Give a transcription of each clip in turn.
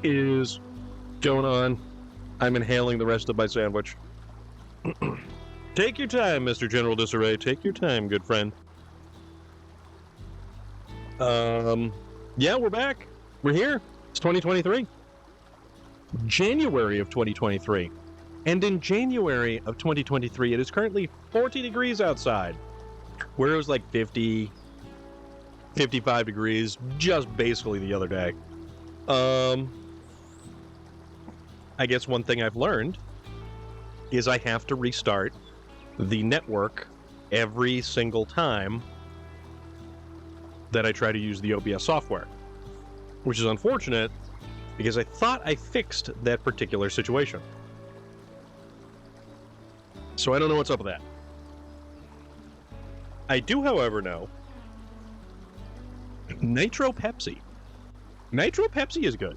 is going on? I'm inhaling the rest of my sandwich. Take your time, Mr. General Disarray. Take your time, good friend. Yeah, we're back. We're here. It's 2023. January of 2023. And in January of 2023, it is currently 40 degrees outside, where it was like 50, 55 degrees just basically the other day. I guess one thing I've learned is I have to restart the network every single time that I try to use the OBS software, which is unfortunate because I thought I fixed that particular situation. So I don't know what's up with that. I do, however, know Nitro Pepsi. Nitro Pepsi is good.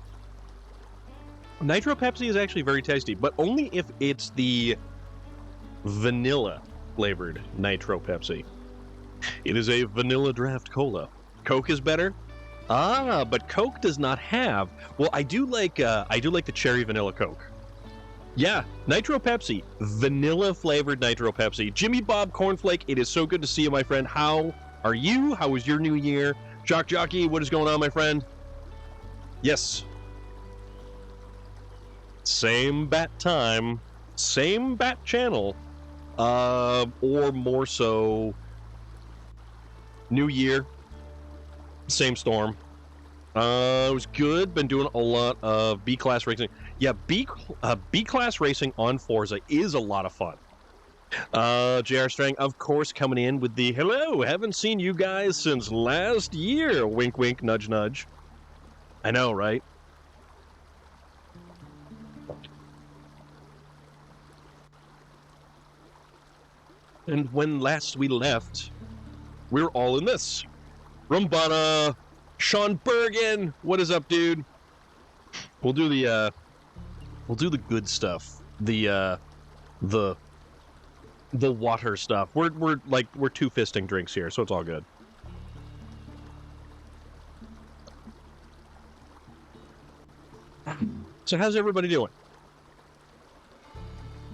Nitro Pepsi is actually very tasty, but only if it's the vanilla flavored Nitro Pepsi. It is a vanilla draft cola. Coke is better. But Coke does not have. Well, I do like the cherry vanilla Coke. Yeah, Nitro Pepsi, vanilla flavored Nitro Pepsi. Jimmy Bob Cornflake, it is so good to see you, my friend. How are you? How was your new year? Jock Jockey, what is going on, my friend? Yes. Same bat time, same bat channel, or more so, new year, same storm. It was good. Been doing a lot of B-class racing. Yeah, B-class racing on Forza is a lot of fun. JR Strang, of course, coming in with the hello. Haven't seen you guys since last year. Wink, wink, nudge, nudge. I know, right? And when last we left, we were all in this. Rumbana, Sean Bergen, what is up, dude? We'll do the good stuff. The water stuff. We're two fisting drinks here, so it's all good. So how's everybody doing?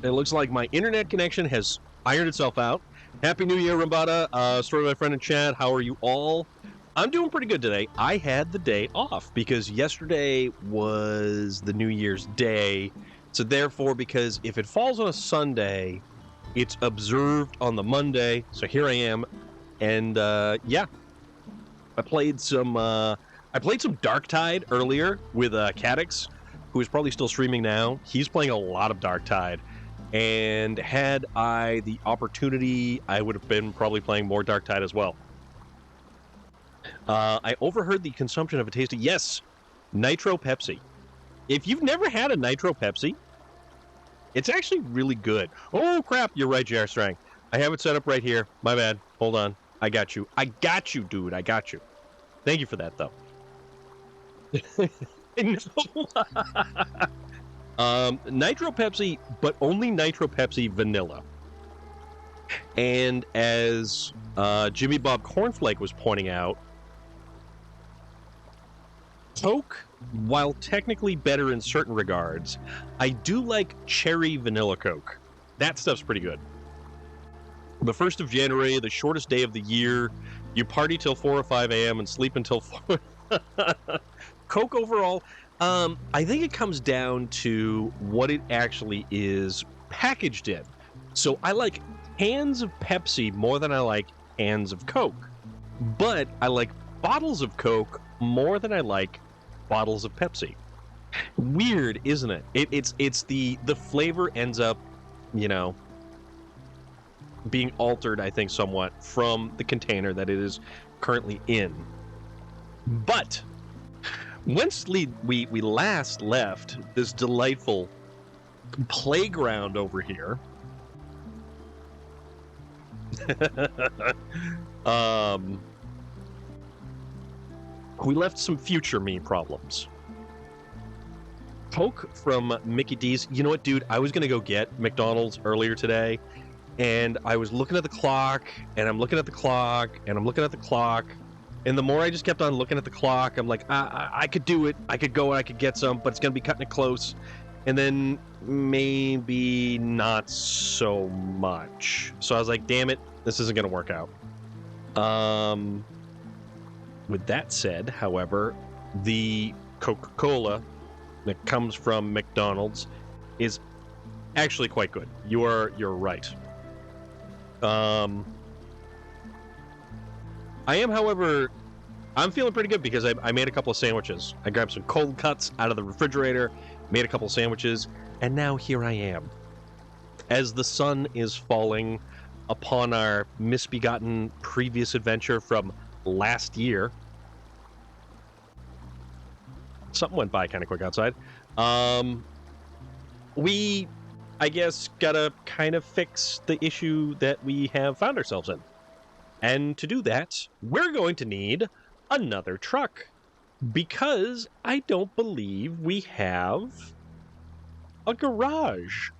It looks like my internet connection has ironed itself out. Happy New Year, Rambada. Story of my friend in chat. How are you all? I'm doing pretty good today. I had the day off because yesterday was the New Year's Day. So therefore, because if it falls on a Sunday, it's observed on the Monday. So here I am. And yeah, I played some Darktide earlier with Cadix, who is probably still streaming now. He's playing a lot of Darktide. And had I the opportunity, I would have been probably playing more Darktide as well. I overheard the consumption of a tasty, yes, Nitro Pepsi. If you've never had a Nitro Pepsi, it's actually really good. Oh, crap, you're right, JR Strang. I have it set up right here. My bad. Hold on. I got you. I got you, dude. I got you. Thank you for that, though. Nitro Pepsi, but only Nitro Pepsi vanilla. And as Jimmy Bob Cornflake was pointing out, Coke, while technically better in certain regards, I do like cherry vanilla Coke. That stuff's pretty good. The 1st of January, the shortest day of the year, you party till 4 or 5 a.m. and sleep until 4. Coke overall, I think it comes down to what it actually is packaged in. So I like cans of Pepsi more than I like cans of Coke. But I like bottles of Coke more than I like bottles of Pepsi. Weird, isn't it? It's the flavor ends up, being altered, I think, somewhat from the container that it is currently in. But once we last left this delightful playground over here, we left some future me problems. Coke from Mickey D's. You know what, dude? I was going to go get McDonald's earlier today, and I was looking at the clock, and I'm looking at the clock, and I'm looking at the clock, And the more I just kept on looking at the clock, I'm like, I could do it. I could go and I could get some, but it's going to be cutting it close. And then maybe not so much. So I was like, damn it, this isn't going to work out. With that said, however, the Coca-Cola that comes from McDonald's is actually quite good. You're right. I am, however, I'm feeling pretty good because I made a couple of sandwiches. I grabbed some cold cuts out of the refrigerator, made a couple of sandwiches, and now here I am. As the sun is falling upon our misbegotten previous adventure from last year. Something went by kind of quick outside. We, I guess, gotta kind of fix the issue that we have found ourselves in. And to do that, we're going to need another truck. Because I don't believe we have a garage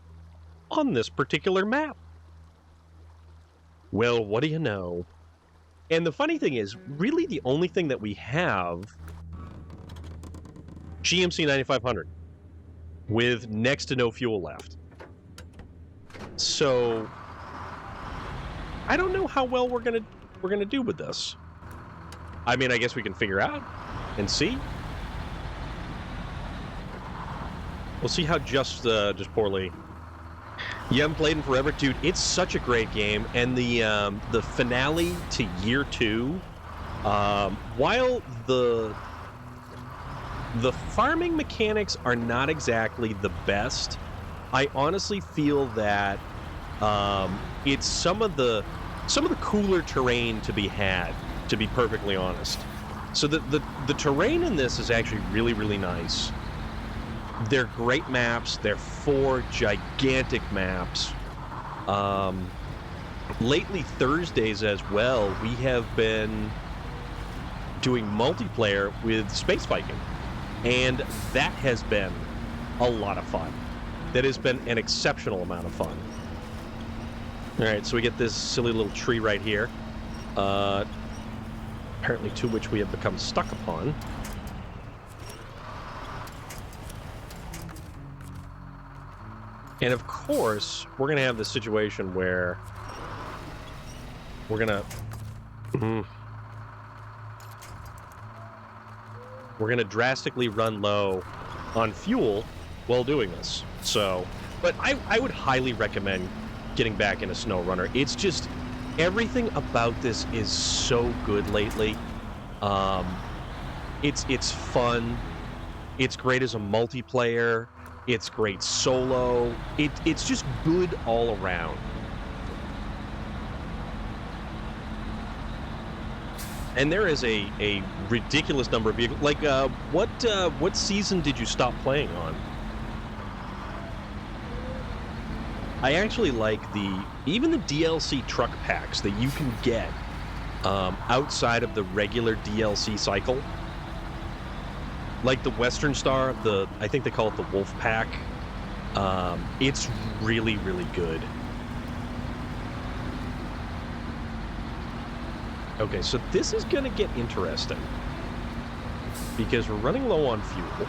on this particular map. Well, what do you know? And the funny thing is, really the only thing that we have, GMC 9500, with next to no fuel left. So I don't know how well we're gonna do with this. I mean, I guess we can figure out and see. We'll see how just poorly. You haven't played in forever, dude. It's such a great game, and the finale to year 2, while the farming mechanics are not exactly the best, I honestly feel that it's some of the cooler terrain to be had, to be perfectly honest. So the terrain in this is actually really, really nice. They're great maps. They're 4 gigantic maps. Lately, Thursdays as well, we have been doing multiplayer with Space Viking. And that has been a lot of fun. That has been an exceptional amount of fun. Alright, so we get this silly little tree right here. Apparently to which we have become stuck upon. And of course, we're going to have this situation where we're going to drastically run low on fuel while doing this. So, but I would highly recommend getting back into SnowRunner. It's just, everything about this is so good lately. It's fun. It's great as a multiplayer. It's great solo. It's just good all around. And there is a ridiculous number of vehicles. Like, what season did you stop playing on? I actually like even the DLC truck packs that you can get outside of the regular DLC cycle. Like the Western Star, I think they call it the Wolf Pack. It's really, really good. Okay, so this is going to get interesting. Because we're running low on fuel.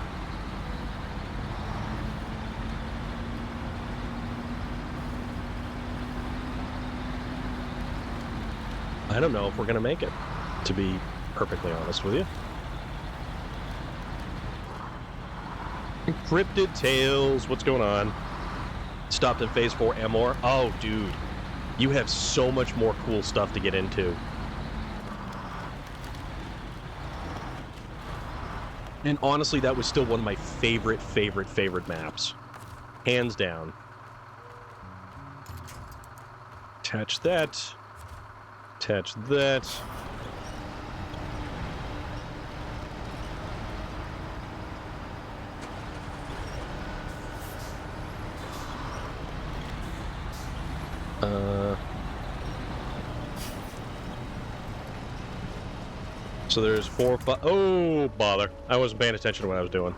I don't know if we're going to make it, to be perfectly honest with you. Encrypted Tales, what's going on? Stopped in Phase 4 and more. Oh, dude. You have so much more cool stuff to get into. And honestly, that was still one of my favorite maps. Hands down. Attach that. Attach that. So there's 4, 5... Oh, bother. I wasn't paying attention to what I was doing.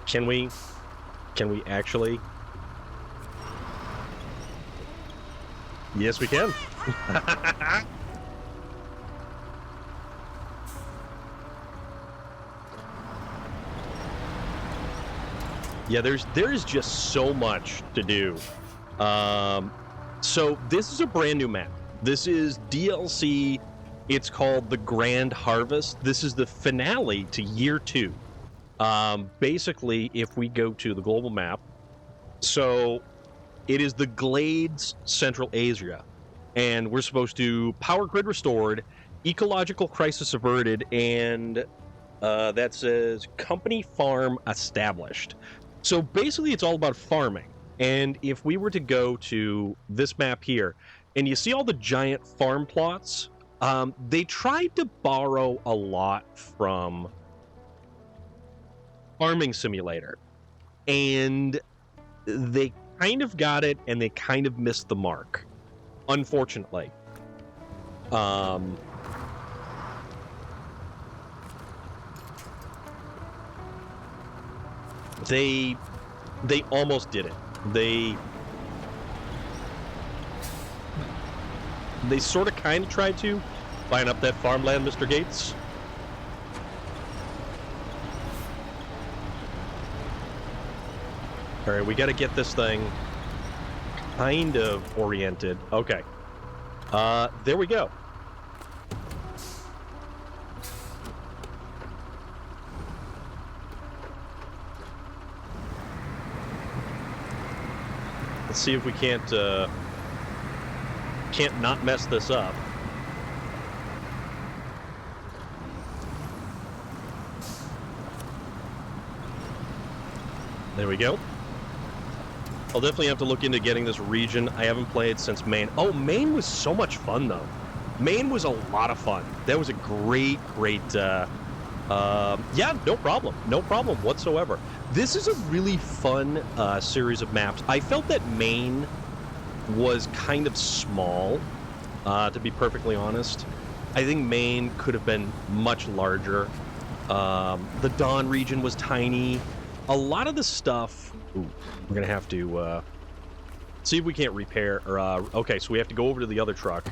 Can we actually... Yes, we can. Yeah, there is just so much to do. So this is a brand new map. This is DLC. It's called the Grand Harvest. This is the finale to year 2. Basically, if we go to the global map, so it is the Glades Central Asia, and we're supposed to power grid restored, ecological crisis averted, and that says company farm established. So basically, it's all about farming. And if we were to go to this map here, and you see all the giant farm plots, they tried to borrow a lot from Farming Simulator. And they kind of got it, and they kind of missed the mark, unfortunately. They almost did it. They sort of kind of tried to line up that farmland, Mr. Gates. All right, we got to get this thing kind of oriented. Okay. There we go. Let's see if we can't not mess this up. There we go. I'll definitely have to look into getting this region. I haven't played since Maine. Oh, Maine was so much fun, though. Maine was a lot of fun. That was a great, yeah, no problem. No problem whatsoever. This is a really fun series of maps. I felt that Maine was kind of small, to be perfectly honest. I think Maine could have been much larger. The Dawn region was tiny. A lot of the stuff... Ooh, we're going to have to see if we can't repair... okay, so we have to go over to the other truck.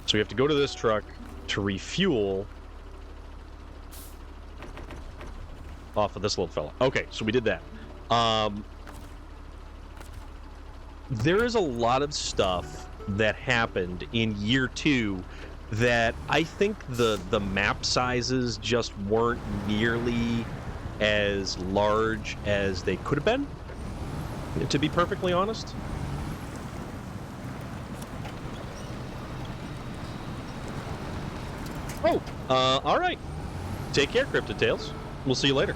So we have to go to this truck to refuel off of this little fella. Okay, so we did that. There is a lot of stuff that happened in year 2 that I think the map sizes just weren't nearly as large as they could have been, to be perfectly honest. Oh, all right. Take care, CryptoTales. We'll see you later.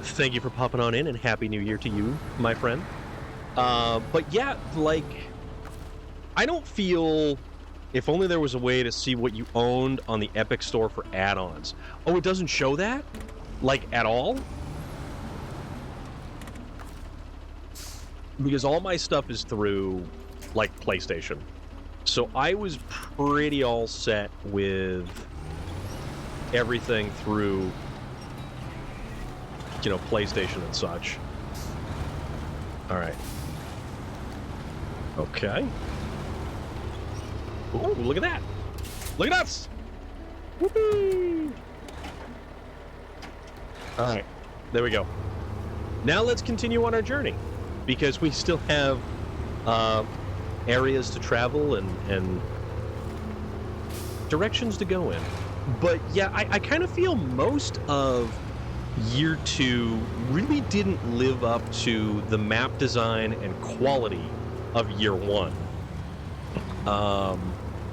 Thank you for popping on in, and Happy New Year to you, my friend. But yeah, like, I don't feel... If only there was a way to see what you owned on the Epic Store for add-ons. Oh, it doesn't show that? Like, at all? Because all my stuff is through, like, PlayStation. So I was pretty all set with everything through, you know, PlayStation and such. All right. Okay. Ooh, look at that. Look at us. Whoopee. All right. There we go. Now let's continue on our journey, because we still have areas to travel and directions to go in. But yeah, I kind of feel most of year 2 really didn't live up to the map design and quality of year 1.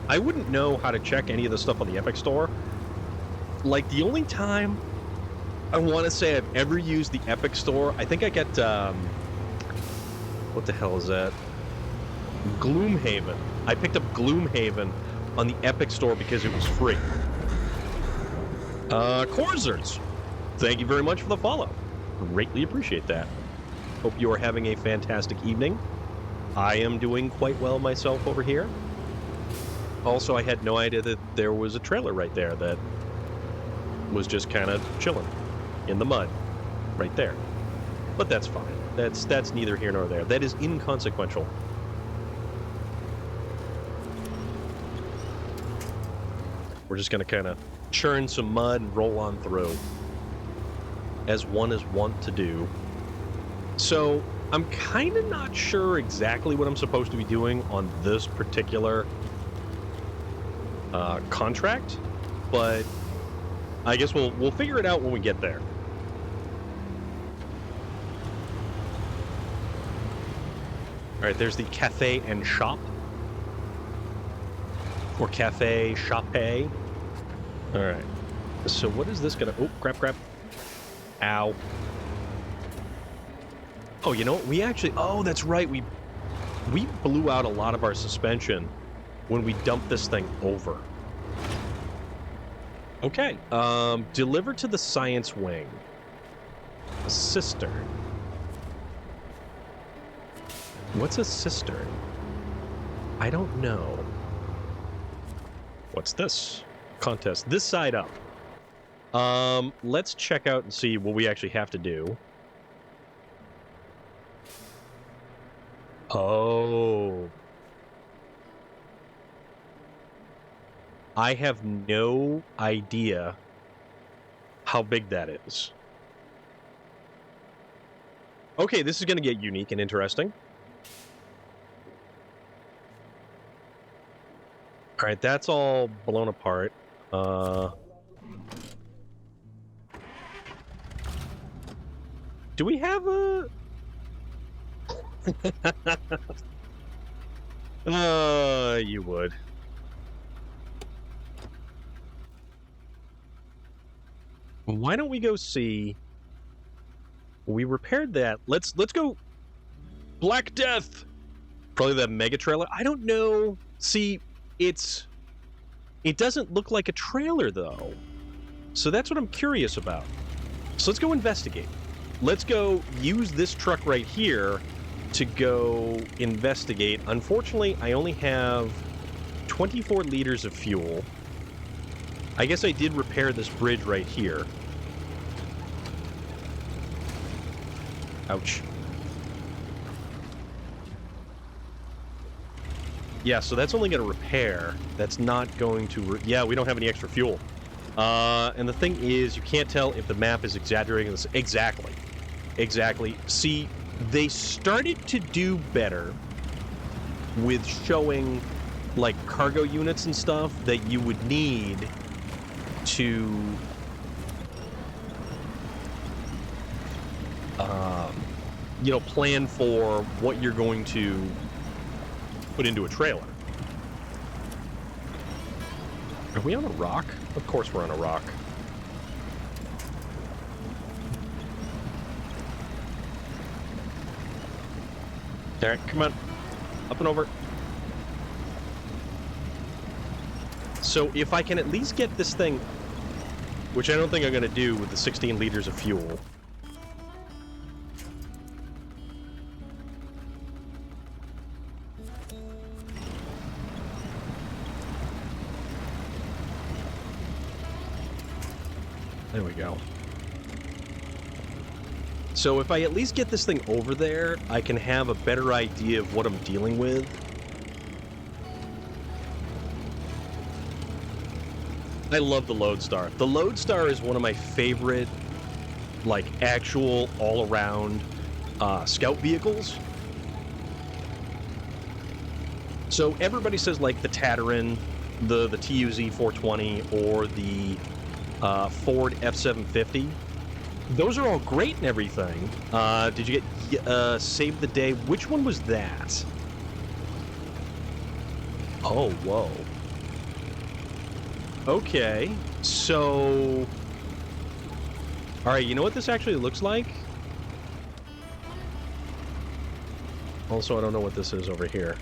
I wouldn't know how to check any of the stuff on the Epic Store. Like, the only time I want to say I've ever used the Epic Store, I think I get, what the hell is that? Gloomhaven. I picked up Gloomhaven on the Epic Store because it was free. Corzers, thank you very much for the follow. Greatly appreciate that. Hope you are having a fantastic evening. I am doing quite well myself over here. Also, I had no idea that there was a trailer right there that was just kind of chilling in the mud right there. But that's fine. That's neither here nor there. That is inconsequential. We're just going to kind of churn some mud and roll on through, as one is wont to do. So I'm kind of not sure exactly what I'm supposed to be doing on this particular contract, but I guess we'll figure it out when we get there. All right, there's the cafe and shop. Or cafe, shoppe. All right. So what is this gonna... Oh, crap. Ow. Oh, you know what? We actually... Oh, that's right. We blew out a lot of our suspension when we dumped this thing over. Okay. Deliver to the science wing. A cistern. What's a cistern? I don't know. What's this? Contest. This side up. Let's check out and see what we actually have to do. Oh. I have no idea how big that is. Okay, this is going to get unique and interesting. All right, that's all blown apart. Do we have a... you would. Why don't we go see... We repaired that. Let's go... Black Death! Probably that mega trailer. I don't know. See... It doesn't look like a trailer, though. So that's what I'm curious about. So let's go investigate. Let's go use this truck right here to go investigate. Unfortunately, I only have 24 liters of fuel. I guess I did repair this bridge right here. Ouch. Yeah, so that's only going to repair. That's not going to... Yeah, we don't have any extra fuel. And the thing is, you can't tell if the map is exaggerating this. Exactly. Exactly. See, they started to do better with showing, like, cargo units and stuff that you would need to... you know, plan for what you're going to put into a trailer. Are we on a rock? Of course we're on a rock. Alright, come on. Up and over. So if I can at least get this thing, which I don't think I'm going to do with the 16 liters of fuel. There we go. So if I at least get this thing over there, I can have a better idea of what I'm dealing with. I love the Lodestar. The Lodestar is one of my favorite, like, actual all-around scout vehicles. So everybody says, like, the Tatarin, the TUZ 420, or the Ford F-750. Those are all great and everything. Did you get Save the Day? Which one was that? Oh, whoa. Okay, so... Alright, you know what this actually looks like? Also, I don't know what this is over here.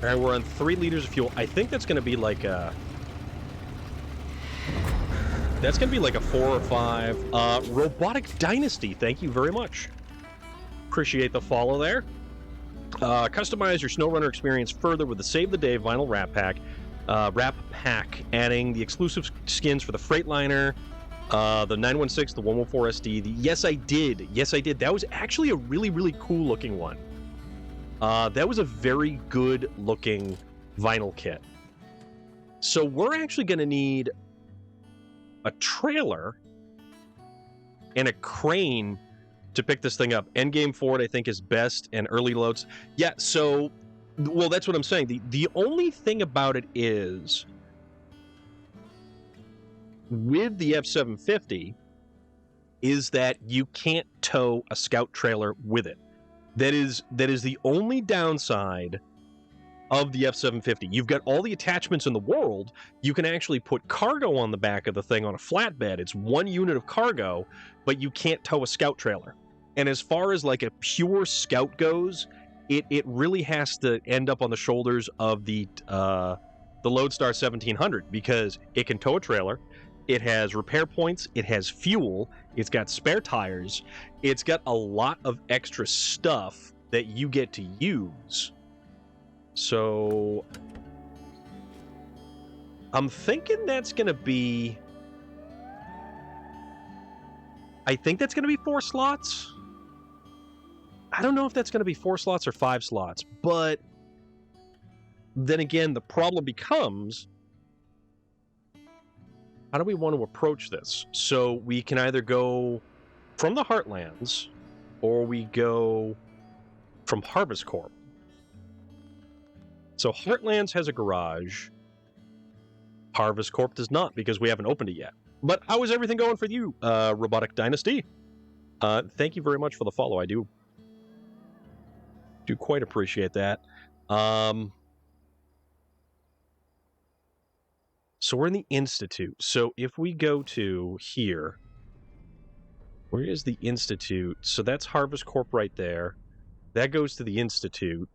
Alright, we're on 3 liters of fuel. I think that's going to be like a... That's going to be like a 4 or 5. Robotic Dynasty, thank you very much. Appreciate the follow there. Customize your SnowRunner experience further with the Save the Day vinyl wrap pack, adding the exclusive skins for the Freightliner, the 916, the 114 SD. Yes, I did. Yes, I did. That was actually a really, really cool looking one. That was a very good looking vinyl kit. So we're actually going to need a trailer and a crane to pick this thing up. Endgame Ford, I think, is best, and early loads. Yeah, so, well, that's what I'm saying. The only thing about it is, with the F-750, is that you can't tow a scout trailer with it. That is the only downside of the F-750. You've got all the attachments in the world. You can actually put cargo on the back of the thing on a flatbed. It's one unit of cargo, but you can't tow a scout trailer. And as far as like a pure scout goes, it really has to end up on the shoulders of the Lodestar 1700, because it can tow a trailer, it has repair points, it has fuel, it's got spare tires, it's got a lot of extra stuff that you get to use. So I'm thinking that's going to be... I think that's going to be 4 slots. I don't know if that's going to be 4 slots or 5 slots, but then again, the problem becomes, how do we want to approach this? So we can either go from the Heartlands, or we go from Harvest Corp. So Heartlands has a garage. Harvest Corp does not, because we haven't opened it yet. But how is everything going for you, Robotic Dynasty? Thank you very much for the follow. I do quite appreciate that. So we're in the Institute. So if we go to here, where is the Institute? So that's Harvest Corp right there. That goes to the Institute.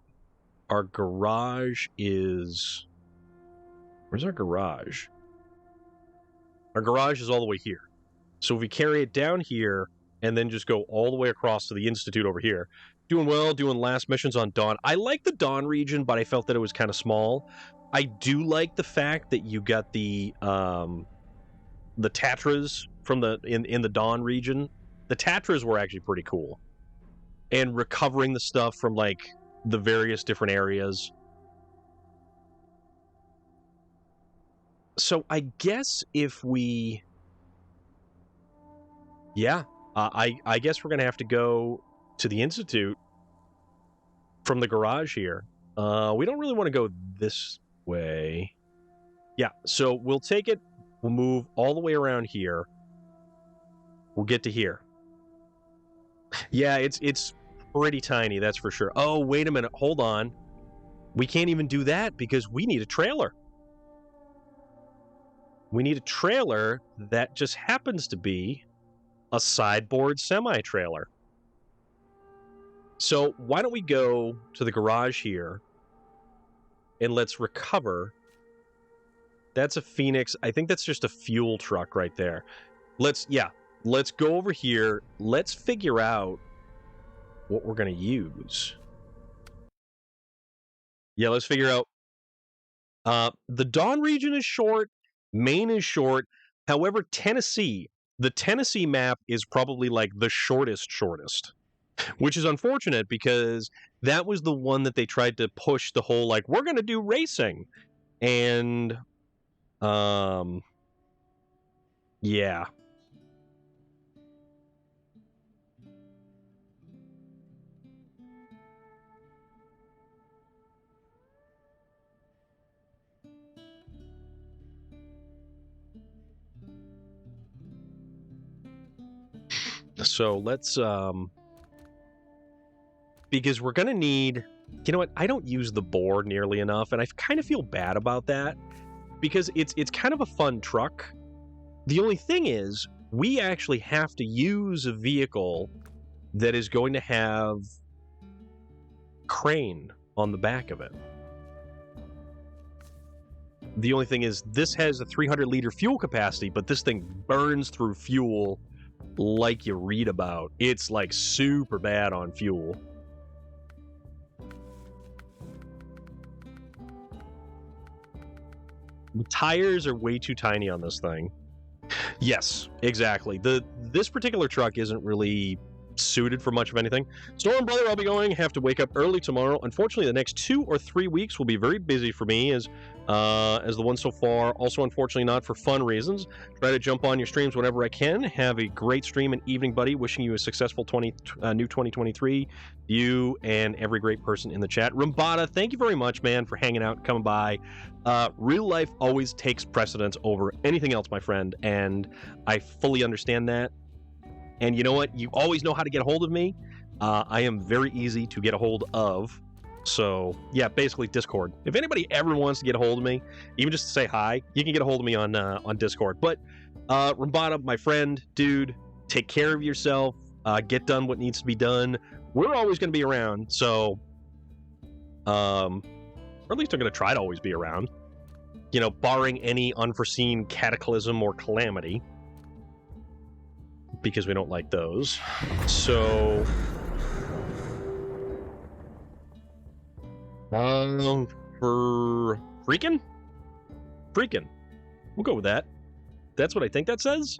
Our garage is... Where's our garage? Our garage is all the way here. So if we carry it down here and then just go all the way across to the Institute over here, doing well, doing last missions on Dawn. I like the Dawn region, but I felt that it was kind of small. I do like the fact that you got the Tatras from in the Dawn region. The Tatras were actually pretty cool. And recovering the stuff from like the various different areas. So I guess if we... Yeah, I guess we're going to have to go to the Institute from the garage here. We don't really want to go this way. Yeah, so we'll take it. We'll move all the way around here. We'll get to here. Yeah, it's pretty tiny, that's for sure. Oh, wait a minute. Hold on. We can't even do that because we need a trailer. We need a trailer that just happens to be a sideboard semi-trailer. So why don't we go to the garage here and let's recover. That's a Phoenix. I think that's just a fuel truck right there. Let's go over here. Let's figure out what we're going to use. Yeah, let's figure out. The Dawn region is short. Maine is short. However, the Tennessee map is probably like the shortest, which is unfortunate because that was the one that they tried to push the whole, like, we're going to do racing. And, yeah. So let's, because we're going to need, you know what, I don't use the board nearly enough, and I kind of feel bad about that, because it's kind of a fun truck. The only thing is, we actually have to use a vehicle that is going to have crane on the back of it. The only thing is, this has a 300-liter fuel capacity, but this thing burns through fuel like you read about. It's like super bad on fuel. The tires are way too tiny on this thing. Yes, exactly. This particular truck isn't really suited for much of anything. Storm Brother, I'll be going. Have to wake up early tomorrow. Unfortunately, the next 2 or 3 weeks will be very busy for me as the one so far. Also, unfortunately, not for fun reasons. Try to jump on your streams whenever I can. Have a great stream and evening, buddy. Wishing you a successful new 2023. You and every great person in the chat. Rumbada, thank you very much, man, for hanging out and coming by. Real life always takes precedence over anything else, my friend, and I fully understand that. And you know what? You always know how to get a hold of me. I am very easy to get a hold of. So, yeah, basically Discord. If anybody ever wants to get a hold of me, even just to say hi, you can get a hold of me on Discord. But, Rambada, my friend, dude, take care of yourself. Get done what needs to be done. We're always going to be around, so... or at least I'm going to try to always be around. You know, barring any unforeseen cataclysm or calamity. Because we don't like those. So... for freaking? Freaking. We'll go with that. That's what I think that says.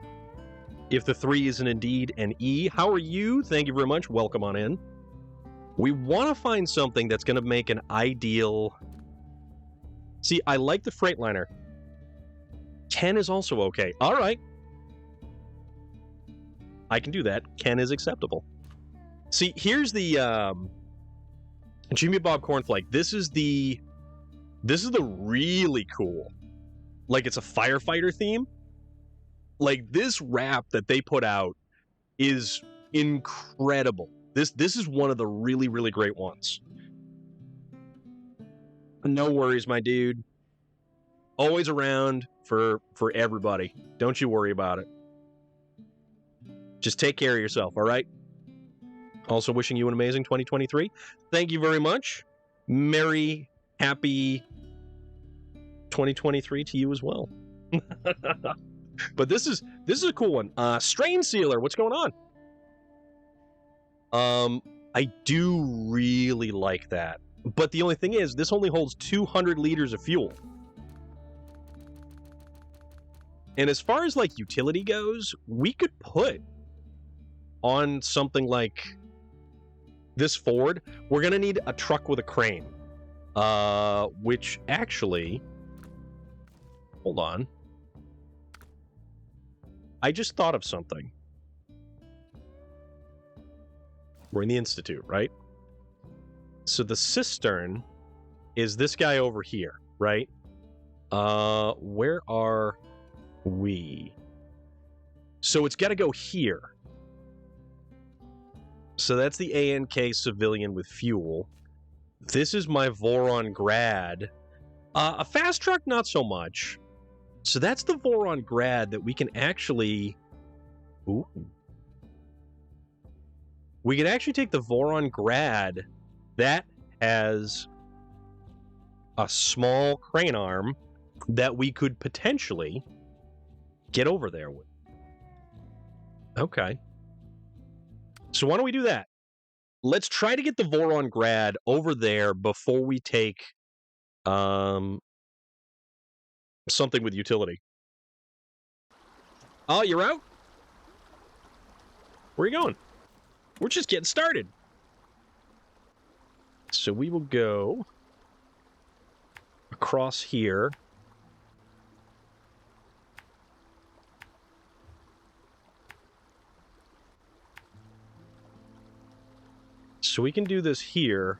If the 3 isn't indeed an E. How are you? Thank you very much. Welcome on in. We want to find something that's going to make an ideal... See, I like the Freightliner. 10 is also okay. All right. I can do that. Ken is acceptable. See, here's the Jimmy Bob Cornflake. This is the really cool. Like, it's a firefighter theme. Like, this wrap that they put out is incredible. This is one of the really, really great ones. No worries, my dude. Always around for everybody. Don't you worry about it. Just take care of yourself, all right? Also wishing you an amazing 2023. Thank you very much. Merry, happy 2023 to you as well. But this is a cool one. Strain Sealer, what's going on? I do really like that. But the only thing is, this only holds 200 liters of fuel. And as far as, like, utility goes, we could put on something like this Ford, we're going to need a truck with a crane. Which actually... Hold on. I just thought of something. We're in the Institute, right? So the cistern is this guy over here, right? Where are we? So it's got to go here. So that's the ANK civilian with fuel. This is my Voron Grad. A fast truck, not so much. So that's the Voron Grad that we can actually... Ooh. We can actually take the Voron Grad that has a small crane arm that we could potentially get over there with. Okay. So why don't we do that? Let's try to get the Voron Grad over there before we take something with utility. Oh, you're out? Where are you going? We're just getting started. So we will go across here. So we can do this here,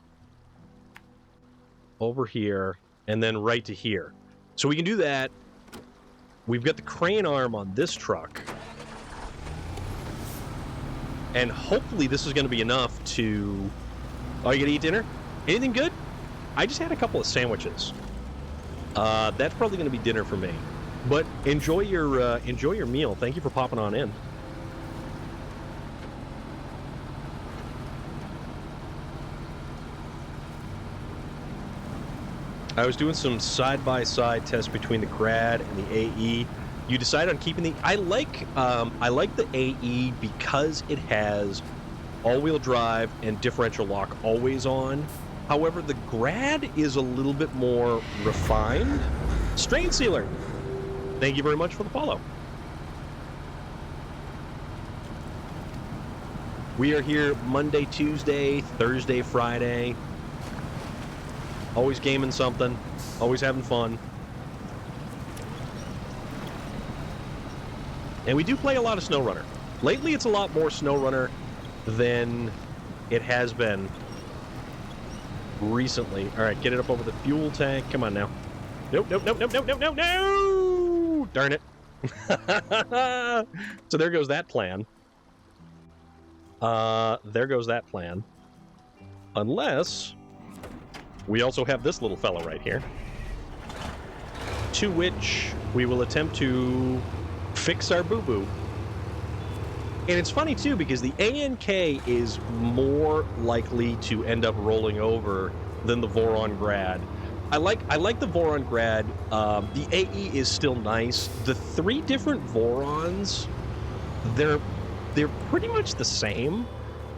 over here, and then right to here. So we can do that. We've got the crane arm on this truck. And hopefully this is going to be enough to... Oh, you gonna eat dinner? Anything good? I just had a couple of sandwiches. That's probably going to be dinner for me. But enjoy your meal. Thank you for popping on in. I was doing some side-by-side tests between the Grad and the AE. You decide on keeping the... I like the AE because it has all-wheel drive and differential lock always on. However, the Grad is a little bit more refined. Strain Sealer, thank you very much for the follow. We are here Monday, Tuesday, Thursday, Friday. Always gaming something. Always having fun. And we do play a lot of SnowRunner. Lately, it's a lot more SnowRunner than it has been recently. All right, get it up over the fuel tank. Come on now. Nope, nope, nope, nope, nope, nope, nope, no! Darn it. So there goes that plan. There goes that plan. Unless we also have this little fella right here, to which we will attempt to fix our boo-boo. And it's funny, too, because the ANK is more likely to end up rolling over than the Voron Grad. I like the Voron Grad. The AE is still nice. The three different Vorons, they're pretty much the same.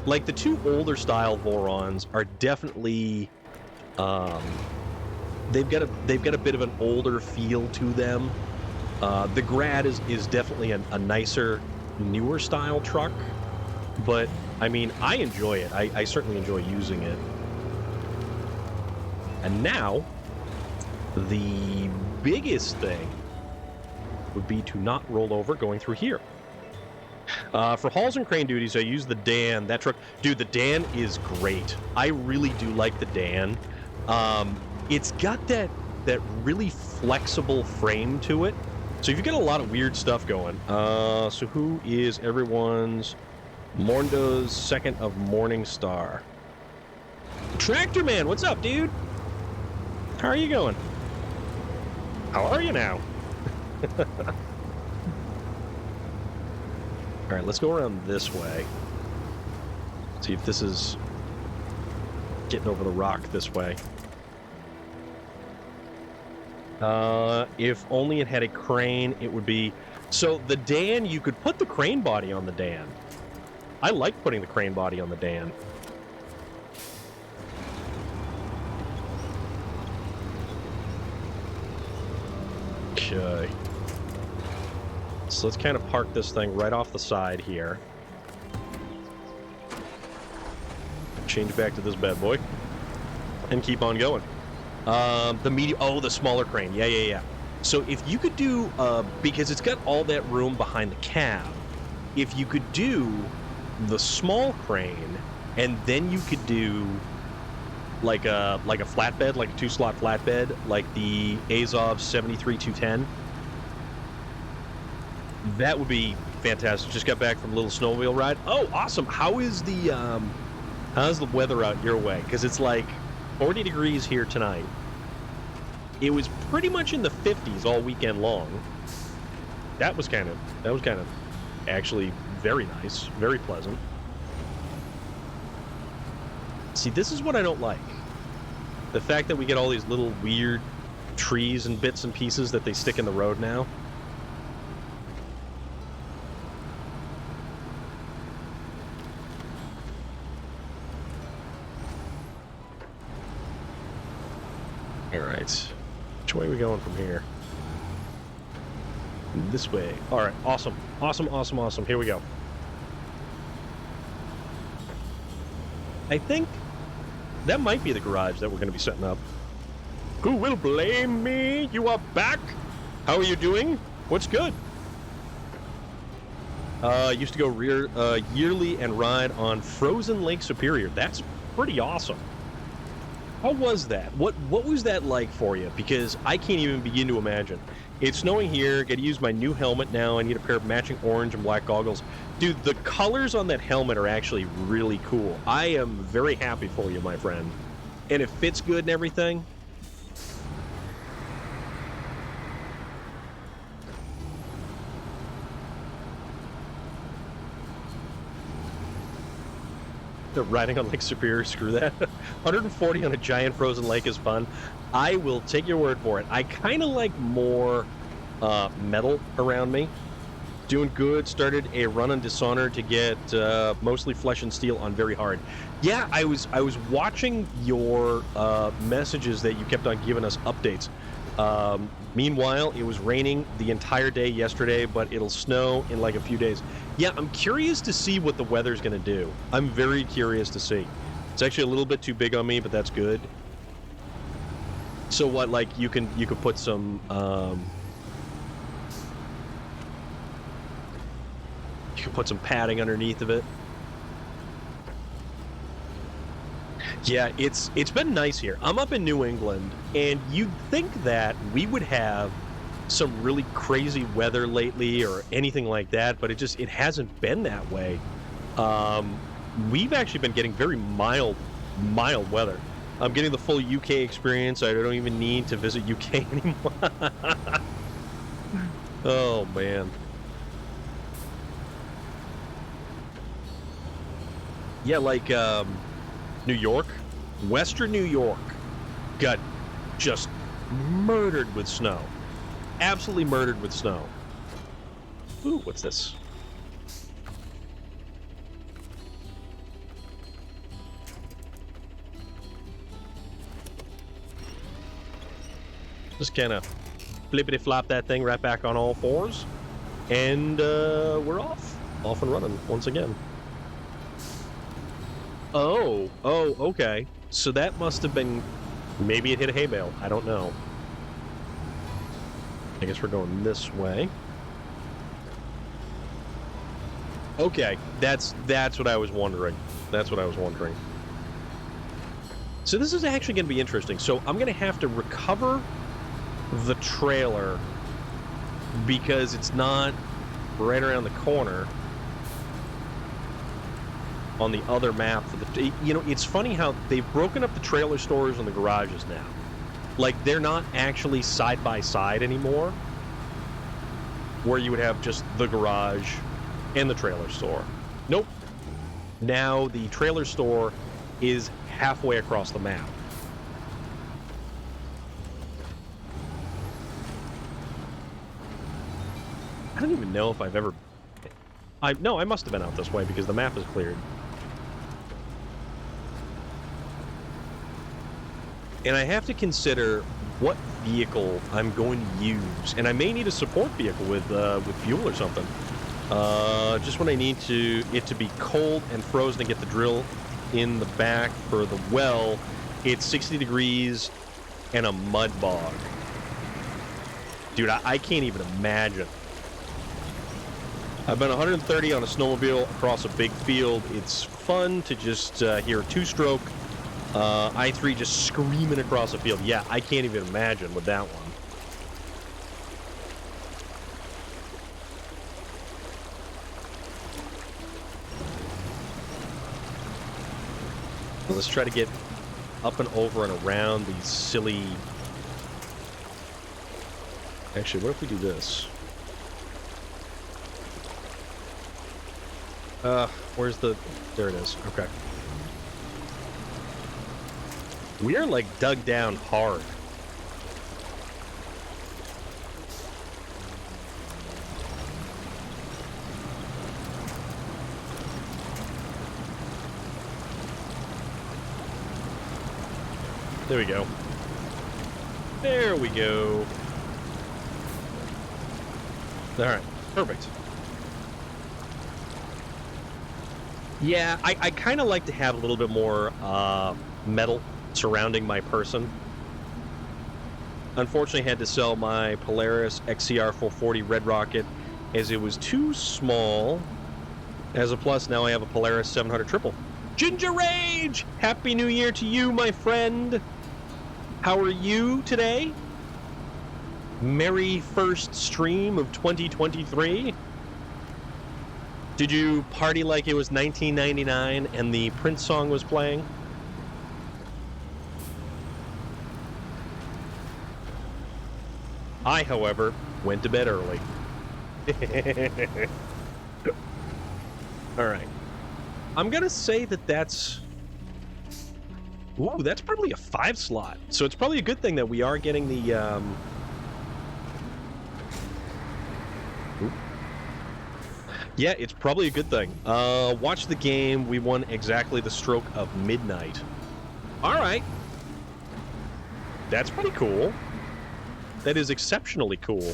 Like, the two older style Vorons are definitely... they've got a bit of an older feel to them. The Grad is definitely a nicer, newer style truck, but I mean, I enjoy it. I certainly enjoy using it. And now, the biggest thing would be to not roll over going through here. For hauls and crane duties, I use the Dan. That truck, dude, the Dan is great. I really do like the Dan. It's got that really flexible frame to it. So you've got a lot of weird stuff going. So who is everyone's Morndo's second of Morningstar? Tractor Man, what's up, dude? How are you going? How are you now? All right, let's go around this way. See if this is getting over the rock this way. If only it had a crane, it would be... So the Dan, you could put the crane body on the Dan. I like putting the crane body on the Dan. Okay. So let's kind of park this thing right off the side here. Change back to this bad boy. And keep on going. The medium... Oh, the smaller crane. Yeah. So if you could do... because it's got all that room behind the cab. If you could do the small crane, and then you could do like a flatbed, like a 2-slot flatbed, like the Azov 73-210, that would be fantastic. Just got back from a little snowmobile ride. Oh, awesome. How's the weather out your way? Because it's like 40 degrees here tonight. It was pretty much in the 50s all weekend long. That was kind of actually very nice, very pleasant. See, this is what I don't like. The fact that we get all these little weird trees and bits and pieces that they stick in the road now. All right. Which way are we going from here? This way. All right. Awesome. Awesome. Here we go. I think that might be the garage that we're going to be setting up. Who will blame me? You are back. How are you doing? What's good? Used to go yearly and ride on Frozen Lake Superior. That's pretty awesome. How was that? What was that like for you? Because I can't even begin to imagine. It's snowing here. Got to use my new helmet now. I need a pair of matching orange and black goggles. Dude, the colors on that helmet are actually really cool. I am very happy for you, my friend. And it fits good and everything. Riding on Lake Superior, screw that. 140 on a giant frozen lake is fun. I will take your word for it. I kind of like more metal around me. Doing good. Started a run on Dishonored to get mostly flesh and steel on very hard. Yeah, I was watching your messages that you kept on giving us updates. Meanwhile, it was raining the entire day yesterday, but it'll snow in like a few days. Yeah, I'm curious to see what the weather's going to do. I'm very curious to see. It's actually a little bit too big on me, but that's good. So what, like, you could put some, you can put some padding underneath of it. Yeah, it's been nice here. I'm up in New England, and you'd think that we would have some really crazy weather lately or anything like that, but it hasn't been that way. We've actually been getting very mild weather. I'm getting the full UK experience. I don't even need to visit UK anymore. Oh, man. Yeah, like, New York, Western New York got just murdered with snow. Absolutely murdered with snow. Ooh, what's this? Just kind of flippity flop that thing right back on all fours, and we're off and running once again. Oh, okay. So that must have been, maybe it hit a hay bale. I don't know. I guess we're going this way. Okay, that's what I was wondering. That's what I was wondering. So this is actually going to be interesting. So I'm going to have to recover the trailer because it's not right around the corner on the other map for the, you know, it's funny how they've broken up the trailer stores and the garages now. Like, they're not actually side by side anymore, where you would have just the garage and the trailer store. Nope. Now the trailer store is halfway across the map. I don't even know if I've ever... No, I must have been out this way because the map is cleared. And I have to consider what vehicle I'm going to use. And I may need a support vehicle with fuel or something. Just when I need it to be cold and frozen to get the drill in the back for the well, it's 60 degrees and a mud bog. Dude, I can't even imagine. I've been 130 on a snowmobile across a big field. It's fun to just hear a two-stroke i3 just screaming across a field. Yeah, I can't even imagine with that one. Let's try to get up and over and around these silly... Actually, what if we do this? Where's the... There it is. Okay. We are, like, dug down hard. There we go. There we go. All right. Perfect. Yeah, I kind of like to have a little bit more metal surrounding my person. Unfortunately, I had to sell my Polaris XCR 440 Red Rocket as it was too small. As a plus, now I have a Polaris 700 Triple. Ginger Rage! Happy New Year to you, my friend! How are you today? Merry first stream of 2023. Did you party like it was 1999 and the Prince song was playing? I, however, went to bed early. All right. I'm going to say that that's... Ooh, that's probably a 5 slot. So it's probably a good thing that we are getting the... Ooh. Yeah, it's probably a good thing. Watch the game. We won exactly the stroke of midnight. All right. That's pretty cool. That is exceptionally cool.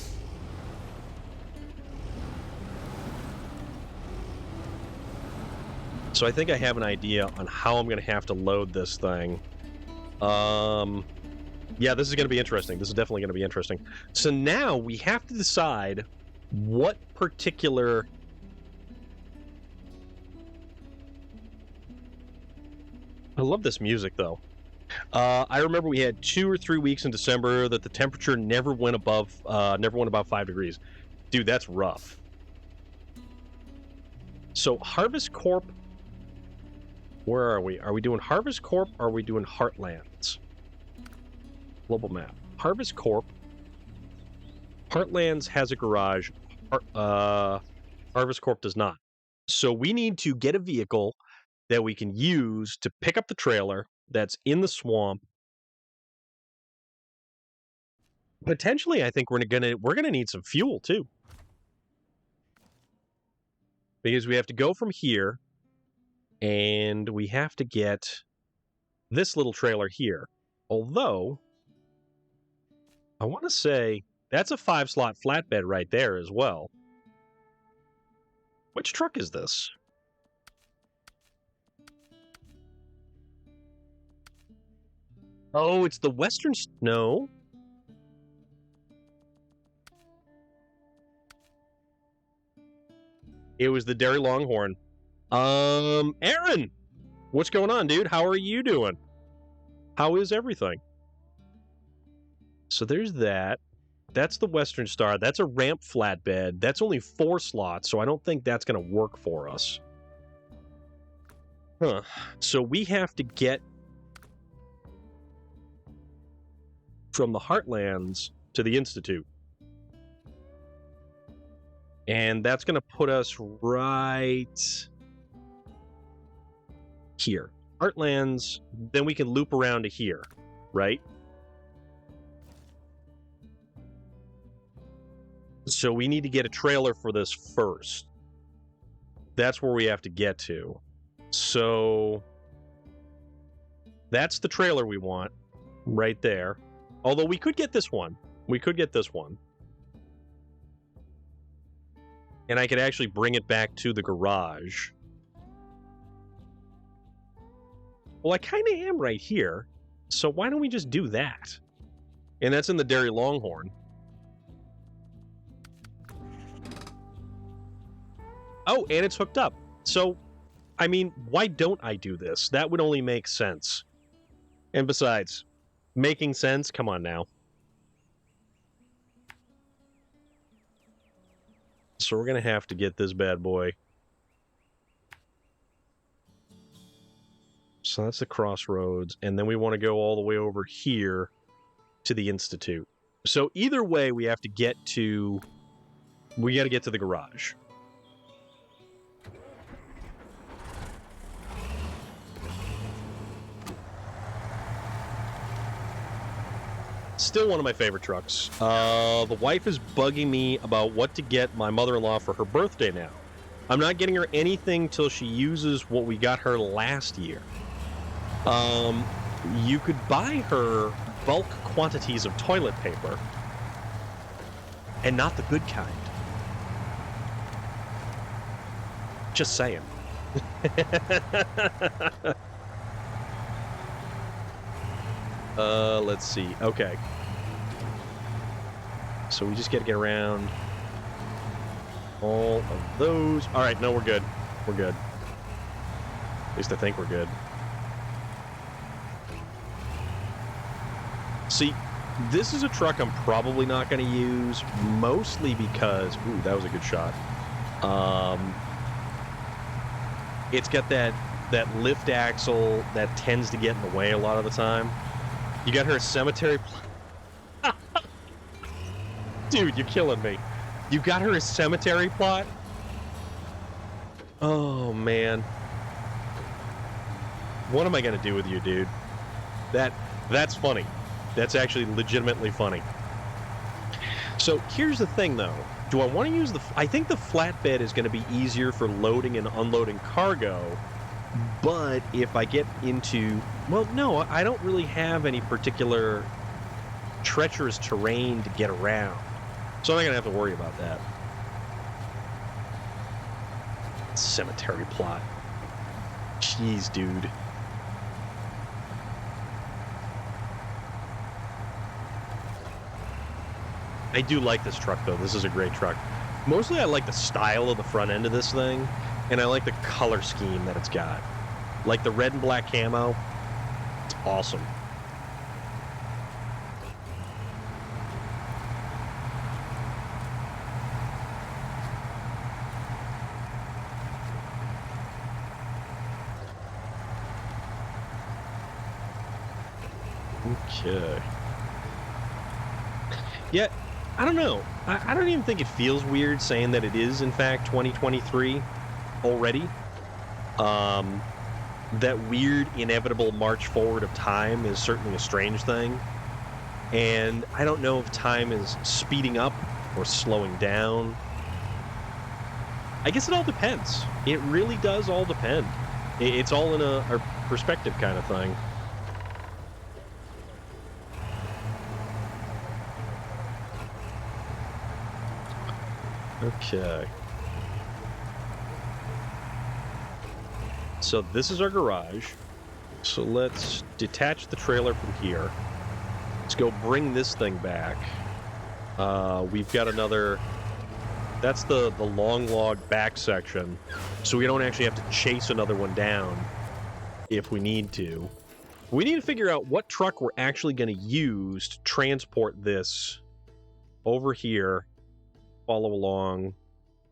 So I think I have an idea on how I'm going to have to load this thing. Yeah, this is going to be interesting. This is definitely going to be interesting. So now we have to decide what particular... I love this music, though. I remember we had 2 or 3 weeks in December that the temperature never went above 5 degrees. Dude, that's rough. So Harvest Corp... Where are we? Are we doing Harvest Corp or are we doing Heartlands? Global map. Harvest Corp. Heartlands has a garage. Harvest Corp does not. So we need to get a vehicle that we can use to pick up the trailer that's in the swamp. Potentially, I think we're gonna need some fuel too, because we have to go from here, and we have to get this little trailer here. Although, I want to say that's a 5-slot flatbed right there as well. Which truck is this? Oh, it's the Western... No. It was the Dairy Longhorn. Aaron! What's going on, dude? How are you doing? How is everything? So there's that. That's the Western Star. That's a ramp flatbed. That's only 4 slots, so I don't think that's going to work for us. Huh. So we have to get from the Heartlands to the Institute. And that's going to put us right here. Heartlands, then we can loop around to here, right? So we need to get a trailer for this first. That's where we have to get to. So that's the trailer we want right there. Although we could get this one. We could get this one. And I could actually bring it back to the garage. Well, I kind of am right here. So why don't we just do that? And that's in the Dairy Longhorn. Oh, and it's hooked up. So, I mean, why don't I do this? That would only make sense. And besides, making sense? Come on now. So we're going to have to get this bad boy. So that's the crossroads. And then we want to go all the way over here to the Institute. So either way, we have to get to... We got to get to the garage. Still one of my favorite trucks. The wife is bugging me about what to get my mother-in-law for her birthday now. I'm not getting her anything till she uses what we got her last year. You could buy her bulk quantities of toilet paper, and not the good kind. Just saying. Let's see. Okay. So we just got to get around all of those. All right, no, we're good. We're good. At least I think we're good. See, this is a truck I'm probably not going to use, mostly because... Ooh, that was a good shot. It's got that lift axle that tends to get in the way a lot of the time. You got her a cemetery... Dude, you're killing me. You got her a cemetery plot? Oh, man. What am I going to do with you, dude? That's funny. That's actually legitimately funny. So here's the thing, though. Do I want to use the... I think the flatbed is going to be easier for loading and unloading cargo, but if I get into... Well, no, I don't really have any particular treacherous terrain to get around. So I'm not going to have to worry about that. Cemetery plot. Jeez, dude. I do like this truck, though. This is a great truck. Mostly I like the style of the front end of this thing, and I like the color scheme that it's got. Like the red and black camo. It's awesome. Okay. Yeah, I don't know. I don't even think it feels weird saying that it is, in fact, 2023 already. That weird, inevitable march forward of time is certainly a strange thing. And I don't know if time is speeding up or slowing down. I guess it all depends. It really does all depend. It's all in a perspective kind of thing. Okay. So this is our garage. So let's detach the trailer from here. Let's go bring this thing back. We've got another... That's the long log back section. So we don't actually have to chase another one down if we need to. We need to figure out what truck we're actually going to use to transport this over here, follow along,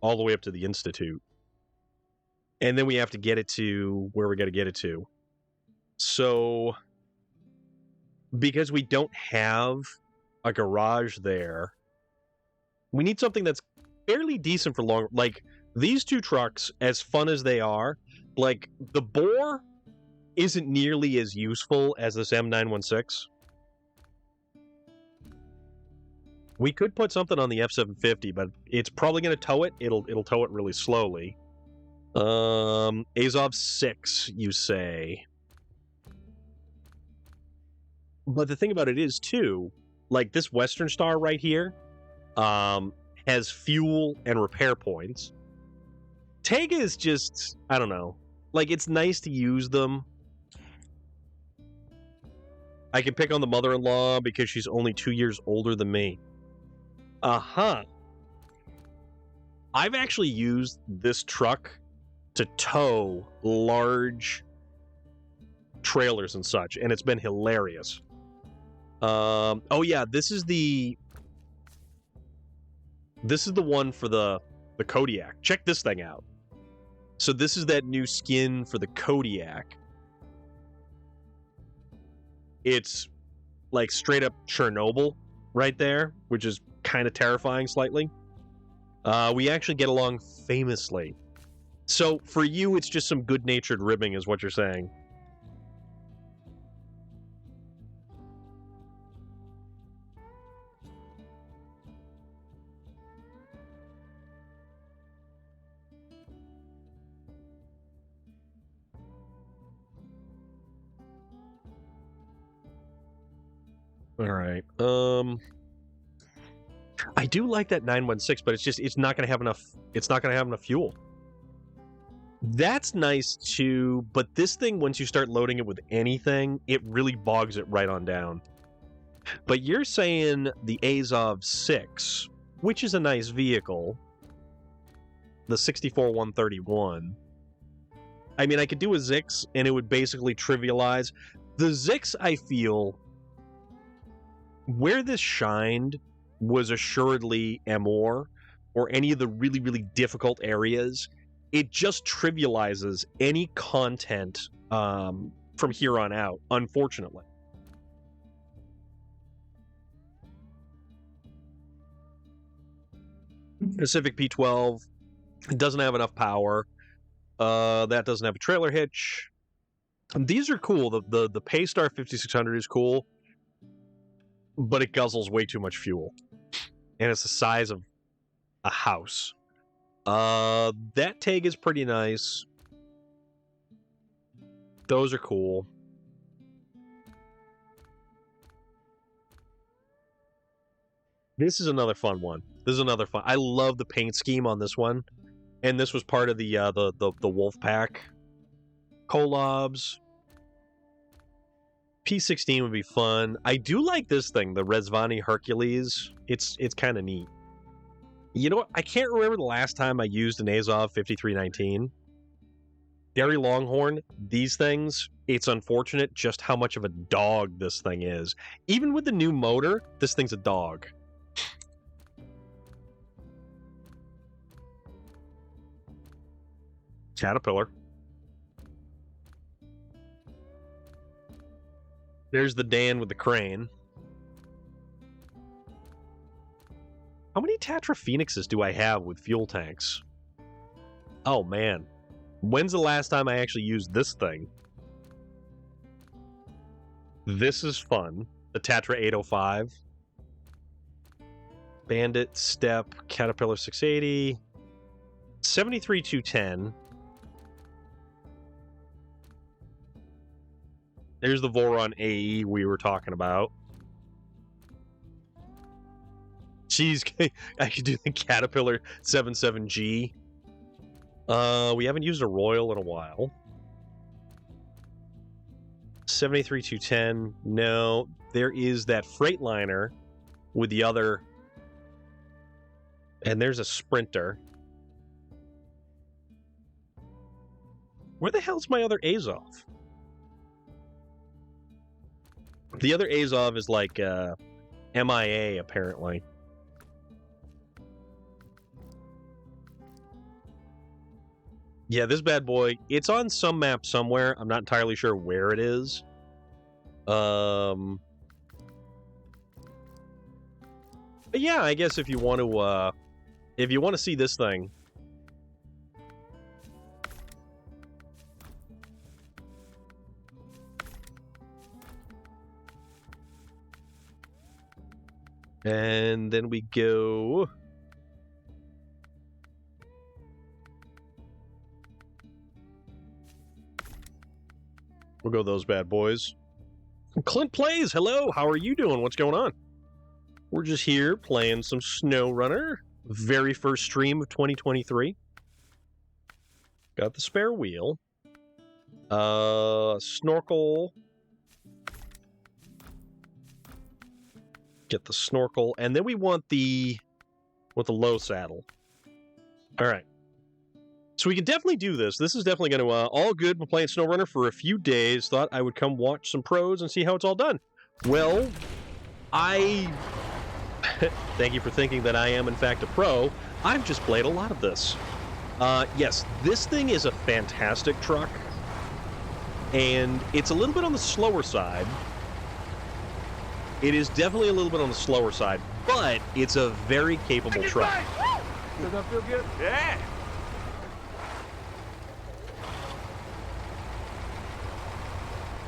all the way up to the Institute. And then we have to get it to where we got to get it to. So, because we don't have a garage there, we need something that's fairly decent for long. Like, these two trucks, as fun as they are, like, the Boar isn't nearly as useful as this M916. We could put something on the F750, but it's probably going to tow it. It'll tow it really slowly. Azov 6, you say. But the thing about it is, too, like this Western Star right here, has fuel and repair points. Tega is just, I don't know. Like, it's nice to use them. I can pick on the mother-in-law because she's only 2 years older than me. Uh-huh. I've actually used this truck to tow large trailers and such, and it's been hilarious. Oh yeah, this is the one for the Kodiak. Check this thing out. So this is that new skin for the Kodiak. It's like straight up Chernobyl right there, which is kind of terrifying slightly. We actually get along famously. So for you, it's just some good-natured ribbing is what you're saying. All right. I do like that 916, but it's not going to have enough. It's not going to have enough fuel. That's nice too, but this thing, once you start loading it with anything, it really bogs it right on down. But you're saying the Azov 6, which is a nice vehicle, the 64-131. I mean, I could do a Zix, and it would basically trivialize. The Zix, I feel, where this shined was assuredly Amor, or any of the really, really difficult areas. It just trivializes any content from here on out, unfortunately. Pacific P12 doesn't have enough power. That doesn't have a trailer hitch. And these are cool. The Paystar 5600 is cool, but it guzzles way too much fuel. And it's the size of a house. That tag is pretty nice. Those are cool. This is another fun one. This is another fun. I love the paint scheme on this one, and this was part of the Wolf Pack collabs. P16 would be fun. I do like this thing, the Rezvani Hercules. It's kind of neat. You know what? I can't remember the last time I used an Azov 5319. Dairy Longhorn, these things, it's unfortunate just how much of a dog this thing is. Even with the new motor, this thing's a dog. Caterpillar. There's the Dan with the crane. How many Tatra Phoenixes do I have with fuel tanks? Oh, man. When's the last time I actually used this thing? This is fun. The Tatra 805. Bandit, Step, Caterpillar 680. 73210. There's the Voron AE we were talking about. Jeez, I could do the Caterpillar 77G. We haven't used a Royal in a while. 73210. No, there is that Freightliner with the other. And there's a Sprinter. Where the hell's my other Azov? The other Azov is like MIA, apparently. Yeah, this bad boy, it's on some map somewhere. I'm not entirely sure where it is. But yeah, I guess if you want to see this thing. And then we go. We'll go those bad boys. Clint Plays, hello, how are you doing? What's going on? We're just here playing some SnowRunner. Very first stream of 2023. Got the spare wheel. Snorkel. Get the snorkel. And then we want the low saddle. All right. So we can definitely do this. This is definitely going to all good. We're playing SnowRunner for a few days. Thought I would come watch some pros and see how it's all done. Well, thank you for thinking that I am in fact a pro. I've just played a lot of this. Yes, this thing is a fantastic truck, and it's a little bit on the slower side. It is definitely a little bit on the slower side, but it's a very capable truck. Does that feel good? Yeah.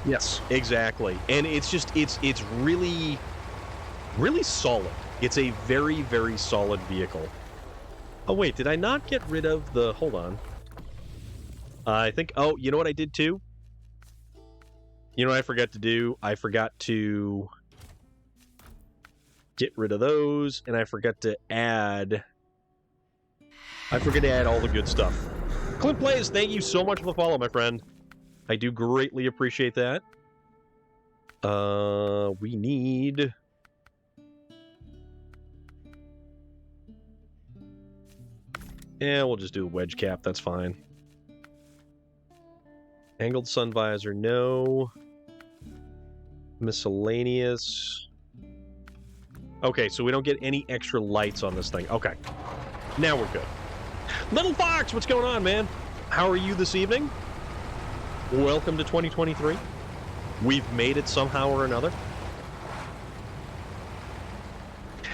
Yes, exactly. And it's just, it's really, really solid. It's a very, very solid vehicle. Oh, wait, did I not get rid of the, hold on. I think, oh, you know what I did too? You know what I forgot to do? I forgot to get rid of those, and I forgot to add all the good stuff. Clint Plays, thank you so much for the follow, my friend. I do greatly appreciate that. We need... Yeah, we'll just do a wedge cap, that's fine. Angled sun visor, no. Miscellaneous. Okay, so we don't get any extra lights on this thing. Okay. Now we're good. Little Fox, what's going on, man? How are you this evening? Welcome to 2023. We've made it somehow or another.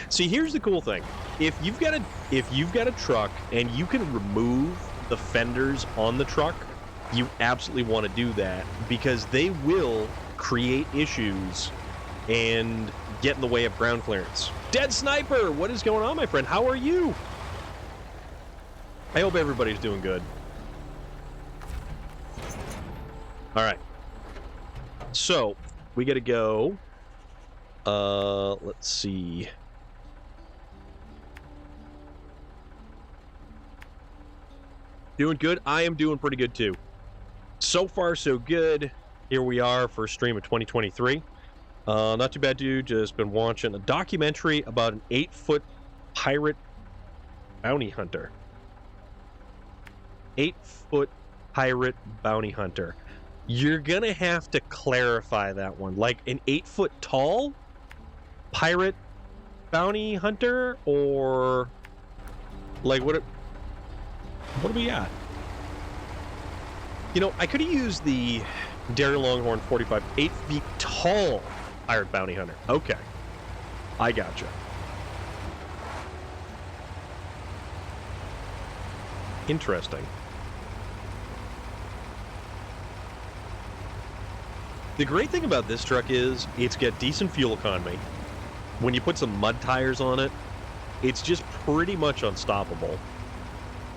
See, here's the cool thing. If you've got a truck and you can remove the fenders on the truck, you absolutely want to do that, because they will create issues and get in the way of ground clearance. Dead Sniper, what is going on, my friend? How are you? I hope everybody's doing good. All right. So, we got to go. Let's see. Doing good. I am doing pretty good, too. So far, so good. Here we are for stream of 2023. Not too bad, dude. Just been watching a documentary about an 8-foot pirate bounty hunter. 8-foot pirate bounty hunter. You're going to have to clarify that one. Like an 8-foot tall pirate bounty hunter? Or like what do we got? You know, I could have used the Dairy Longhorn 45, 8 feet tall pirate bounty hunter. Okay. I gotcha. Interesting. The great thing about this truck is it's got decent fuel economy. When you put some mud tires on it, it's just pretty much unstoppable.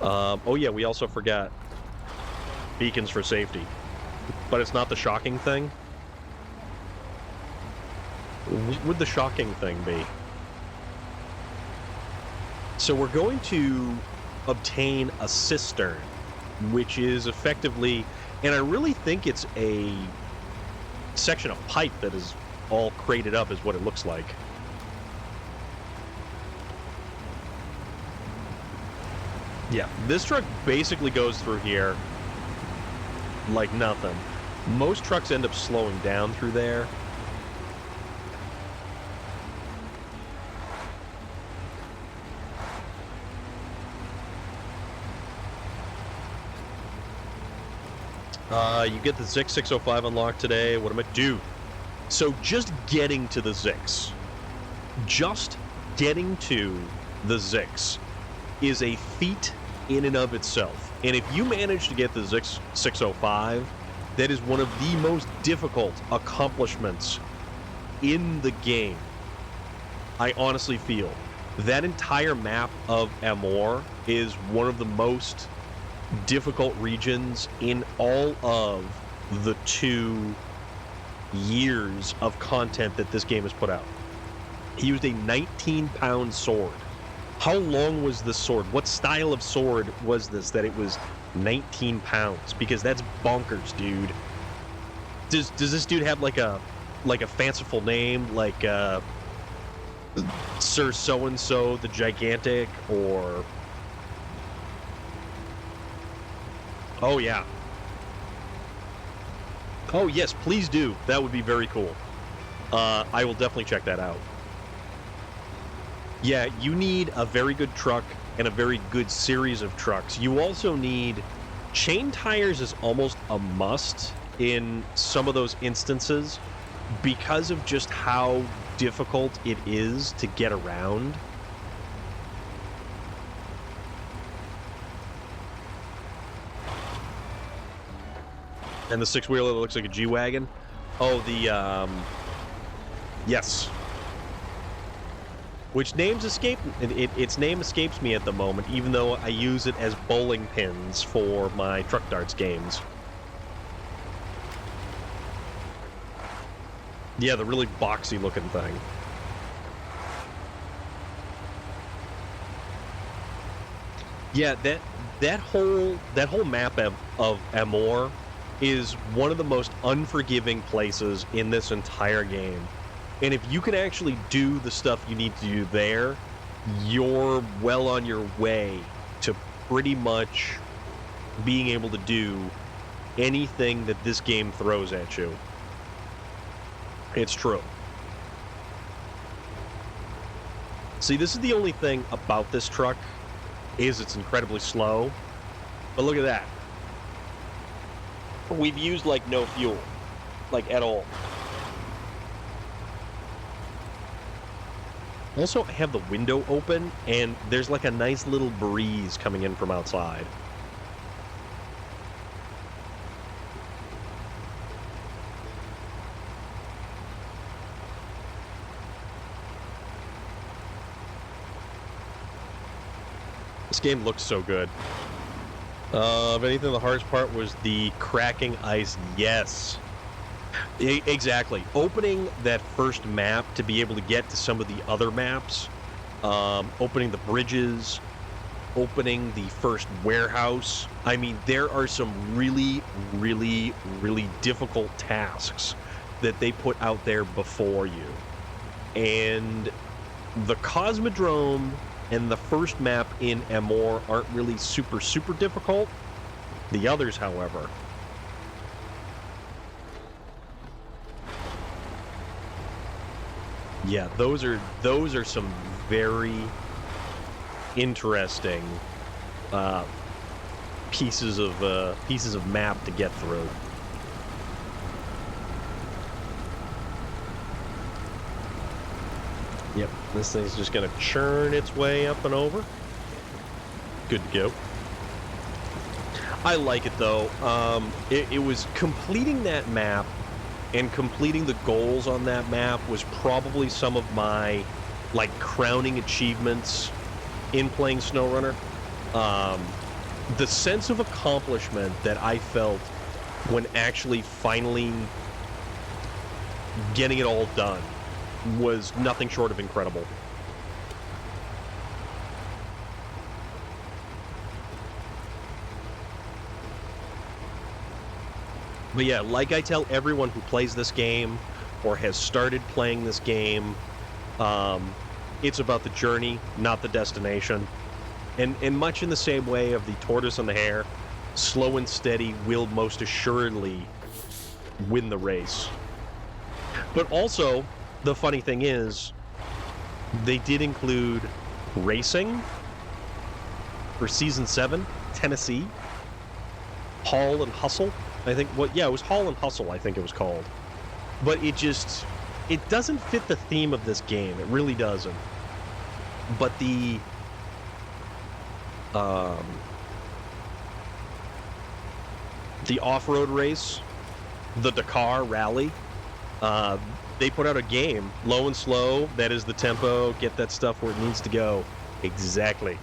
Oh yeah, we also forgot beacons for safety. But it's not the shocking thing. What would the shocking thing be? So we're going to obtain a cistern, which is effectively, and I really think it's a section of pipe that is all crated up is what it looks like. Yeah, this truck basically goes through here like nothing. Most trucks end up slowing down through there. You get the Zix 605 unlocked today. What am I do? So just getting to the Zix. Just getting to the Zix is a feat in and of itself. And if you manage to get the Zix 605, that is one of the most difficult accomplishments in the game. I honestly feel that entire map of Amor is one of the most difficult regions in all of the 2 years of content that this game has put out. He used a 19-pound sword. How long was this sword? What style of sword was this that it was 19 pounds? Because that's bonkers, dude. Does this dude have like a fanciful name, like Sir So-and-so the Gigantic, or... Oh, yeah. Oh, yes, please do. That would be very cool. I will definitely check that out. Yeah, you need a very good truck and a very good series of trucks. You also need... Chain tires is almost a must in some of those instances because of just how difficult it is to get around. And the 6-wheeler that looks like a G-Wagon. Oh, the, yes. Which names escape... its name escapes me at the moment, even though I use it as bowling pins for my Truck Darts games. Yeah, the really boxy-looking thing. Yeah, that whole map of Amor is one of the most unforgiving places in this entire game. And if you can actually do the stuff you need to do there, you're well on your way to pretty much being able to do anything that this game throws at you. It's true. See, this is the only thing about this truck, is it's incredibly slow. But look at that. We've used, like, no fuel. Like, at all. Also, I have the window open, and there's, like, a nice little breeze coming in from outside. This game looks so good. If anything, the hardest part was the cracking ice. Yes. Exactly. Opening that first map to be able to get to some of the other maps, opening the bridges, opening the first warehouse. I mean, there are some really, really, really difficult tasks that they put out there before you. And the Cosmodrome and the first map in Amor aren't really super, super difficult. The others, however. Yeah, those are some very interesting pieces of map to get through. Yep, this thing's just gonna churn its way up and over. Good to go. I like it though. It was completing that map and completing the goals on that map was probably some of my like crowning achievements in playing SnowRunner. The sense of accomplishment that I felt when actually finally getting it all done was nothing short of incredible. But yeah, like I tell everyone who plays this game or has started playing this game, it's about the journey, not the destination. And much in the same way of the tortoise and the hare, slow and steady will most assuredly win the race. But also, the funny thing is, they did include racing for Season 7, Tennessee, Haul and Hustle. I think, it was Haul and Hustle, I think it was called. But it doesn't fit the theme of this game. It really doesn't. But the off-road race, the Dakar Rally, they put out a game, low and slow, that is the tempo, get that stuff where it needs to go. Exactly.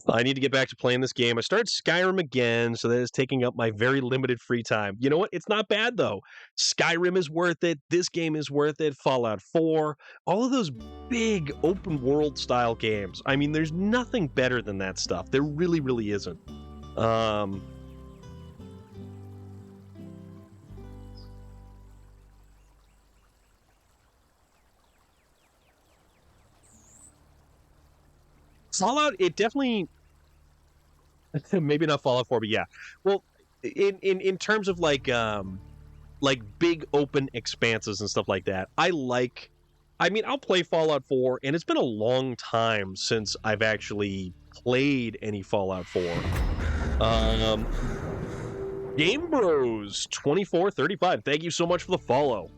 I need to get back to playing this game. I started Skyrim again, so that is taking up my very limited free time. You know what? It's not bad, though. Skyrim is worth it. This game is worth it. Fallout 4. All of those big open-world style games. I mean, there's nothing better than that stuff. There really, really isn't. Fallout, it definitely... Maybe not Fallout 4, but yeah. Well, in terms of like big open expanses and stuff like that, I'll play Fallout 4, and it's been a long time since I've actually played any Fallout 4. Game Bros 2435, thank you so much for the follow.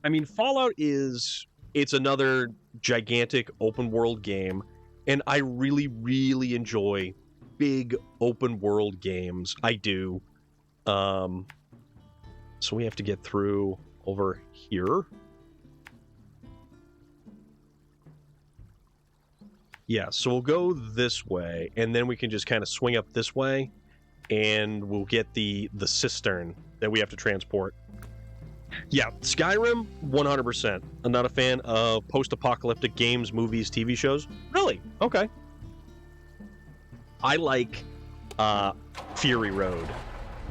I mean, Fallout it's another gigantic open world game, and I really, really enjoy big open world games. I do. So we have to get through over here. Yeah, so we'll go this way, and then we can just kind of swing up this way, and we'll get the cistern that we have to transport. Yeah, Skyrim, 100%. I'm not a fan of post-apocalyptic games, movies, TV shows. Really? Okay. I like Fury Road.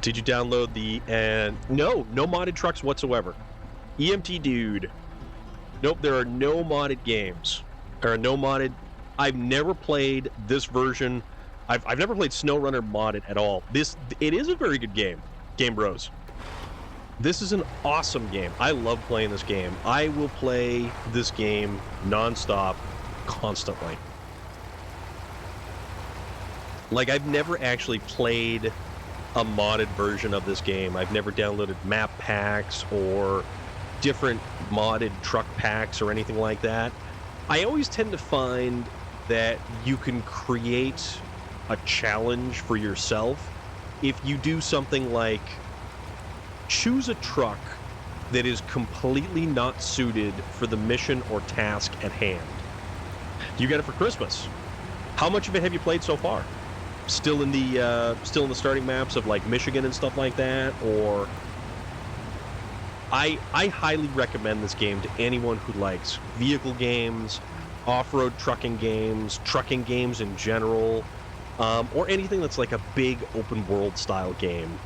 Did you download the... No modded trucks whatsoever. EMT dude. Nope, there are no modded games. There are no modded... I've never played this version. I've never played SnowRunner modded at all. It is a very good game. Game Bros. This is an awesome game. I love playing this game. I will play this game nonstop, constantly. Like, I've never actually played a modded version of this game. I've never downloaded map packs or different modded truck packs or anything like that. I always tend to find that you can create a challenge for yourself if you do something like choose a truck that is completely not suited for the mission or task at hand. You got it for Christmas. How much of it have you played so far? Still in the starting maps of like Michigan and stuff like that, or I highly recommend this game to anyone who likes vehicle games, off-road trucking games in general, or anything that's like a big open world style game.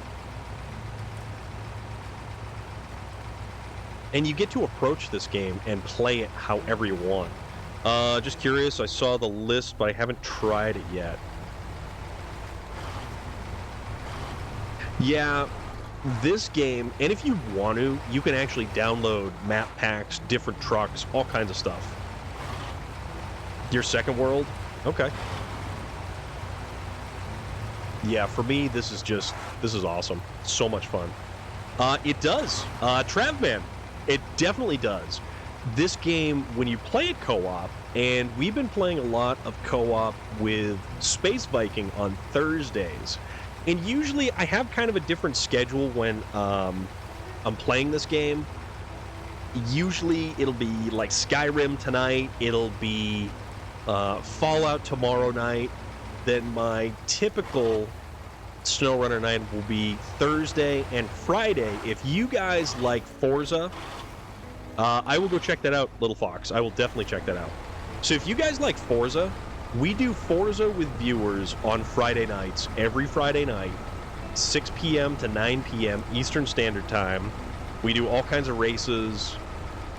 And you get to approach this game and play it however you want. Just curious, I saw the list, but I haven't tried it yet. Yeah, this game, and if you want to, you can actually download map packs, different trucks, all kinds of stuff. Your second world? Okay. Yeah, for me, this is awesome. So much fun. It does. Travman, it definitely does. This game, when you play it co-op, and we've been playing a lot of co-op with Space Viking on Thursdays, and usually I have kind of a different schedule when I'm playing this game. Usually it'll be like Skyrim tonight, it'll be Fallout tomorrow night, then my typical SnowRunner night will be Thursday and Friday. If you guys like Forza, I will go check that out, Little Fox. I will definitely check that out. So if you guys like Forza, we do Forza with viewers on Friday nights, every Friday night, 6 p.m. to 9 p.m. Eastern Standard Time. We do all kinds of races,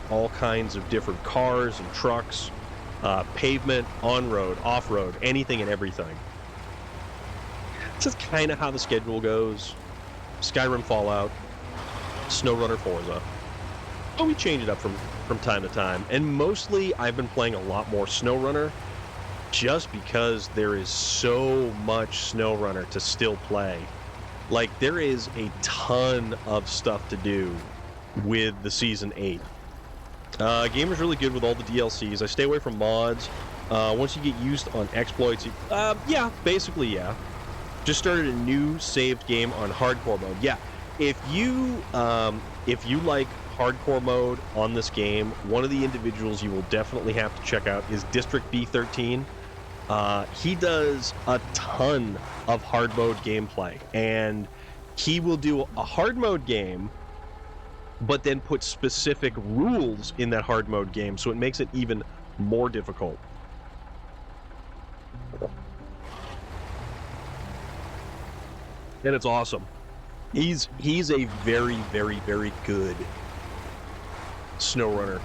all kinds of different cars and trucks, pavement, on-road, off-road, anything and everything. This is kind of how the schedule goes. Skyrim, Fallout, SnowRunner, Forza. But we change it up from time to time. And mostly I've been playing a lot more SnowRunner just because there is so much SnowRunner to still play. Like, there is a ton of stuff to do with the Season 8. Game is really good with all the DLCs. I stay away from mods. Once you get used on exploits, yeah, basically, yeah. Just started a new saved game on hardcore mode. Yeah, if you like hardcore mode on this game, one of the individuals you will definitely have to check out is District B13. He does a ton of hard mode gameplay, and he will do a hard mode game, but then put specific rules in that hard mode game, so it makes it even more difficult. And it's awesome. He's a very, very, very good SnowRunner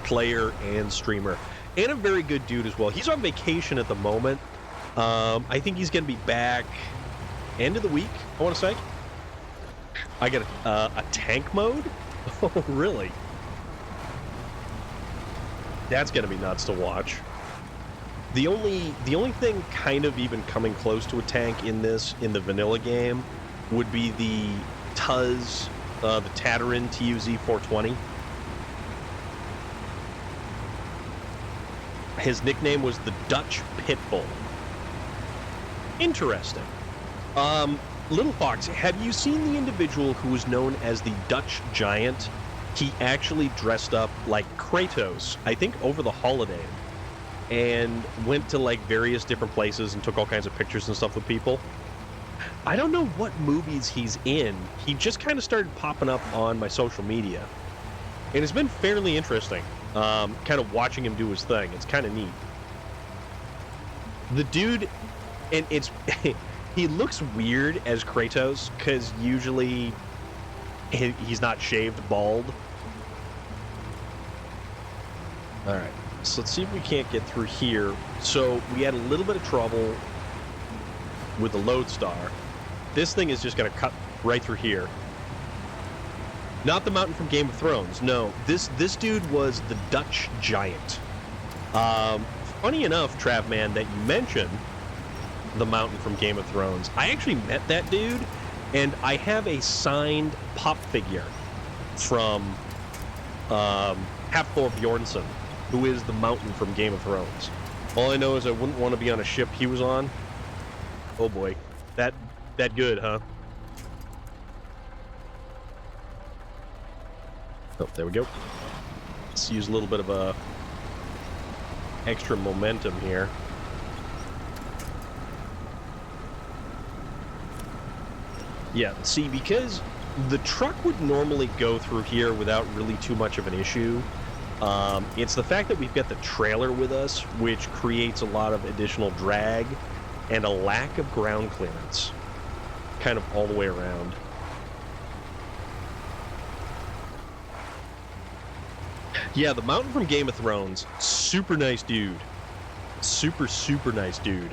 player and streamer, and a very good dude as well. He's on vacation at the moment. I think he's going to be back end of the week, I want to say. I got a tank mode? Oh, really? That's going to be nuts to watch. The only thing kind of even coming close to a tank in the vanilla game would be the Tuz, the Tatarin TUZ 420. His nickname was the Dutch Pitbull. Interesting. Little Fox, have you seen the individual who was known as the Dutch Giant? He actually dressed up like Kratos, I think over the holiday, and went to like various different places and took all kinds of pictures and stuff with people. I don't know what movies he's in. He just kind of started popping up on my social media, and it's been fairly interesting. Kind of watching him do his thing. It's kind of neat. The dude, and it's he looks weird as Kratos because usually he's not shaved bald. All right, so let's see if we can't get through here. So we had a little bit of trouble with the Lodestar. This thing is just going to cut right through here. Not the mountain from Game of Thrones. No, this dude was the Dutch Giant. Funny enough, Travman, that you mentioned the mountain from Game of Thrones. I actually met that dude, and I have a signed pop figure from Hafthor Bjornsson, who is the mountain from Game of Thrones. All I know is I wouldn't want to be on a ship he was on. Oh boy, that good, huh? Oh, there we go. Let's use a little bit of extra momentum here. Yeah, see, because the truck would normally go through here without really too much of an issue. It's the fact that we've got the trailer with us, which creates a lot of additional drag and a lack of ground clearance, kind of all the way around. Yeah, the Mountain from Game of Thrones, super nice dude. Super, super nice dude.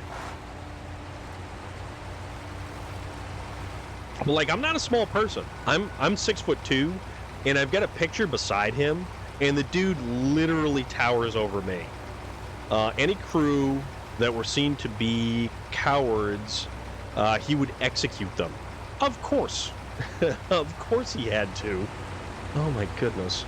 But like, I'm not a small person. I'm 6'2", and I've got a picture beside him, and the dude literally towers over me. Any crew that were seen to be cowards, he would execute them. Of course. Of course he had to. Oh my goodness.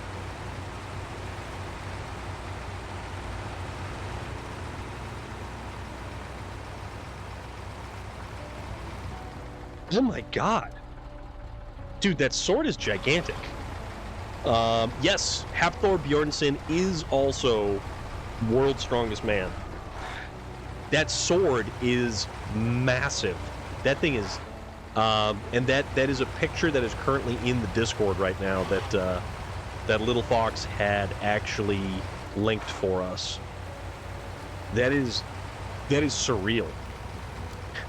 Oh my god. Dude, that sword is gigantic. Yes, Hafthor Bjornsson is also world's strongest man. That sword is massive. That thing is... and that is a picture that is currently in the Discord right now that that Little Fox had actually linked for us. That is surreal.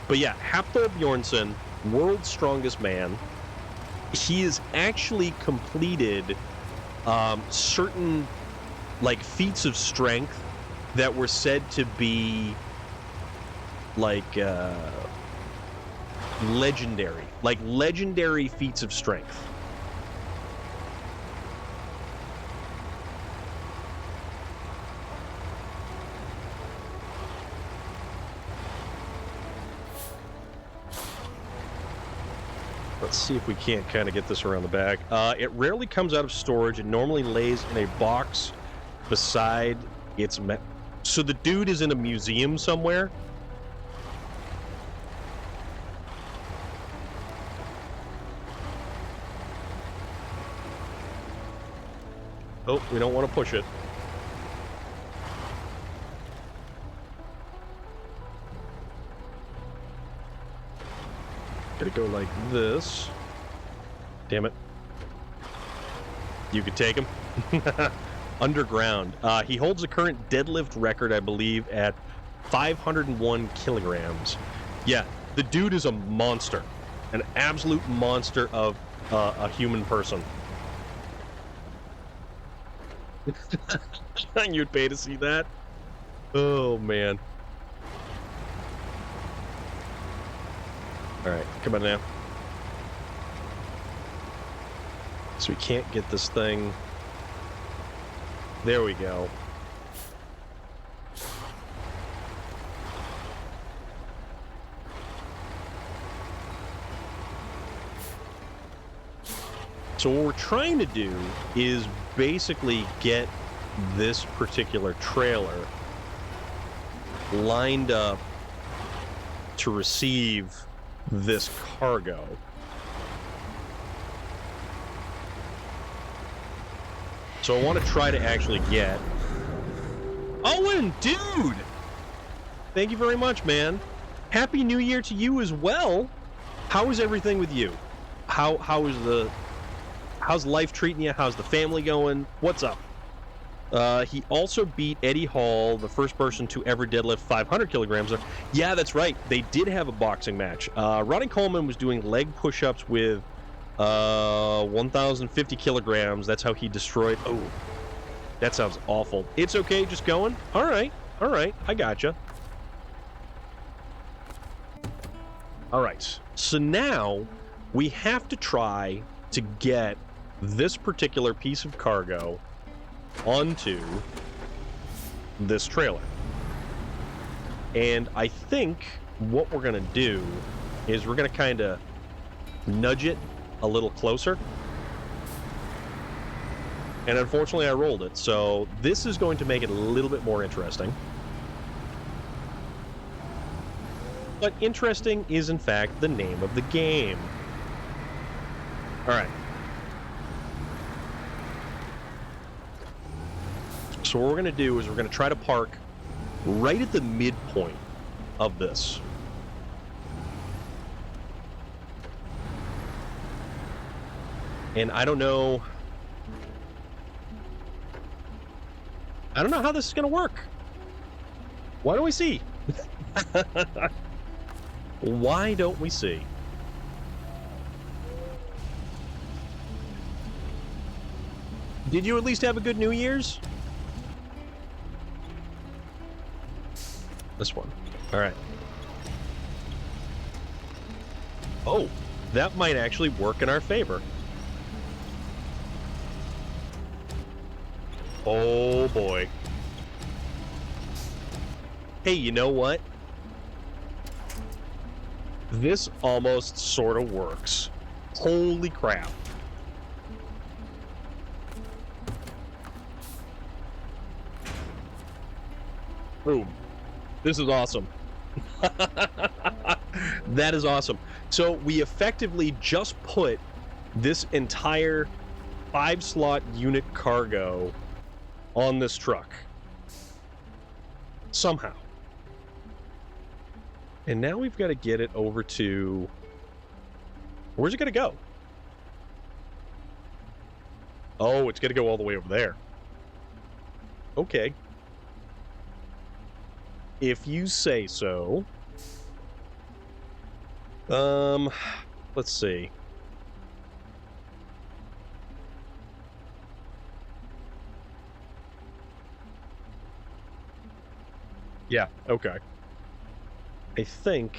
But yeah, Hafthor Bjornsson, world's strongest man. He has actually completed certain like feats of strength that were said to be like legendary feats of strength. Let's see if we can't kind of get this around the back. It rarely comes out of storage. It normally lays in a box beside its... So the dude is in a museum somewhere? Oh, we don't want to push it. Gotta go like this. Damn it. You could take him. Underground. He holds the current deadlift record, I believe, at 501 kilograms. Yeah, the dude is a monster. An absolute monster of a human person. You'd pay to see that? Oh, man. Alright, come on now. So we can't get this thing. There we go. So what we're trying to do is basically get this particular trailer lined up to receive this cargo. So I want to try to actually get... Owen, dude! Thank you very much, man. Happy New Year to you as well. How is everything with you? How's life treating you? How's the family going? What's up? He also beat Eddie Hall, the first person to ever deadlift 500 kilograms. Yeah, that's right. They did have a boxing match. Ronnie Coleman was doing leg push-ups with 1,050 kilograms. That's how he destroyed... Oh, that sounds awful. It's okay, just going? All right, I gotcha. All right, so now we have to try to get this particular piece of cargo onto this trailer. And I think what we're going to do is we're going to kind of nudge it a little closer. And unfortunately I rolled it, so this is going to make it a little bit more interesting. But interesting is in fact the name of the game. Alright. So what we're going to do is we're going to try to park right at the midpoint of this. And I don't know how this is going to work. Why don't we see? Why don't we see? Did you at least have a good New Year's? This one. All right. Oh, that might actually work in our favor. Oh, boy. Hey, you know what? This almost sort of works. Holy crap. Boom. This is awesome. That is awesome. So we effectively just put this entire 5-slot unit cargo on this truck. Somehow. And now we've got to get it over to... Where's it going to go? Oh, it's going to go all the way over there. Okay. If you say so. Let's see. Yeah, okay. I think...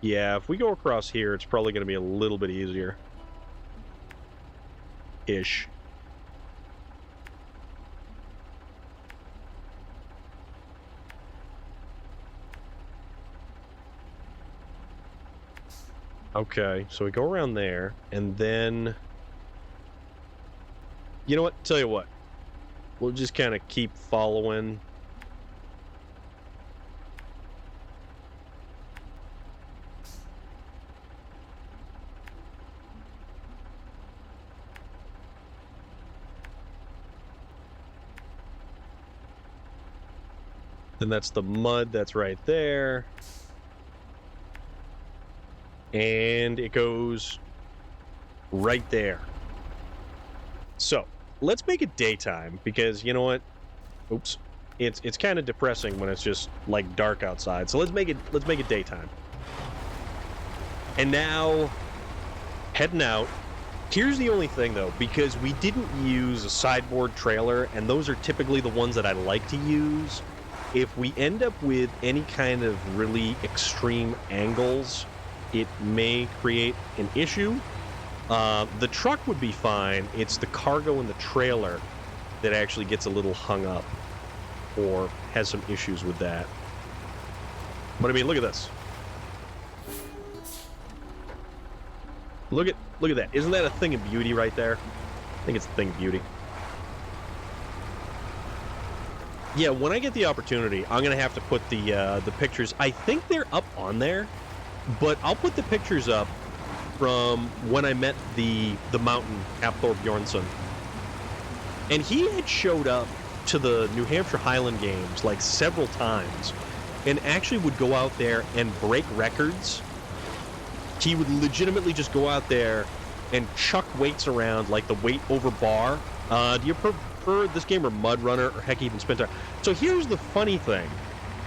Yeah, if we go across here, it's probably going to be a little bit easier. Ish. Okay, so we go around there, and then... You know what? Tell you what. We'll just kind of keep following. Then that's the mud that's right there. And it goes right there. So, let's make it daytime, because you know what? Oops. It's kind of depressing when it's just like dark outside. So let's make it daytime. And now heading out. Here's the only thing though, because we didn't use a sideboard trailer, and those are typically the ones that I like to use. If we end up with any kind of really extreme angles, it may create an issue. The truck would be fine. It's the cargo in the trailer that actually gets a little hung up or has some issues with that. But I mean, look at this. Look at that. Isn't that a thing of beauty right there? I think it's a thing of beauty. Yeah, when I get the opportunity, I'm gonna have to put the pictures. I think they're up on there, but I'll put the pictures up from when I met the mountain Hafthor Bjornsson. And he had showed up to the New Hampshire Highland Games like several times and actually would go out there and break records. He would legitimately just go out there and chuck weights around like the weight over bar. Do you prefer this game or Mud Runner, or heck, even Spin Tire? So here's the funny thing.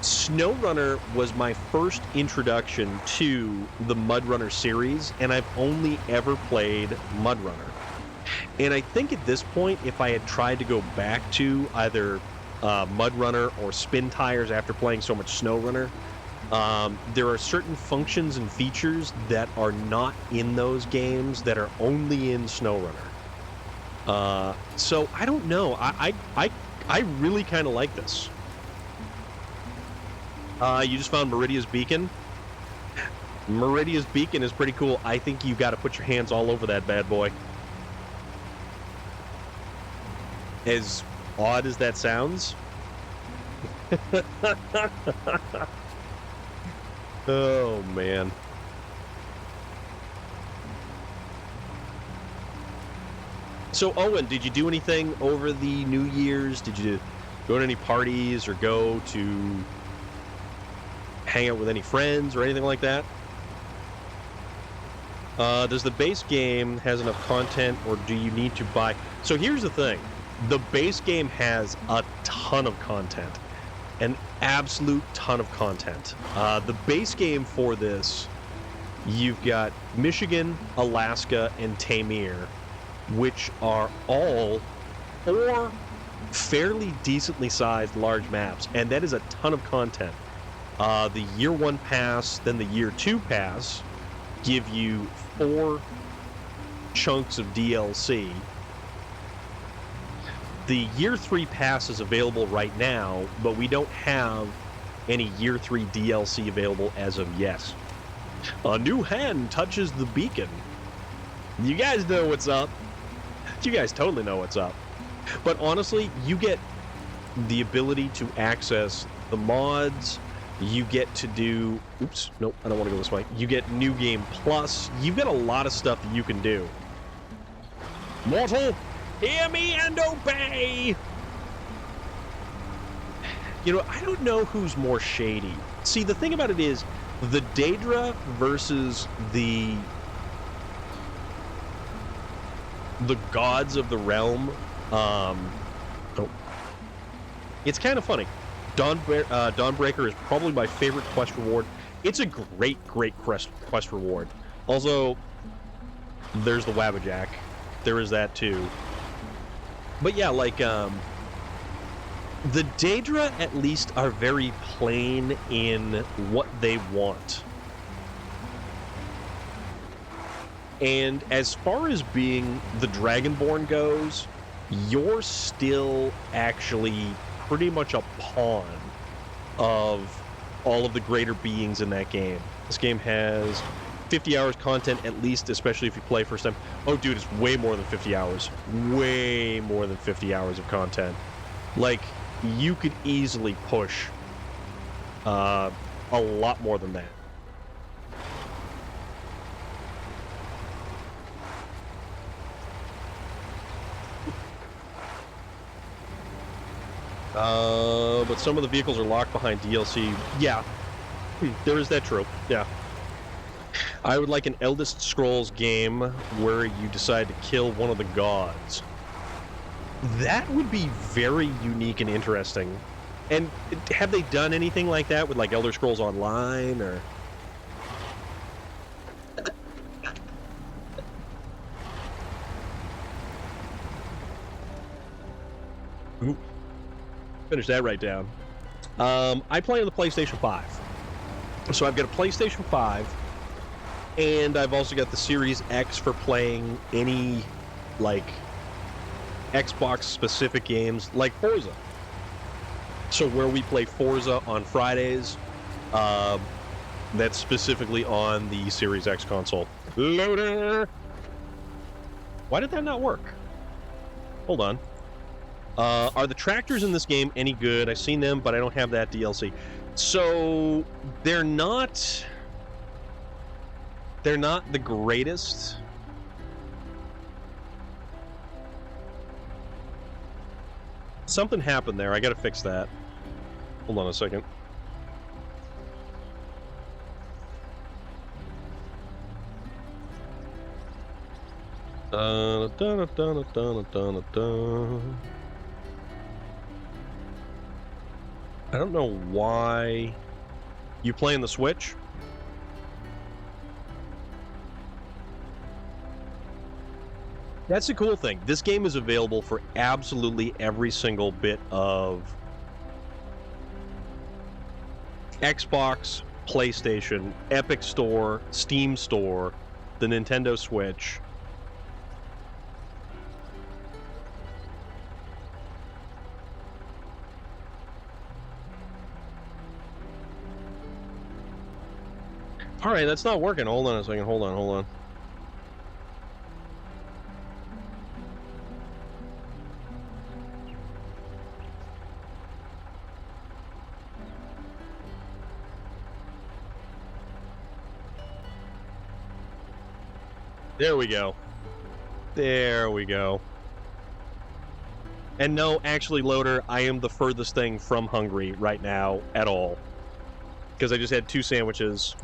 SnowRunner was my first introduction to the Mud Runner series, and I've only ever played Mud Runner. And I think at this point, if I had tried to go back to either Mud Runner or Spin Tires after playing so much SnowRunner, there are certain functions and features that are not in those games that are only in SnowRunner. So I don't know. I really kind of like this. You just found Meridia's Beacon. Meridia's Beacon is pretty cool. I think you got to put your hands all over that bad boy. As odd as that sounds. Oh, man. So, Owen, did you do anything over the New Year's? Did you go to any parties or go to hang out with any friends or anything like that? Does the base game has enough content, or do you need to buy? So here's the thing. The base game has a ton of content. An absolute ton of content. The base game for this, you've got Michigan, Alaska, and Tamir, which are all 4 fairly decently sized large maps, and that is a ton of content. The Year 1 pass, then the Year 2 pass give you 4 chunks of DLC. The Year 3 pass is available right now, but we don't have any Year 3 DLC available as of yet. A new hand touches the beacon. You guys know what's up. You guys totally know what's up. But honestly, you get the ability to access the mods. You get to do... Oops, nope, I don't want to go this way. You get New Game Plus. You've got a lot of stuff that you can do. Mortal, hear me and obey! You know, I don't know who's more shady. See, the thing about it is, the Daedra versus the gods of the realm, it's kind of funny. Dawnbreaker is probably my favorite quest reward. It's a great quest reward. Also, there's the Wabbajack. There is that too. But yeah, like, the Daedra at least are very plain in what they want. And as far as being the Dragonborn goes, you're still actually pretty much a pawn of all of the greater beings in that game. This game has 50 hours content at least, especially if you play first time. Oh, dude, it's way more than 50 hours. Way more than 50 hours of content. Like, you could easily push a lot more than that. But some of the vehicles are locked behind DLC. Yeah, there is that trope. Yeah. I would like an Elder Scrolls game where you decide to kill one of the gods. That would be very unique and interesting. And have they done anything like that with like Elder Scrolls Online or... Ooh. Finish that right down. I play on the PlayStation 5. So I've got a PlayStation 5, and I've also got the Series X for playing any, like, Xbox-specific games, like Forza. So where we play Forza on Fridays, that's specifically on the Series X console. Loader! Why did that not work? Hold on. Are the tractors in this game any good? I've seen them, but I don't have that DLC. So they're not the greatest. Something happened there. I gotta fix that. Hold on a second. I don't know why. You playing the Switch? That's the cool thing. This game is available for absolutely every single bit of Xbox, PlayStation, Epic Store, Steam Store, the Nintendo Switch. All right, that's not working. Hold on a second. Hold on. There we go. There we go. And no, actually, Loader, I am the furthest thing from hungry right now at all. Because I just had 2 sandwiches.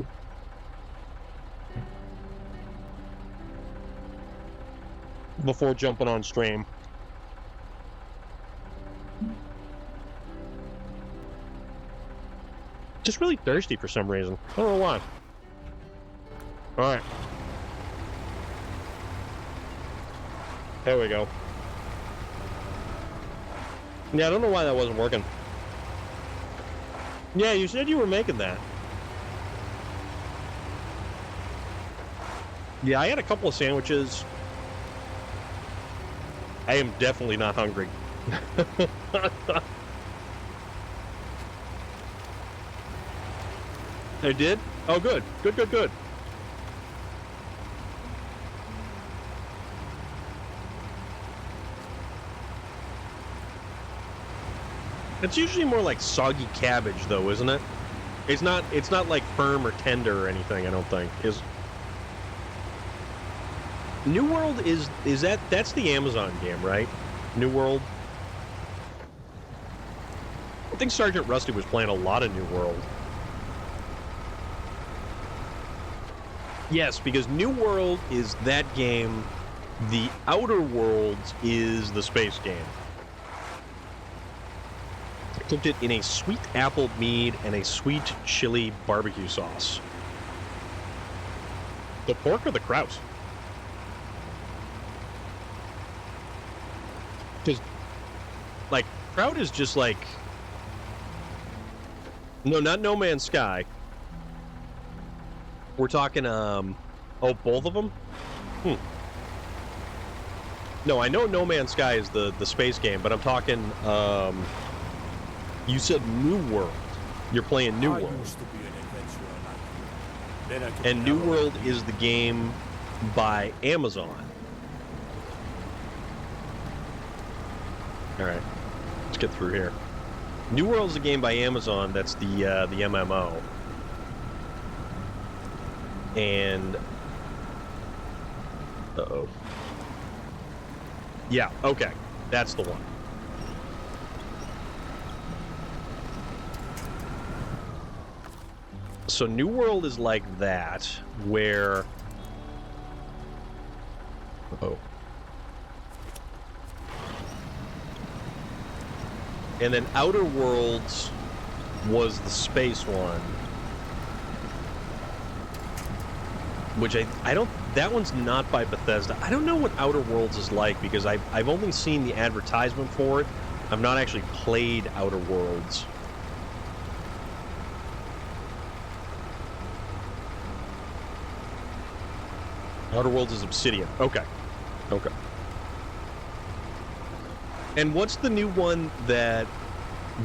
before jumping on stream. Just really thirsty for some reason. I don't know why. All right. There we go. Yeah, I don't know why that wasn't working. Yeah, you said you were making that. Yeah, I had a couple of sandwiches. I am definitely not hungry. I did? Oh, good. Good, good, good. It's usually more like soggy cabbage, though, isn't it? It's not like firm or tender or anything, I don't think. New World that's the Amazon game, right? New World. I think Sergeant Rusty was playing a lot of New World. Yes, because New World is that game. The Outer Worlds is the space game. I cooked it in a sweet apple mead and a sweet chili barbecue sauce. The pork or the kraut? Because, like, kraut is just like... No, not No Man's Sky. We're talking, oh, both of them? No, I know No Man's Sky is the space game, but I'm talking, you said New World. You're playing New World. And New World is the game by Amazon. All right, let's get through here. New World is a game by Amazon. That's the MMO. And uh-oh. Yeah, okay. That's the one. So New World is like that, where... Uh-oh. And then Outer Worlds was the space one. Which I don't... That one's not by Bethesda. I don't know what Outer Worlds is like, because I've only seen the advertisement for it. I've not actually played Outer Worlds. Outer Worlds is Obsidian. Okay. Okay. And what's the new one that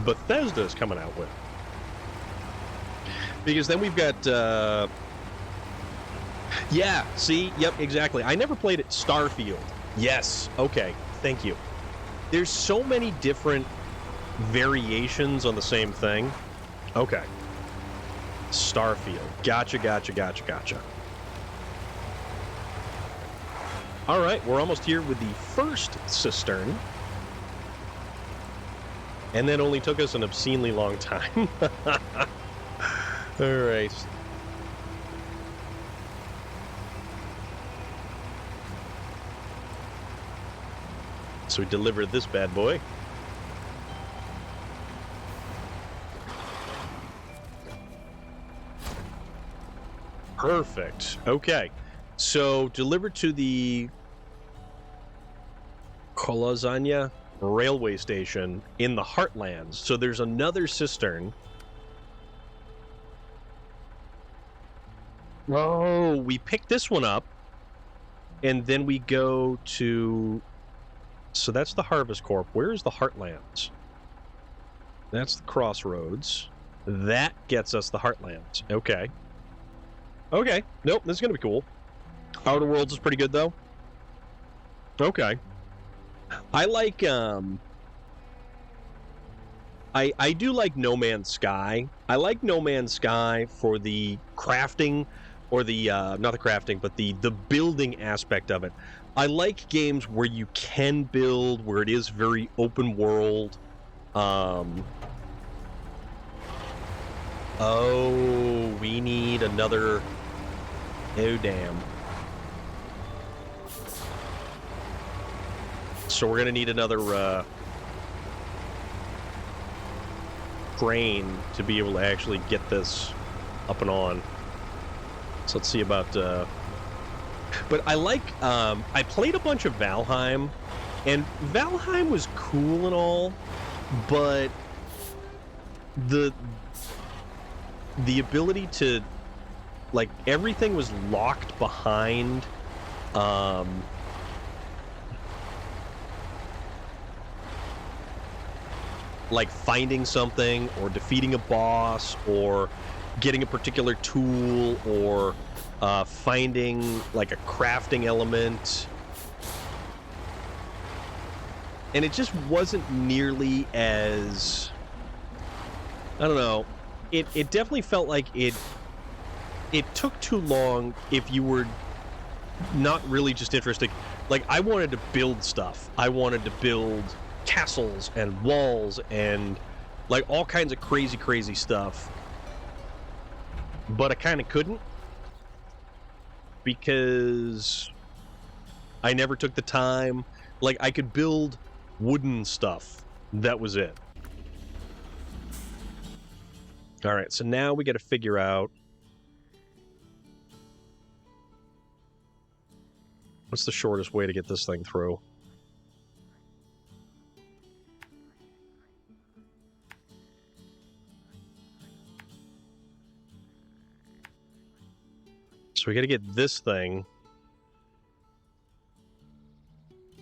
Bethesda is coming out with? Because then we've got... Yeah, see? Yep, exactly. I never played it. Starfield. Yes. Okay. Thank you. There's so many different variations on the same thing. Okay. Starfield. Gotcha, gotcha, gotcha, gotcha. All right, we're almost here with the first cistern. And that only took us an obscenely long time. All right. So we delivered this bad boy. Perfect. Okay. So delivered to the Kolazanya railway station in the Heartlands. So there's another cistern. Oh, we pick this one up. And then we go to... So that's the Harvest Corp. Where is the Heartlands? That's the Crossroads. That gets us the Heartlands. Okay. Okay. Nope, this is going to be cool. Outer Worlds is pretty good, though. Okay. I like, I do like No Man's Sky. I like No Man's Sky for the crafting, or the, not the crafting, but the building aspect of it. I like games where you can build, where it is very open world. Oh, we need another... Oh, damn. So we're gonna need another crane to be able to actually get this up and on. So let's see about but I like I played a bunch of Valheim, and Valheim was cool and all, but the ability to, like, everything was locked behind like finding something or defeating a boss or getting a particular tool or finding like a crafting element, and it just wasn't nearly as, I don't know, it definitely felt like it took too long if you were not really just interested. Like, I wanted to build stuff. I wanted to build castles and walls and like all kinds of crazy stuff, but I kind of couldn't because I never took the time. Like, I could build wooden stuff, that was it. All right, so now we got to figure out what's the shortest way to get this thing through. So we got to get this thing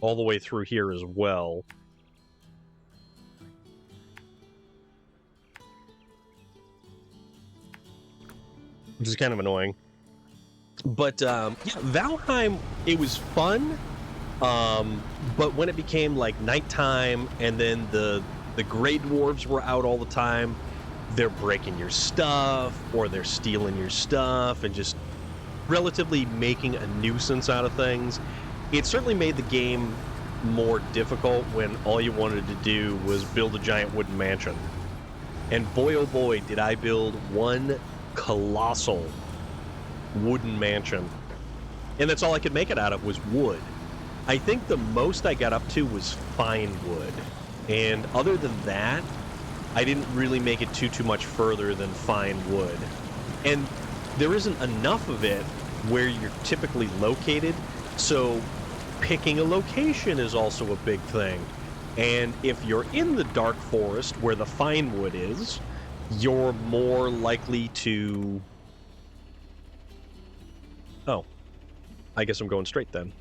all the way through here as well. Which is kind of annoying. But, yeah, Valheim, it was fun, but when it became, like, nighttime, and then the Grey Dwarves were out all the time, they're breaking your stuff, or they're stealing your stuff, and just relatively making a nuisance out of things. It certainly made the game more difficult when all you wanted to do was build a giant wooden mansion. And boy, oh boy, did I build one colossal wooden mansion. And that's all I could make it out of was wood. I think the most I got up to was fine wood. And other than that, I didn't really make it too much further than fine wood. And there isn't enough of it where you're typically located, so picking a location is also a big thing. And if you're in the dark forest where the fine wood is, you're more likely to... Oh, I guess I'm going straight then.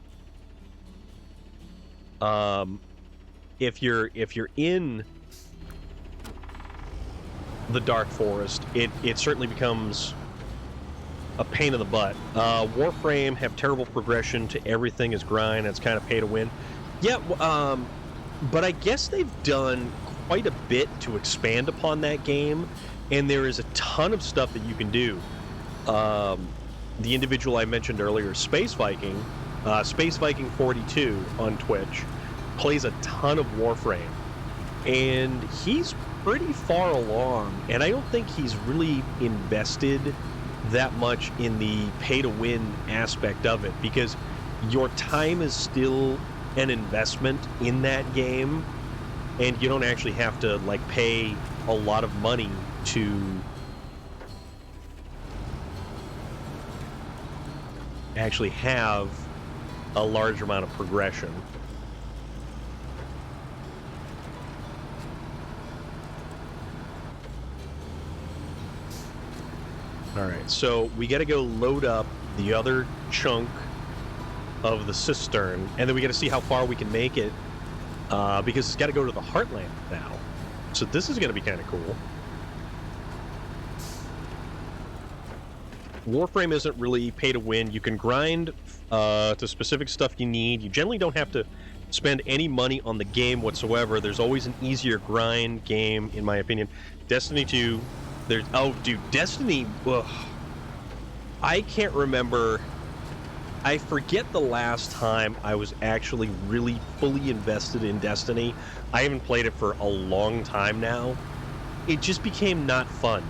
If you're in the dark forest, it certainly becomes a pain in the butt. Warframe have terrible progression to everything is grind. It's kind of pay to win. Yeah, but I guess they've done quite a bit to expand upon that game, and there is a ton of stuff that you can do. The individual I mentioned earlier, Space Viking 42 on Twitch, plays a ton of Warframe, and he's pretty far along, and I don't think he's really invested that much in the pay-to-win aspect of it, because your time is still an investment in that game, and you don't actually have to, like, pay a lot of money to actually have a large amount of progression. Alright, so we gotta go load up the other chunk of the cistern, and then we gotta see how far we can make it, because it's gotta go to the Heartland now. So this is gonna be kind of cool. Warframe isn't really pay to win. You can grind to specific stuff you need. You generally don't have to spend any money on the game whatsoever. There's always an easier grind game, in my opinion. Destiny 2, there's... Oh, dude, Destiny... Ugh. I can't remember... I forget the last time I was actually really fully invested in Destiny. I haven't played it for a long time now. It just became not fun.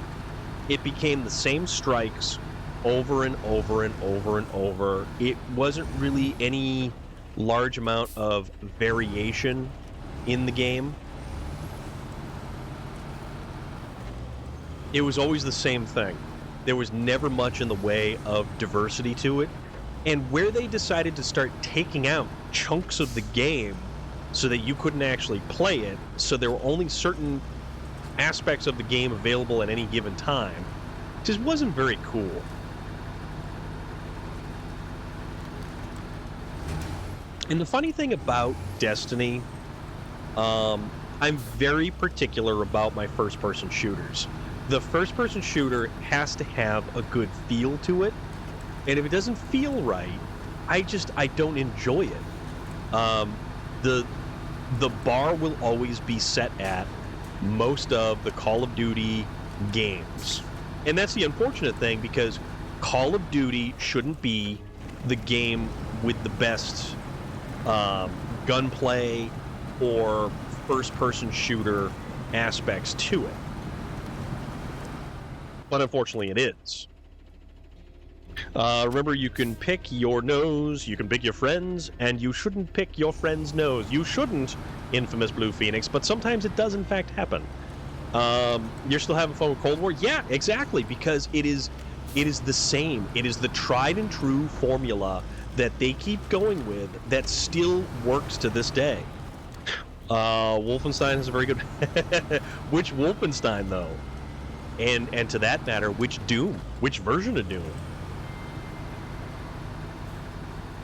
It became the same strikes over and over and over and over. It wasn't really any large amount of variation in the game. It was always the same thing. There was never much in the way of diversity to it. And where they decided to start taking out chunks of the game so that you couldn't actually play it, so there were only certain aspects of the game available at any given time, just wasn't very cool. And the funny thing about Destiny, I'm very particular about my first-person shooters. The first-person shooter has to have a good feel to it, and if it doesn't feel right, I don't enjoy it. The bar will always be set at most of the Call of Duty games. And that's the unfortunate thing, because Call of Duty shouldn't be the game with the best gunplay or first-person shooter aspects to it. But unfortunately it is. Remember, you can pick your nose, you can pick your friends, and you shouldn't pick your friend's nose. You shouldn't, infamous Blue Phoenix, but sometimes it does in fact happen. You're still having fun with Cold War? Yeah, exactly, because it is the same. It is the tried and true formula that they keep going with that still works to this day. Wolfenstein is a very good... Which Wolfenstein, though? And to that matter, which Doom? Which version of Doom?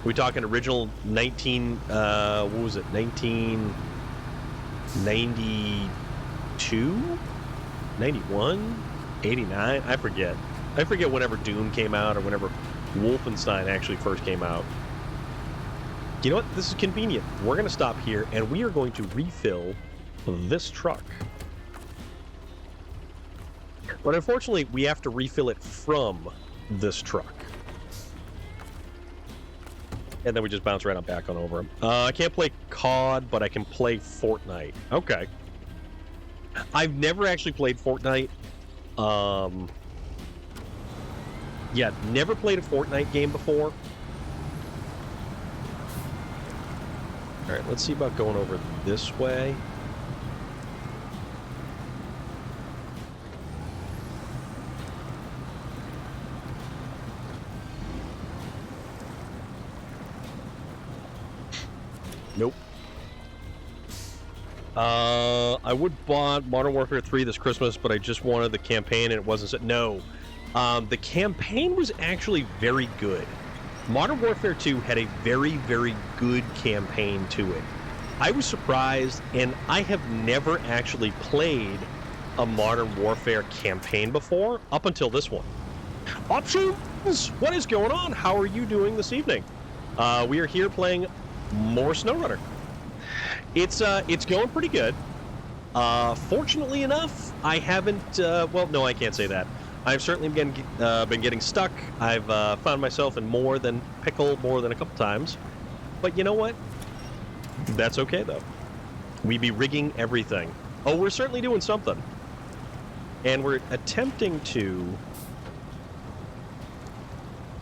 We talking original 1992? 91? 89? I forget. I forget whenever Doom came out or whenever Wolfenstein actually first came out. You know what? This is convenient. We're going to stop here, and we are going to refill this truck. But unfortunately, we have to refill it from this truck. And then we just bounce right on back on over. I can't play COD, but I can play Fortnite. Okay. I've never actually played Fortnite. Yeah, never played a Fortnite game before. Alright, let's see about going over this way. Nope. I would bought Modern Warfare 3 this Christmas, but I just wanted the campaign and it wasn't set. No. The campaign was actually very good. Modern Warfare 2 had a very, very good campaign to it. I was surprised, and I have never actually played a Modern Warfare campaign before, up until this one. Options! What is going on? How are you doing this evening? We are here playing more SnowRunner. It's going pretty good. Fortunately enough, I haven't, well, no, I can't say that. I've certainly been getting stuck. I've found myself in more than pickle more than a couple times. But you know what? That's okay, though. We be rigging everything. Oh, we're certainly doing something. And we're attempting to...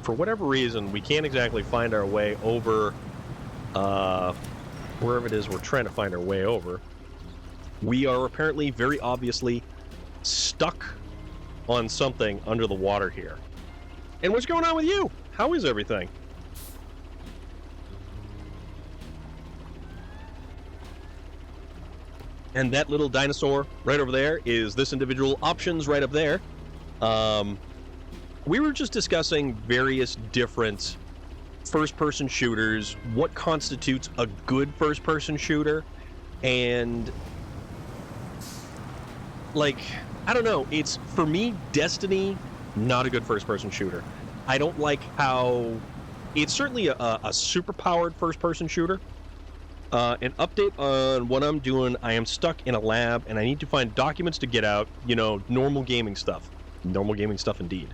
For whatever reason, we can't exactly find our way over... wherever it is we're trying to find our way over. We are apparently, very obviously, stuck on something under the water here. And what's going on with you? How is everything? And that little dinosaur right over there is this individual. Options right up there. We were just discussing various different first-person shooters, what constitutes a good first-person shooter, and like, I don't know, it's, for me, Destiny, not a good first-person shooter. I don't like how, it's certainly a super-powered first-person shooter. An update on what I'm doing, I am stuck in a lab, and I need to find documents to get out, you know, normal gaming stuff. Normal gaming stuff, indeed.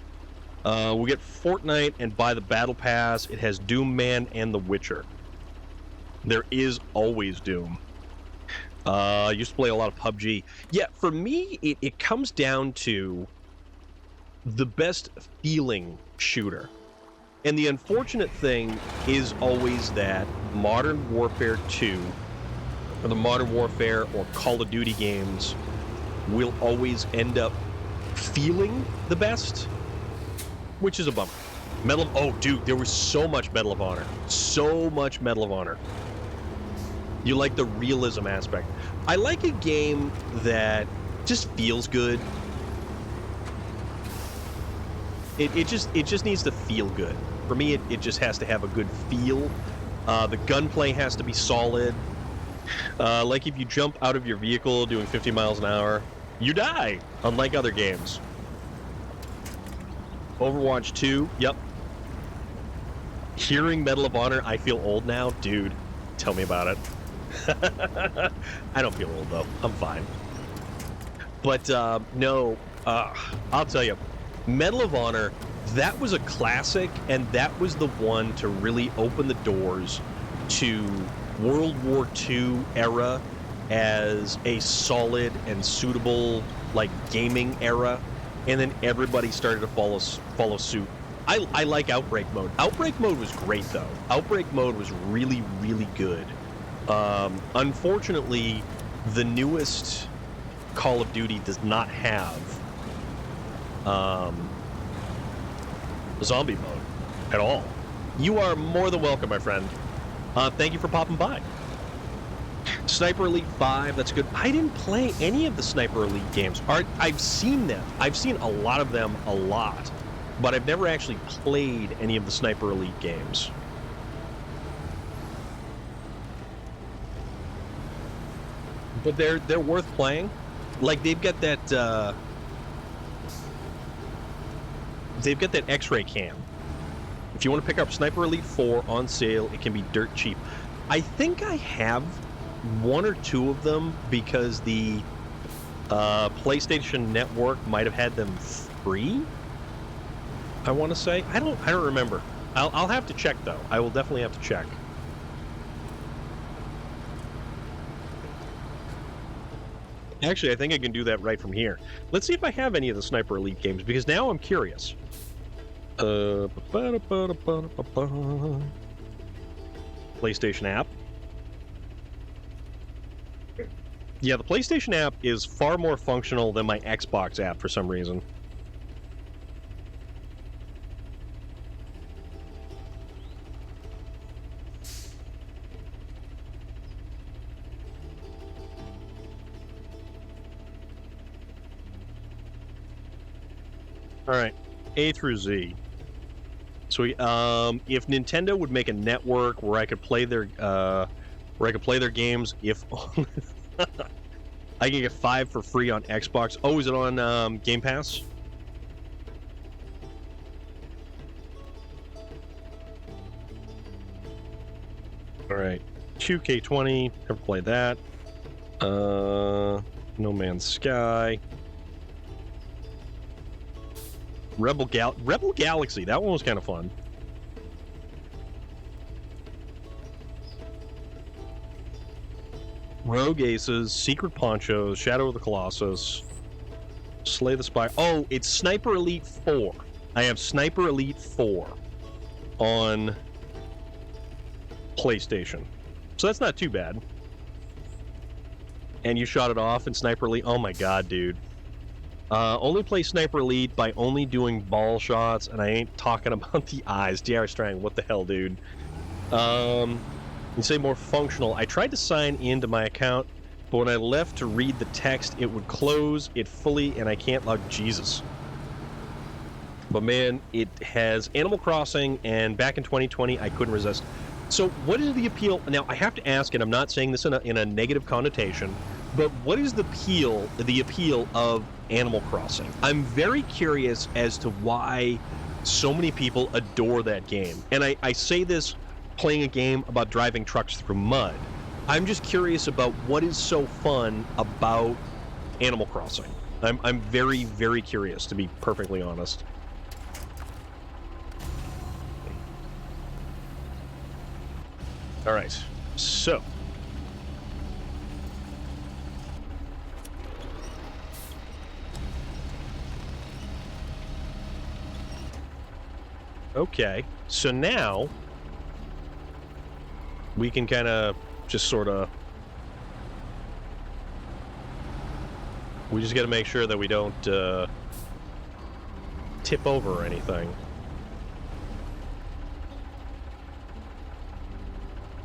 We'll get Fortnite and buy the Battle Pass. It has Doom Man and The Witcher. There is always Doom. I used to play a lot of PUBG. Yeah, for me, it comes down to the best feeling shooter. And the unfortunate thing is always that Modern Warfare 2, or the Modern Warfare or Call of Duty games, will always end up feeling the best, which is a bummer. Oh, dude, there was so much Medal of Honor. So much Medal of Honor. You like the realism aspect. I like a game that just feels good. It just needs to feel good. For me, it just has to have a good feel. The gunplay has to be solid. Like if you jump out of your vehicle doing 50 miles an hour, you die, unlike other games. Overwatch 2, yep. Hearing Medal of Honor, I feel old now. Dude, tell me about it. I don't feel old, though. I'm fine. But, no, I'll tell you, Medal of Honor, that was a classic, and that was the one to really open the doors to World War II era as a solid and suitable, like, gaming era, and then everybody started to follow suit. I like Outbreak Mode. Outbreak Mode was great, though. Outbreak Mode was really, really good. Unfortunately, the newest Call of Duty does not have zombie mode at all. You are more than welcome, my friend. Thank you for popping by. Sniper Elite 5, that's good. I didn't play any of the Sniper Elite games. I've seen them. I've seen a lot of them a lot, but I've never actually played any of the Sniper Elite games. But they're worth playing. Like, they've got that X-ray cam. If you want to pick up Sniper Elite 4 on sale, it can be dirt cheap. I think I have one or two of them because the PlayStation Network might have had them free. I want to say I don't remember. I'll have to check though. I will definitely have to check. Actually, I think I can do that right from here. Let's see if I have any of the Sniper Elite games because now I'm curious. PlayStation app. Yeah, the PlayStation app is far more functional than my Xbox app for some reason. All right, A through Z. So if Nintendo would make a network where I could play their games, if I can get 5 for free on Xbox. Oh, is it on Game Pass? All right, 2K20. Never played that. No Man's Sky. Rebel Galaxy, that one was kind of fun. Rogue Aces, Secret Ponchos, Shadow of the Colossus, Slay the Spire. Oh, it's Sniper Elite 4. I have Sniper Elite 4 on PlayStation. So that's not too bad. And you shot it off in Sniper Elite. Oh my god, dude. Only play Sniper Elite by only doing ball shots, and I ain't talking about the eyes. DR Strang, what the hell, dude? You say more functional. I tried to sign into my account, but when I left to read the text, it would close it fully, and I can't log. Jesus. But man, it has Animal Crossing, and back in 2020, I couldn't resist. So what is the appeal? Now, I have to ask, and I'm not saying this in a negative connotation, but what is the appeal of Animal Crossing? I'm very curious as to why so many people adore that game. And I say this playing a game about driving trucks through mud. I'm just curious about what is so fun about Animal Crossing. I'm very, very curious, to be perfectly honest. All right, so Okay, so now we can kind of just sort of... We just got to make sure that we don't tip over or anything.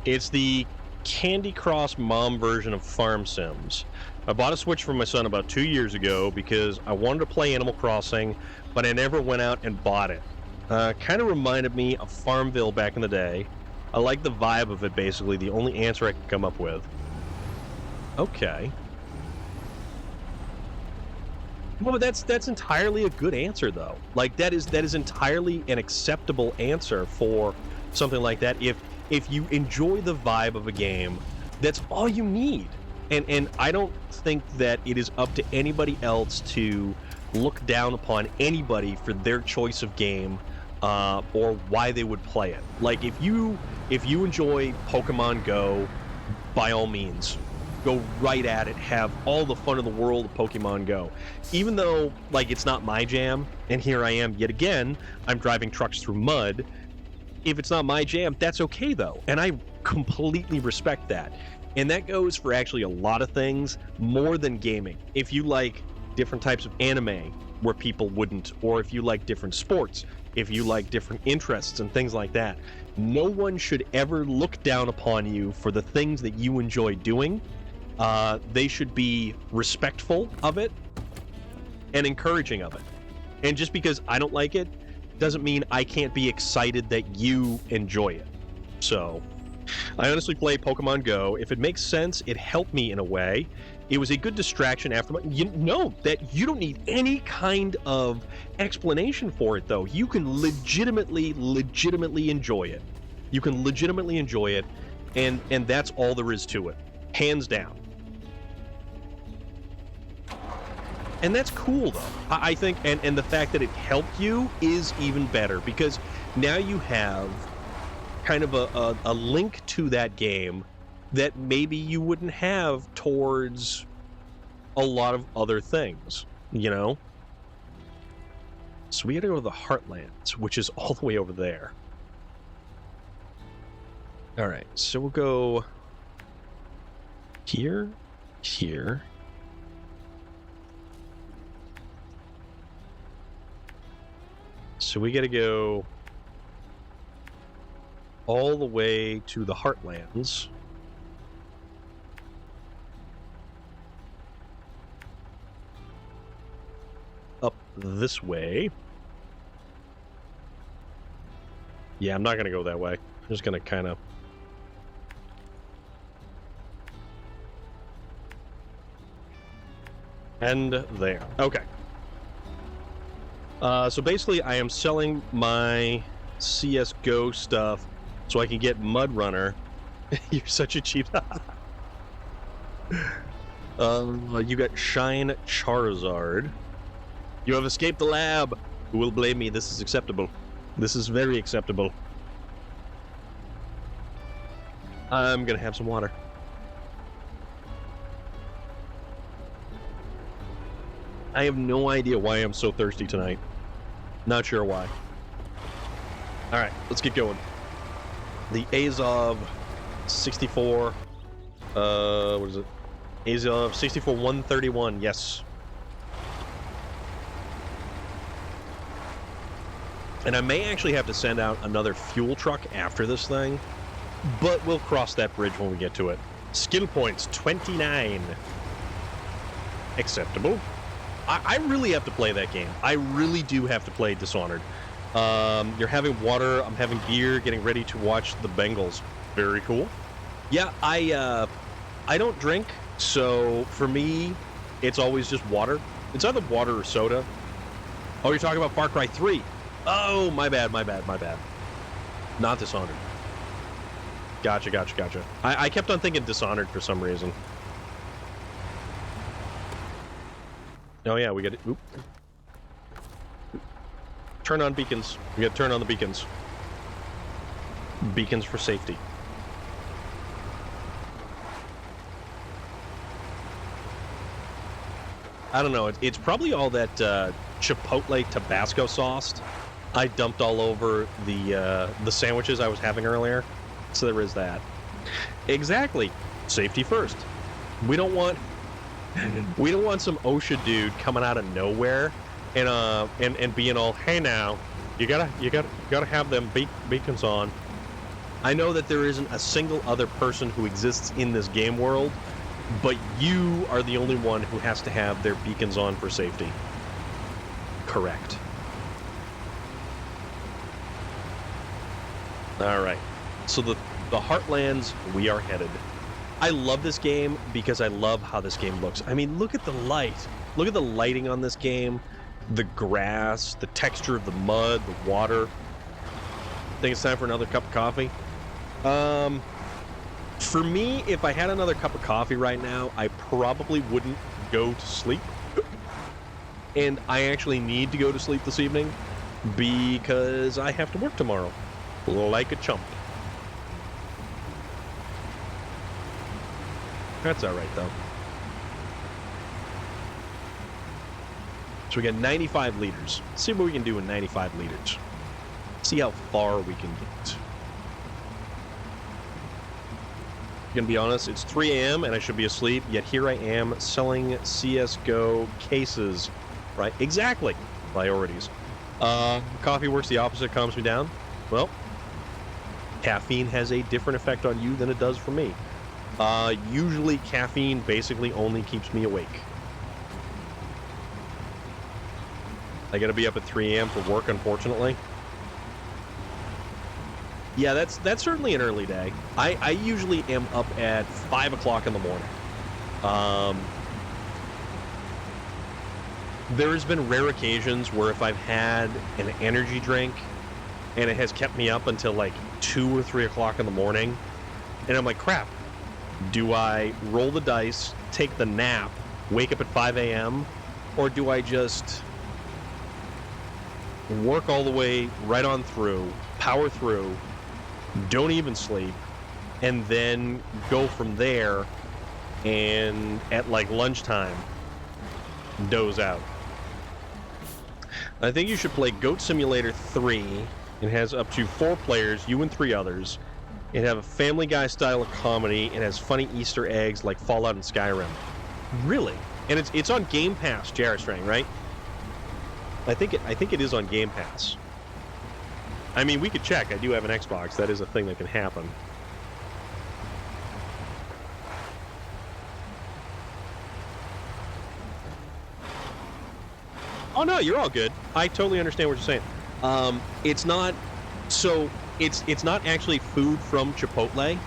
It's the Candy Cross Mom version of Farm Sims. I bought a Switch for my son about 2 years ago because I wanted to play Animal Crossing, but I never went out and bought it. Kind of reminded me of Farmville back in the day. I like the vibe of it, basically. The only answer I could come up with. Okay. Well, but that's entirely a good answer, though. Like, that is entirely an acceptable answer for something like that. If you enjoy the vibe of a game, that's all you need. And I don't think that it is up to anybody else to look down upon anybody for their choice of game or why they would play it. Like, if you enjoy Pokemon Go, by all means, go right at it. Have all the fun in the world of Pokemon Go. Even though, like, it's not my jam, and here I am yet again, I'm driving trucks through mud. If it's not my jam, that's okay, though. And I completely respect that. And that goes for actually a lot of things, more than gaming. If you like different types of anime where people wouldn't, or if you like different sports, if you like different interests and things like that, no one should ever look down upon you for the things that you enjoy doing. They should be respectful of it and encouraging of it. And just because I don't like it doesn't mean I can't be excited that you enjoy it. So I honestly play Pokemon Go. If it makes sense, it helped me in a way. It was a good distraction after you know that you don't need any kind of explanation for it, though. You can legitimately enjoy it. You can legitimately enjoy it, and that's all there is to it. Hands down. And that's cool, though. I think, and the fact that it helped you is even better, because now you have kind of a link to that game that maybe you wouldn't have towards a lot of other things, you know? So we gotta go to the Heartlands, which is all the way over there. Alright, so we'll go here, here. So we gotta go all the way to the Heartlands. Up this way. Yeah, I'm not gonna go that way. I'm just gonna kind of... And there. Okay. So basically, I am selling my CSGO stuff so I can get Mud Runner. You're such a cheap... you got Shine Charizard. You have escaped the lab. Who will blame me? This is acceptable. This is very acceptable. I'm gonna have some water. I have no idea why I'm so thirsty tonight. Not sure why. Alright, let's get going. The Azov 64... what is it? Azov 64-131, yes. And I may actually have to send out another fuel truck after this thing, but we'll cross that bridge when we get to it. Skill points, 29. Acceptable. I really have to play that game. I really do have to play Dishonored. You're having water, I'm having gear, getting ready to watch the Bengals. Very cool. Yeah, I don't drink, so for me, it's always just water. It's either water or soda. Oh, you're talking about Far Cry 3. Oh, my bad. Not Dishonored. Gotcha. I kept on thinking Dishonored for some reason. Oh yeah, we got it. Oop. Turn on beacons. We got to turn on the beacons. Beacons for safety. I don't know. It's probably all that Chipotle Tabasco sauce I dumped all over the sandwiches I was having earlier, so there is that. Exactly. Safety first. We don't want some OSHA dude coming out of nowhere and being all, hey now, you gotta have them beacons on. I know that there isn't a single other person who exists in this game world, but you are the only one who has to have their beacons on for safety. Correct. All right. So the Heartlands, we are headed. I love this game because I love how this game looks. I mean, look at the light. Look at the lighting on this game. The grass, the texture of the mud, the water. I think it's time for another cup of coffee. For me, if I had another cup of coffee right now, I probably wouldn't go to sleep. And I actually need to go to sleep this evening because I have to work tomorrow. Like a chump. That's all right, though. So we got 95 liters. Let's see what we can do in 95 liters. See how far we can get. Gonna be honest, it's 3 a.m. and I should be asleep, yet here I am selling CSGO cases. Right? Exactly. Priorities. Coffee works the opposite, calms me down. Well, caffeine has a different effect on you than it does for me. Usually caffeine basically only keeps me awake. I gotta be up at 3 a.m. for work, unfortunately. Yeah, that's certainly an early day. I usually am up at 5 o'clock in the morning. There has been rare occasions where if I've had an energy drink and it has kept me up until like 2 or 3 o'clock in the morning, and I'm like, crap, do I roll the dice, take the nap, wake up at 5 a.m., or do I just work all the way right on through, power through, don't even sleep, and then go from there and at like lunchtime doze out? I think you should play Goat Simulator 3. It has up to 4 players, you and 3 others. It have a Family Guy style of comedy. It has funny Easter eggs like Fallout and Skyrim. Really? And it's on Game Pass, Jarrestrang, right? I think it is on Game Pass. I mean, we could check. I do have an Xbox. That is a thing that can happen. Oh no, you're all good. I totally understand what you're saying. It's not it's not actually food from Chipotle.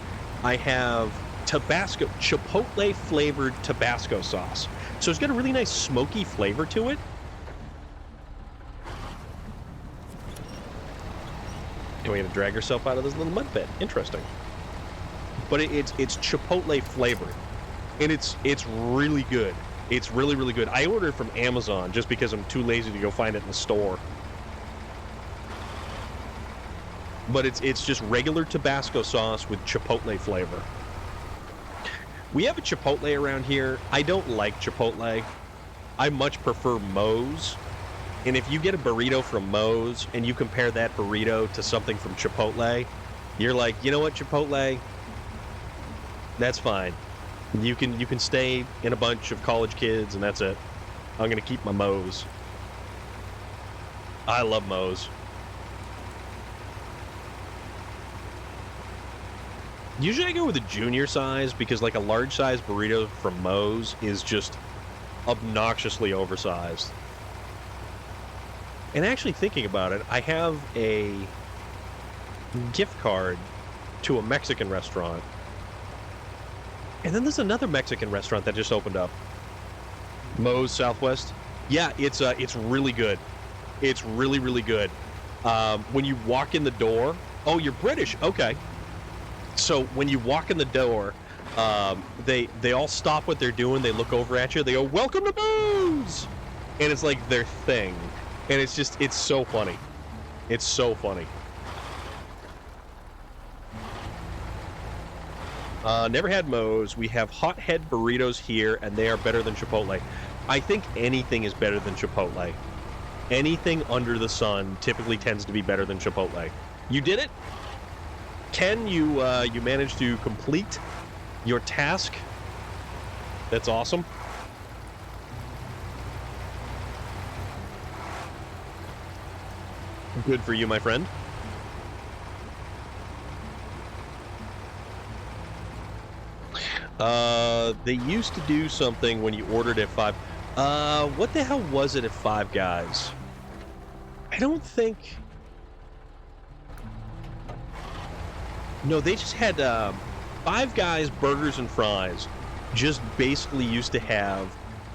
I have Chipotle flavored Tabasco sauce. So it's got a really nice smoky flavor to it. And we're gonna drag herself out of this little mud pit. Interesting. But it's Chipotle flavored, and it's really good. It's really, really good. I ordered it from Amazon just because I'm too lazy to go find it in the store. But it's just regular Tabasco sauce with Chipotle flavor. We have a Chipotle around here. I don't like Chipotle. I much prefer Moe's. And if you get a burrito from Moe's and you compare that burrito to something from Chipotle, you're like, you know what, Chipotle? That's fine. You can stay in a bunch of college kids, and that's it. I'm gonna keep my Moe's. I love Moe's. Usually I go with a junior size because like a large size burrito from Moe's is just obnoxiously oversized. And actually thinking about it, I have a gift card to a Mexican restaurant. And then there's another Mexican restaurant that just opened up. Moe's Southwest. Yeah, it's really good. It's really, really good. When you walk in the door... Oh, you're British. Okay. So when you walk in the door, they all stop what they're doing. They look over at you. They go, "Welcome to Moe's!" And it's like their thing. And it's so funny. It's so funny. Never had Moe's. We have hothead burritos here, and they are better than Chipotle. I think anything is better than Chipotle. anything under the sun typically tends to be better than Chipotle. You did it, Ken. You managed to complete your task. That's awesome. Good for you, my friend. They used to do something when you ordered at Five. What the hell was it at Five Guys? I don't think. No, they just had Five Guys burgers and fries. Just basically used to have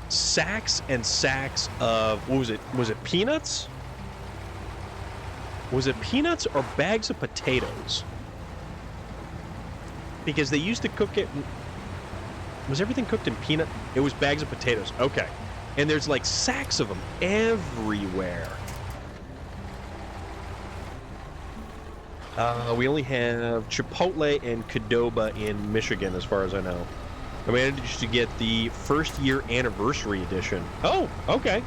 sacks and sacks of, what was it? Was it peanuts? Was it peanuts or bags of potatoes? Because they used to cook it. Was everything cooked in peanut? It was bags of potatoes. Okay. And there's like sacks of them everywhere. We only have Chipotle and Qdoba in Michigan, as far as I know. I managed to get the first year anniversary edition. Oh, okay.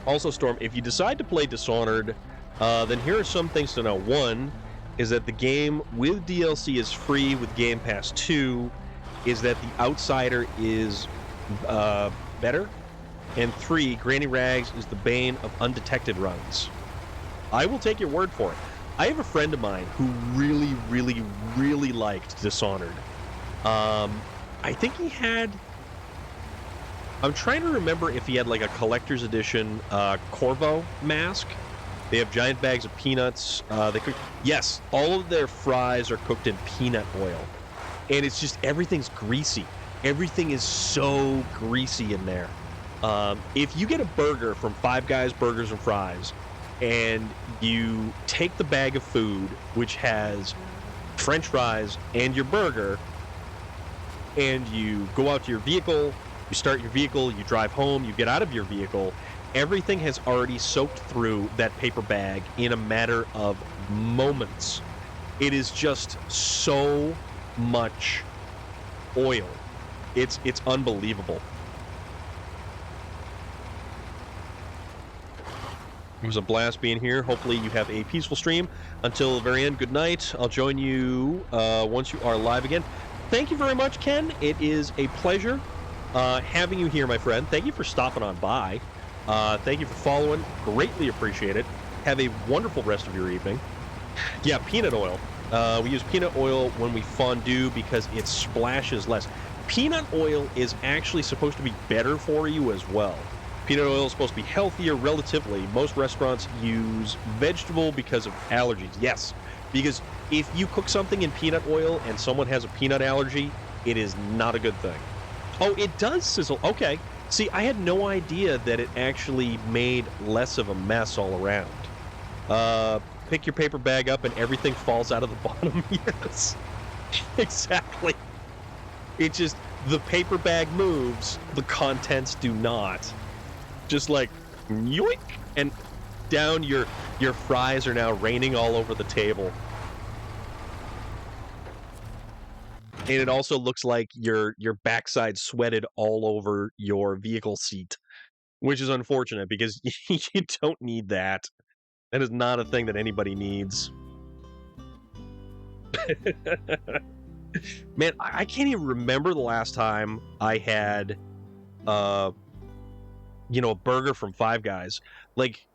Also, Storm, if you decide to play Dishonored, then here are some things to know. One is that the game with DLC is free with Game Pass. 2 is that the Outsider is better. And 3, Granny Rags is the bane of undetected runs. I will take your word for it. I have a friend of mine who really, really, really liked Dishonored. I think he had... I'm trying to remember if he had like a collector's edition Corvo mask. They have giant bags of peanuts. They cook. Yes, all of their fries are cooked in peanut oil, and it's just everything's greasy. Everything is so greasy in there. If you get a burger from Five Guys Burgers and Fries, and you take the bag of food, which has French fries and your burger, and you go out to your vehicle. You start your vehicle, you drive home, you get out of your vehicle, everything has already soaked through that paper bag in a matter of moments. It is just so much oil. It's unbelievable. It was a blast being here. Hopefully you have a peaceful stream. Until the very end, good night. I'll join you once you are live again. Thank you very much, Ken. It is a pleasure having you here, my friend. Thank you for stopping on by. Thank you for following. Greatly appreciate it. Have a wonderful rest of your evening. Yeah, peanut oil. We use peanut oil when we fondue because it splashes less. Peanut oil is actually supposed to be better for you as well. Peanut oil is supposed to be healthier relatively. Most restaurants use vegetable because of allergies. Yes, because if you cook something in peanut oil and someone has a peanut allergy, it is not a good thing. Oh, it does sizzle. Okay. See, I had no idea that it actually made less of a mess all around. Pick your paper bag up and everything falls out of the bottom. Yes, exactly. It just, the paper bag moves, the contents do not. Just like, yoink, and down your fries are now raining all over the table. And it also looks like your backside sweated all over your vehicle seat, which is unfortunate because you don't need that. That is not a thing that anybody needs. Man, I can't even remember the last time I had, a burger from Five Guys. Like,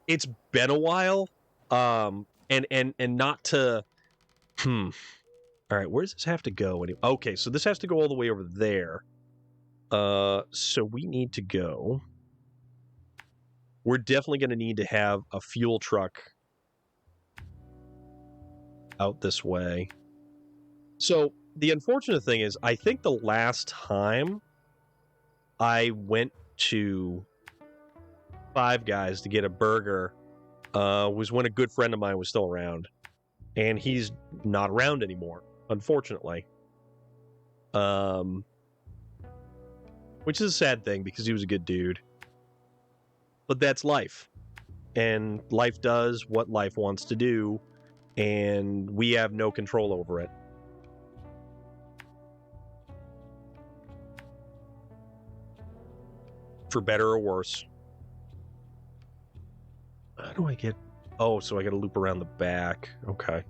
it's been a while, and not to. All right, where does this have to go? Okay, so this has to go all the way over there. So we need to go. We're definitely going to need to have a fuel truck out this way. So the unfortunate thing is, I think the last time I went to Five Guys to get a burger was when a good friend of mine was still around, and he's not around anymore, unfortunately. Which is a sad thing because he was a good dude. But that's life. And life does what life wants to do, and we have no control over it. for better or worse. How do I get... Oh, so I got to loop around the back. Okay.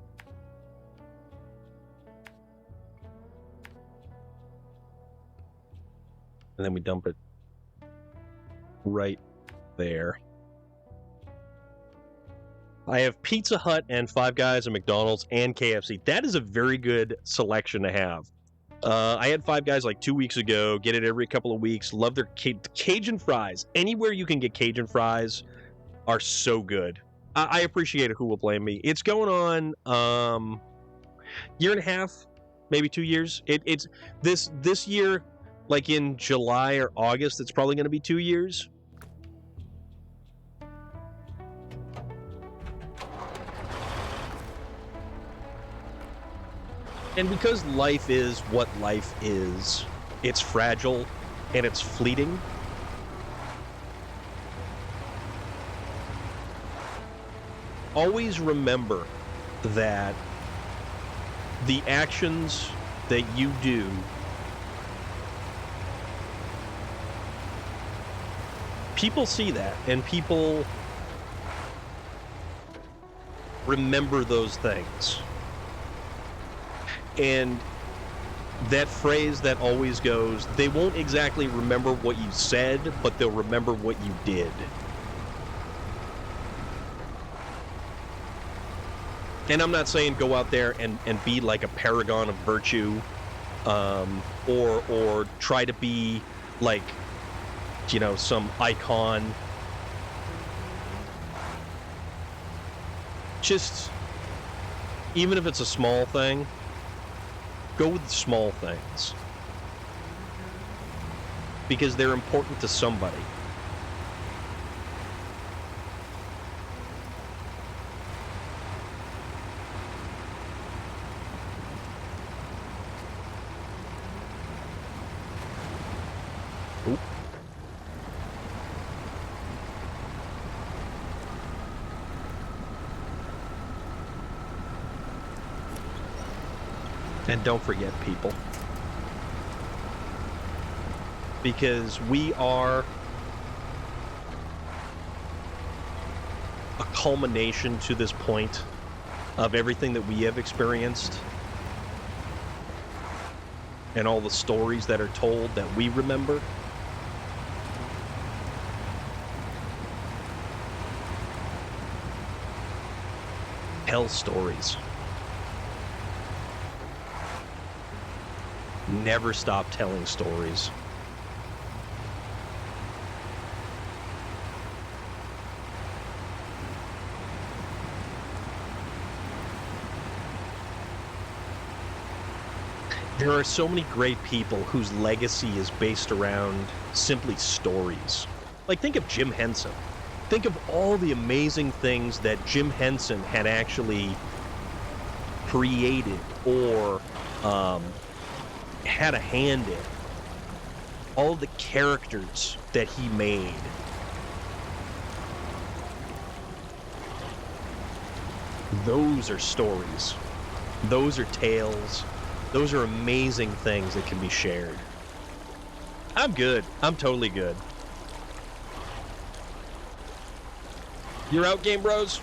And then we dump it right there. I have Pizza Hut and Five Guys and McDonald's and KFC. That is a very good selection to have. I had Five Guys like 2 weeks ago. Get it every couple of weeks. Love their Cajun fries. Anywhere you can get Cajun fries are so good. I appreciate it. Who will blame me? It's going on year and a half, maybe 2 years. It's this year, like in July or August. It's probably going to be 2 years. And because life is what life is, it's fragile and it's fleeting. Always remember that the actions that you do people see that, and people remember those things. And that phrase that always goes, they won't exactly remember what you said, but they'll remember what you did. And I'm not saying go out there and be like a paragon of virtue, or try to be like, you know, some icon. Just, even if it's a small thing, go with the small things. Because they're important to somebody. Oop. And don't forget people. Because we are a culmination to this point of everything that we have experienced. And all the stories that are told that we remember. Tell stories. Never stop telling stories. There are so many great people whose legacy is based around simply stories. Like, think of Jim Henson. Think of all the amazing things that Jim Henson had actually created or had a hand in. All the characters that he made. Those are stories. Those are tales. Those are amazing things that can be shared. I'm good. I'm totally good. You're out, Game Bros?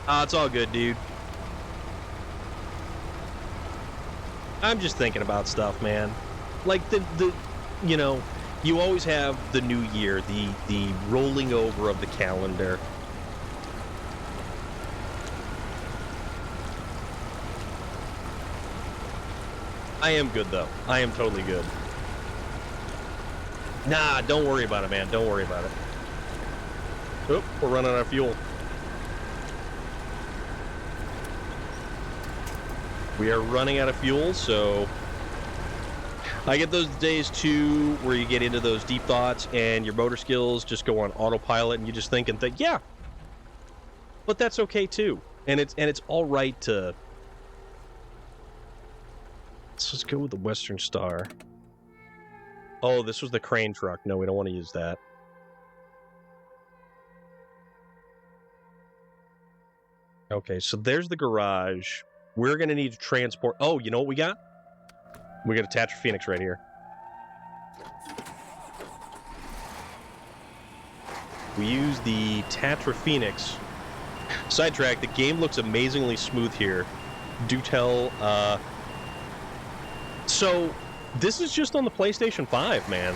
It's all good, dude. I'm just thinking about stuff, man. Like the you know, you always have the new year, the rolling over of the calendar. I am good, though. I am totally good. Nah, don't worry about it, man. Don't worry about it. Oop, we're running out of fuel. We are running out of fuel, so I get those days too where you get into those deep thoughts and your motor skills just go on autopilot and you just think and think, yeah, but that's okay too. And it's all right to... Let's just go with the Western Star. Oh, this was the crane truck. No, we don't want to use that. Okay, so there's the garage. we're going to need to transport... Oh, you know what we got? We got a Tatra Phoenix right here. We use the Tatra Phoenix. Sidetrack, the game looks amazingly smooth here. Do tell, So, this is just on the PlayStation 5, man.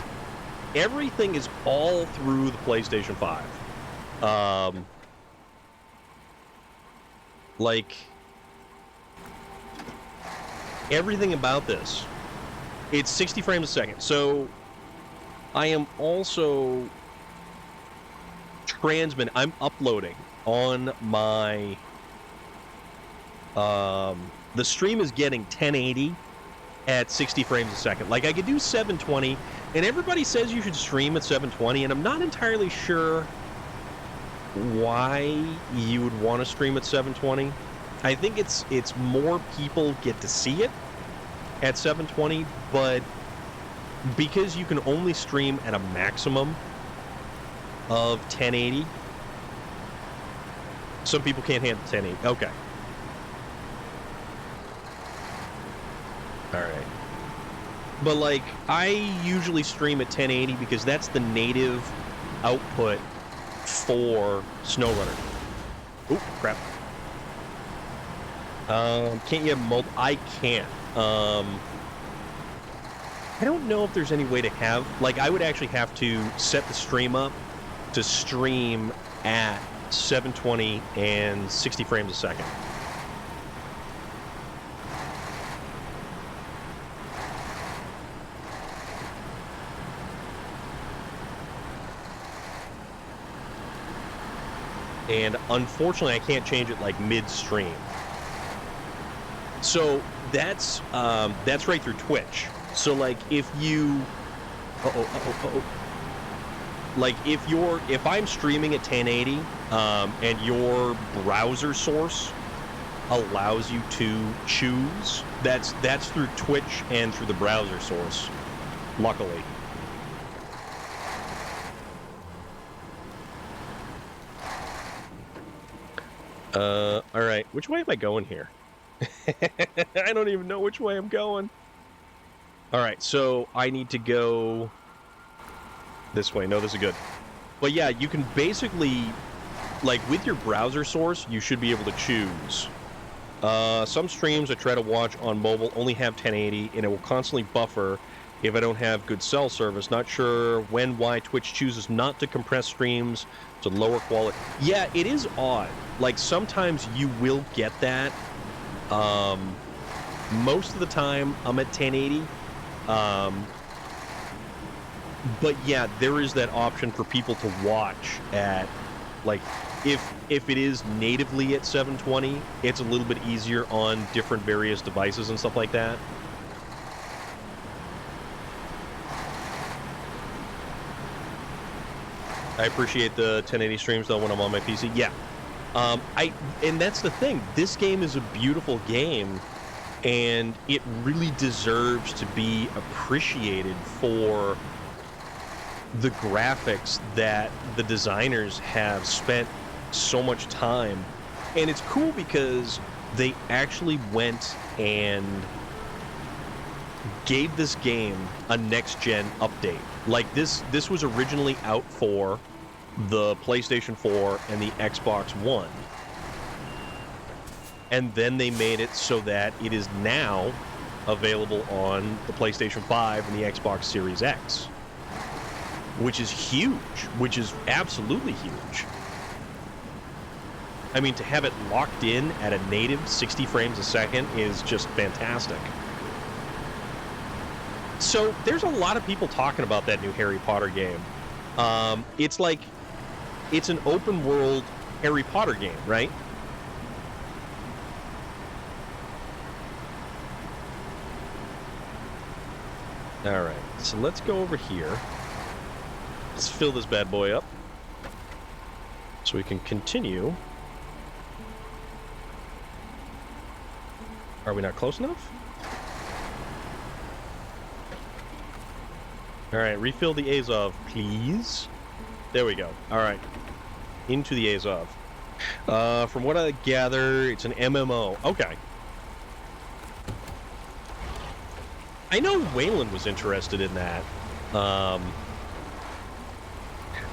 Everything is all through the PlayStation 5. Like, everything about this. It's 60 frames a second. So, I am also I'm uploading on my... the stream is getting 1080 at 60 frames a second. Like, I could do 720, and everybody says you should stream at 720, and I'm not entirely sure why you would want to stream at 720. I think it's more people get to see it at 720, but because you can only stream at a maximum of 1080, some people can't handle 1080. Okay. All right. But, like, I usually stream at 1080 because that's the native output for SnowRunner. Oop, crap. Can't you have multiple? I can't. I don't know if there's any way to have... Like, I would actually have to set the stream up to stream at 720 and 60 frames a second. And unfortunately, I can't change it like mid-stream. So that's right through Twitch. So like if you, like if I'm streaming at 1080, and your browser source allows you to choose, that's through Twitch and through the browser source, luckily. All right. Which way am I going here? I don't even know which way I'm going. All right, so I need to go this way. No, this is good. But yeah, you can basically, like with your browser source, you should be able to choose. Some streams I try to watch on mobile only have 1080, and it will constantly buffer if I don't have good cell service. Not sure why Twitch chooses not to compress streams to lower quality. Yeah, it is odd. Like, sometimes you will get that. Most of the time, I'm at 1080. But yeah, there is that option for people to watch at, like, if it is natively at 720, it's a little bit easier on different various devices and stuff like that. I appreciate the 1080 streams though when I'm on my PC. Yeah. And that's the thing. This game is a beautiful game, and it really deserves to be appreciated for the graphics that the designers have spent so much time. And it's cool because they actually went and gave this game a next-gen update. Like, this was originally out for the PlayStation 4 and the Xbox One. And then they made it so that it is now available on the PlayStation 5 and the Xbox Series X. Which is huge. Which is absolutely huge. I mean, to have it locked in at a native 60 frames a second is just fantastic. So, there's a lot of people talking about that new Harry Potter game. It's like, it's an open world Harry Potter game, right? Alright, so let's go over here. Let's fill this bad boy up so we can continue. Are we not close enough? Alright, refill the Azov, please. There we go. Alright. Into the Azov. From what I gather, it's an MMO. Okay. I know Waylon was interested in that.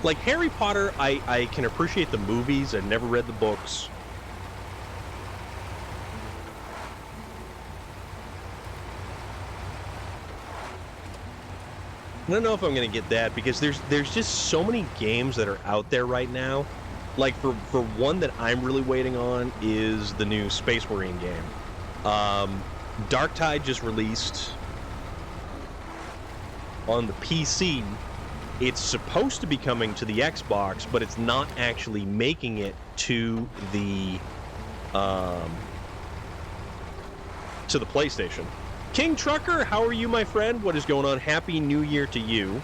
Like Harry Potter, I can appreciate the movies. I've never read the books. I don't know if I'm going to get that because there's just so many games that are out there right now. Like for one that I'm really waiting on is the new Space Marine game. Dark Tide just released on the PC. It's supposed to be coming to the Xbox, but it's not actually making it to the PlayStation. King Trucker, how are you, my friend? What is going on? Happy New Year to you.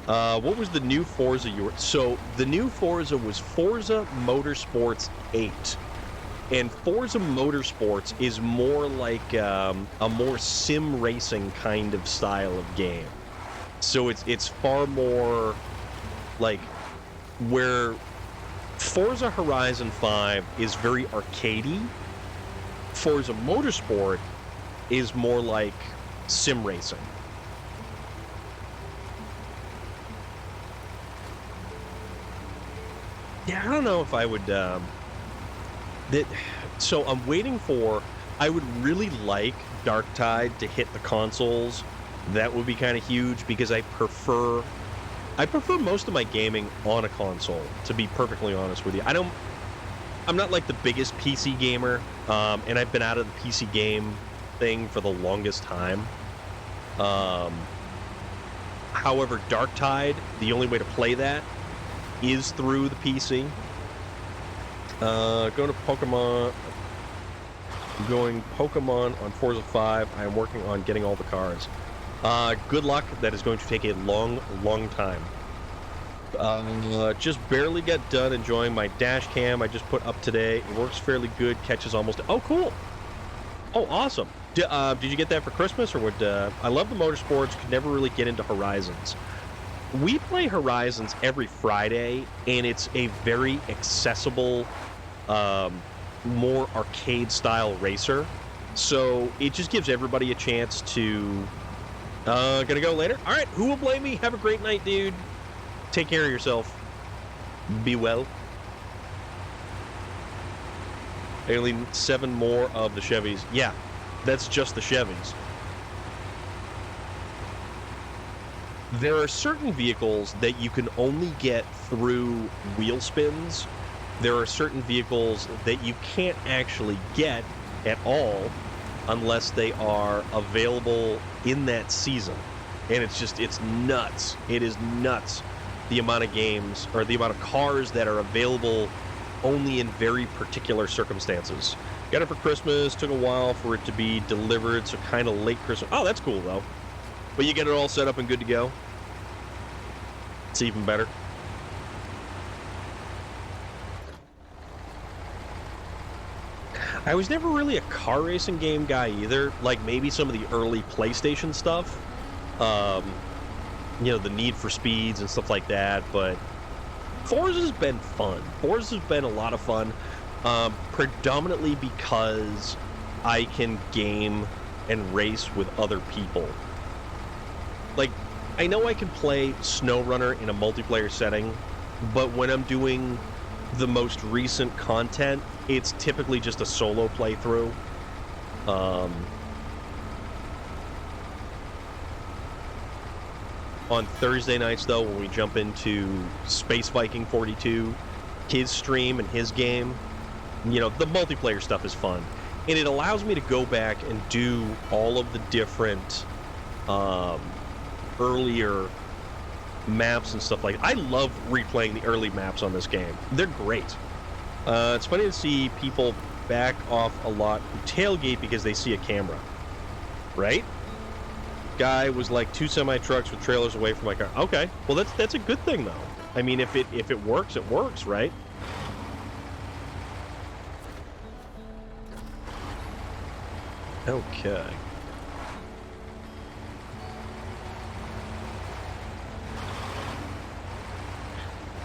What was the new Forza you were... So, the new Forza was Forza Motorsports 8. And Forza Motorsports is more like a more sim racing kind of style of game. So it's far more like where Forza Horizon 5 is very arcadey, Forza Motorsport is more like sim racing. Yeah, I don't know if I would so I'm waiting for... I would really like Dark Tide to hit the consoles. That would be kind of huge because I prefer most of my gaming on a console, to be perfectly honest with you. I'm not like the biggest PC gamer, and I've been out of the PC game thing for the longest time. However, Dark Tide, the only way to play that is through the PC. Going Pokemon on Forza 5. I am working on getting all the cars. Good luck. That is going to take a long, long time. Just barely got done enjoying my dash cam I just put up today. It works fairly good. Catches almost... Oh, cool. Oh, awesome. Did you get that for Christmas? Or would... I love the motorsports. Could never really get into Horizons. We play Horizons every Friday, and it's a very accessible, more arcade-style racer. So it just gives everybody a chance to... gonna go later? All right, who will blame me? Have a great night, dude. Take care of yourself. Be well. Only 7 more of the Chevys. Yeah, that's just the Chevys. There are certain vehicles that you can only get through wheel spins. There are certain vehicles that you can't actually get at all unless they are available in that season. And it's nuts. It is nuts, the amount of games, or the amount of cars that are available only in very particular circumstances. Got it for Christmas, took a while for it to be delivered, so kind of late Christmas. Oh, that's cool, though. But you get it all set up and good to go. It's even better. I was never really a car racing game guy either. Like maybe some of the early PlayStation stuff. You know, the Need for Speeds and stuff like that. But Forza's been fun. Forza's been a lot of fun. Predominantly because I can game and race with other people. Like, I know I can play SnowRunner in a multiplayer setting, but when I'm doing the most recent content, it's typically just a solo playthrough. On Thursday nights, though, when we jump into Space Viking 42, his stream and his game, you know, the multiplayer stuff is fun. And it allows me to go back and do all of the different earlier maps and stuff like that. I love replaying the early maps on this game. They're great. It's funny to see people back off a lot who tailgate because they see a camera. Right? Guy was like 2 semi-trucks with trailers away from my car. Okay. Well, that's a good thing, though. I mean, if it works, it works, right? Okay.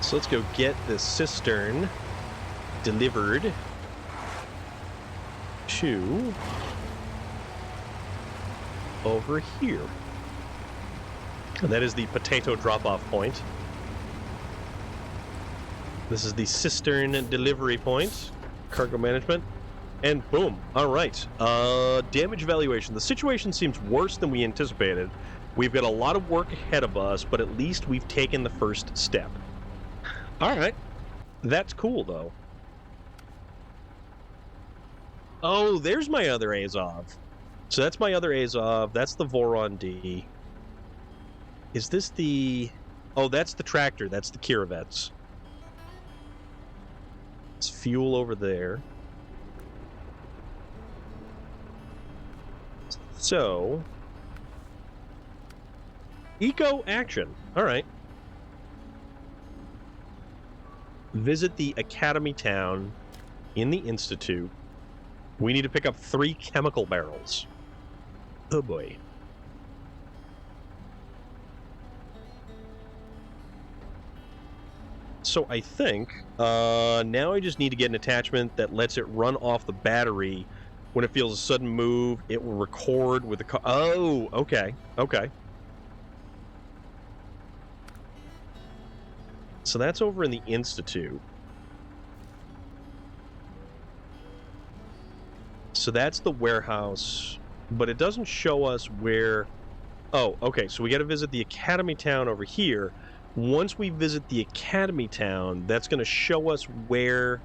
So let's go get this cistern delivered to over here. And that is the potato drop-off point. This is the cistern delivery point, cargo management, and boom. All right. Damage evaluation. The situation seems worse than we anticipated. We've got a lot of work ahead of us, but at least we've taken the first step. All right. That's cool, though. Oh, there's my other Azov. So that's my other Azov. That's the Voron D. Is this the... Oh, that's the tractor. That's the Kirovets. It's fuel over there. So... Eco action. All right. Visit the Academy Town in the Institute. We need to pick up 3 chemical barrels. Oh boy. So I think now I just need to get an attachment that lets it run off the battery. When it feels a sudden move, it will record with the car. Oh, okay. Okay. So that's over in the Institute. So that's the warehouse, but it doesn't show us where... Oh, okay, so we got to visit the Academy Town over here. Once we visit the Academy Town, that's going to show us where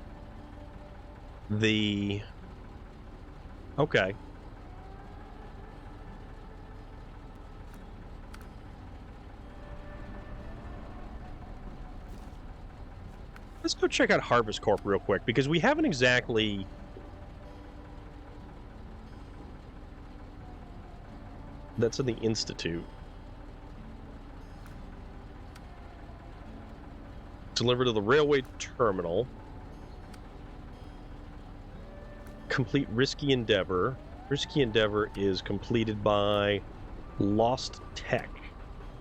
the... Okay. Let's go check out Harvest Corp real quick, because we haven't exactly... That's in the Institute. Delivered to the railway terminal. Complete Risky Endeavor. Risky Endeavor is completed by Lost Tech.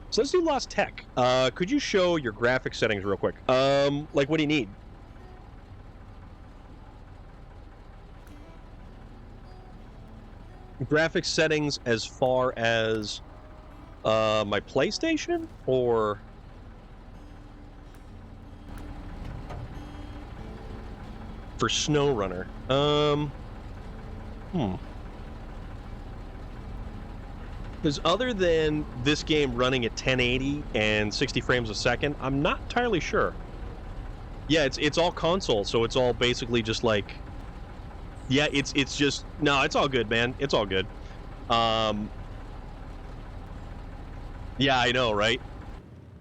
So let's do Lost Tech. Could you show your graphic settings real quick? Like, what do you need? Graphics settings as far as my PlayStation, or for SnowRunner? Because other than this game running at 1080 and 60 frames a second, I'm not entirely sure. Yeah, it's all console, so it's all basically just like... Yeah, it's just... No, it's all good, man. It's all good. Yeah, I know, right?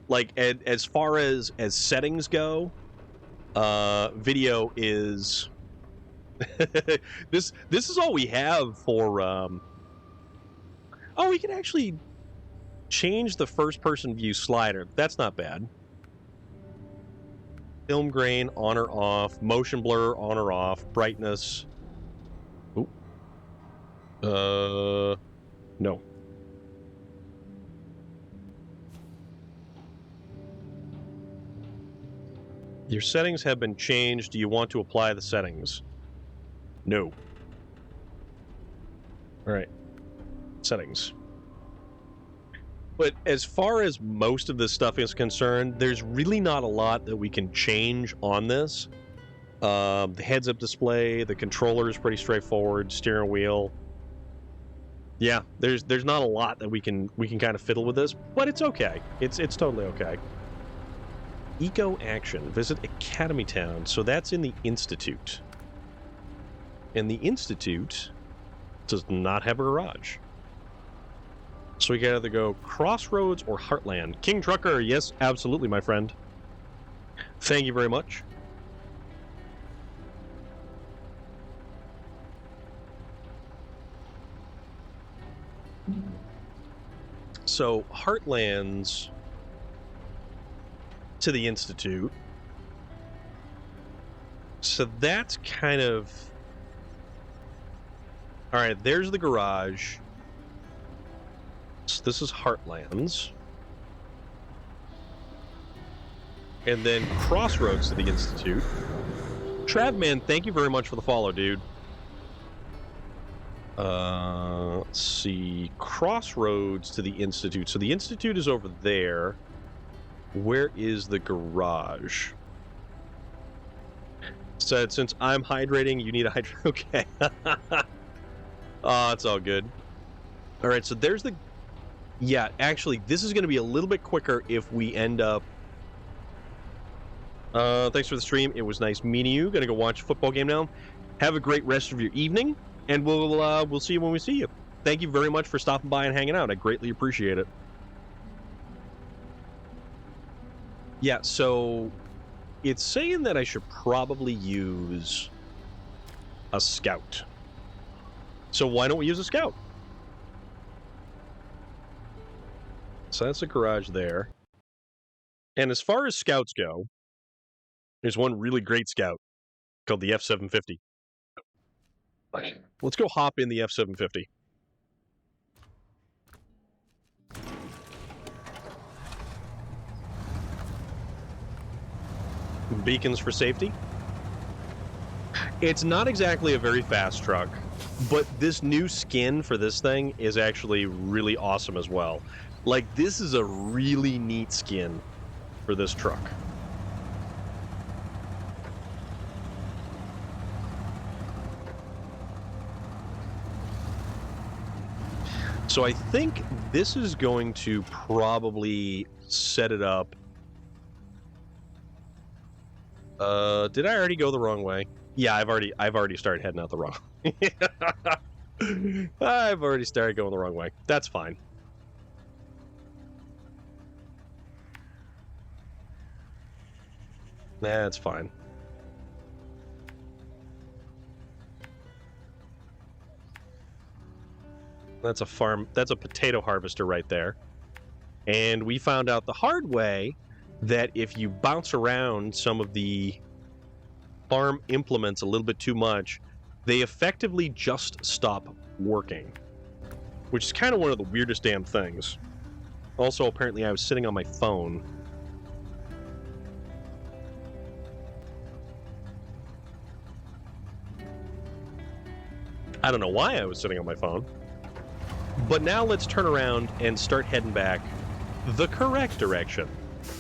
Like, as far as settings go, video is... This is all we have for... Oh, we can actually change the first-person view slider. That's not bad. Film grain, on or off. Motion blur, on or off. Brightness... No. Your settings have been changed. Do you want to apply the settings? No. All right. Settings. But as far as most of this stuff is concerned, there's really not a lot that we can change on this. The heads-up display, the controller is pretty straightforward. Steering wheel. Yeah, there's not a lot that we can kind of fiddle with this, but it's okay. It's totally okay. Eco action. Visit Academy Town. So that's in the Institute. And the Institute does not have a garage. So we gotta either go Crossroads or Heartland. King Trucker, yes, absolutely, my friend. Thank you very much. So, Heartlands to the Institute. So that's kind of... Alright, there's the garage. So this is Heartlands. And then Crossroads to the Institute. Travman, thank you very much for the follow, dude. Let's see. Crossroads to the Institute. So the Institute is over there. Where is the garage? Said, since I'm hydrating, you need a hydrate. Okay. Oh, it's all good. All right, so there's the... Yeah, actually, this is going to be a little bit quicker if we end up... Thanks for the stream. It was nice meeting you. Gonna go watch a football game now. Have a great rest of your evening, and we'll see you when we see you. Thank you very much for stopping by and hanging out. I greatly appreciate it. Yeah, so it's saying that I should probably use a scout. So why don't we use a scout? So that's a garage there. And as far as scouts go, there's one really great scout called the F-750. Let's go hop in the F-750. Beacons for safety. It's not exactly a very fast truck, but this new skin for this thing is actually really awesome as well. Like, this is a really neat skin for this truck. So I think this is going to probably set it up. Did I already go the wrong way? Yeah, I've already started heading out the wrong way. I've already started going the wrong way. That's fine. That's fine. That's a farm. That's a potato harvester right there. And we found out the hard way that if you bounce around some of the farm implements a little bit too much, they effectively just stop working, which is kind of one of the weirdest damn things. Also, apparently I was sitting on my phone. I don't know why I was sitting on my phone. But now let's turn around and start heading back the correct direction.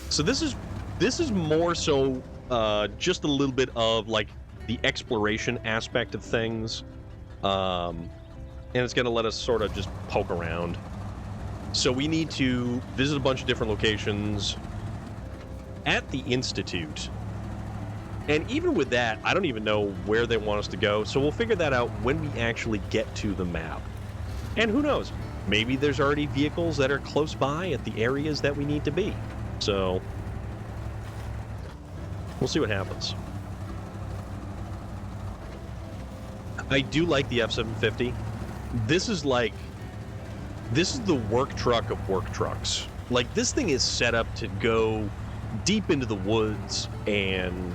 So this is more so just a little bit of like the exploration aspect of things, and it's going to let us sort of just poke around. So we need to visit a bunch of different locations at the Institute. And even with that, I don't even know where they want us to go, so we'll figure that out when we actually get to the map. And who knows, maybe there's already vehicles that are close by at the areas that we need to be. So we'll see what happens. I do like the F-750. This is the work truck of work trucks. Like, this thing is set up to go deep into the woods, and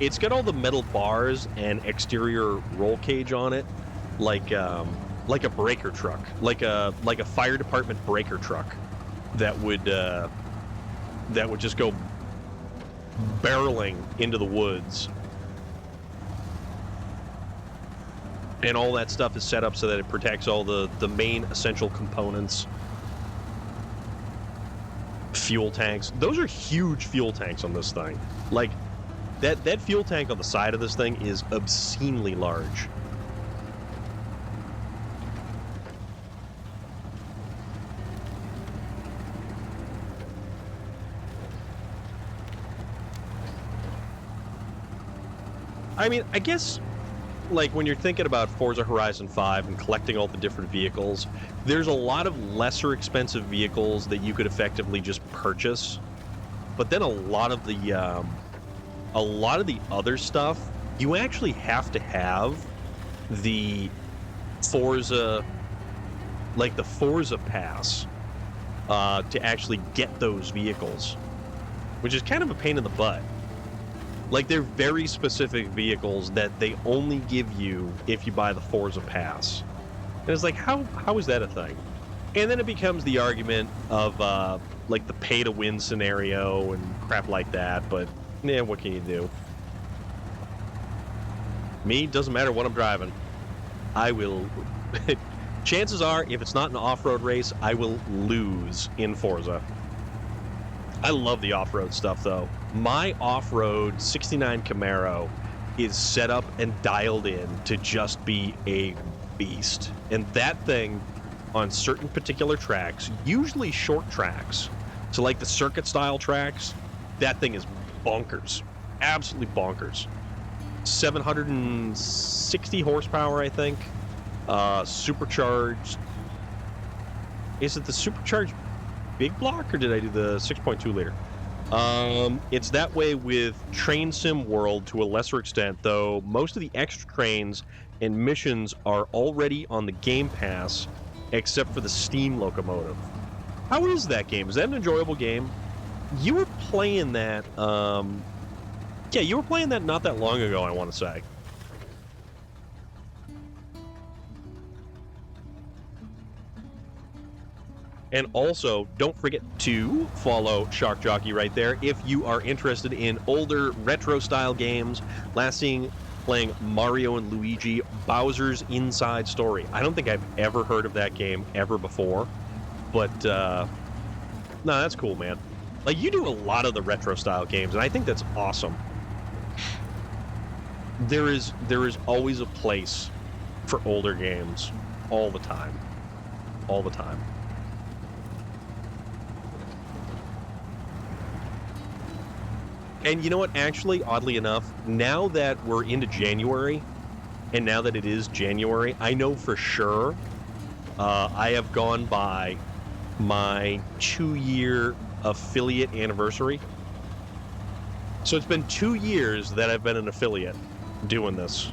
it's got all the metal bars and exterior roll cage on it, like a breaker truck, like a fire department breaker truck that would just go barreling into the woods. And all that stuff is set up so that it protects all the main essential components. Fuel tanks. Those are huge fuel tanks on this thing. Like, that fuel tank on the side of this thing is obscenely large. I mean, I guess, like, when you're thinking about Forza Horizon 5 and collecting all the different vehicles, there's a lot of lesser expensive vehicles that you could effectively just purchase. But then a lot of the other stuff, you actually have to have the Forza, like the Forza Pass, to actually get those vehicles, which is kind of a pain in the butt. Like, they're very specific vehicles that they only give you if you buy the Forza Pass. And it's like, how is that a thing? And then it becomes the argument of, like, the pay-to-win scenario and crap like that, but, yeah, what can you do? Me, doesn't matter what I'm driving. I will Chances are, if it's not an off-road race, I will lose in Forza. I love the off-road stuff, though. My off-road 69 Camaro is set up and dialed in to just be a beast. And that thing, on certain particular tracks, usually short tracks, so like the circuit-style tracks, that thing is bonkers. Absolutely bonkers. 760 horsepower, I think. Supercharged. Is it the supercharged big block, or did I do the 6.2 liter? It's that way with Train Sim World to a lesser extent, though most of the extra trains and missions are already on the Game Pass, except for the steam locomotive. How is that game? Is that an enjoyable game? You were playing that, yeah, you were playing that not that long ago, I want to say. And also, don't forget to follow Shark Jockey right there if you are interested in older retro-style games. Last seen playing Mario and Luigi, Bowser's Inside Story. I don't think I've ever heard of that game ever before, but no, that's cool, man. Like, you do a lot of the retro-style games, and I think that's awesome. There is always a place for older games, all the time. All the time. And you know what? Actually, oddly enough, now that we're into January, and now that it is January, I know for sure I have gone by my 2-year affiliate anniversary. So it's been 2 years that I've been an affiliate doing this.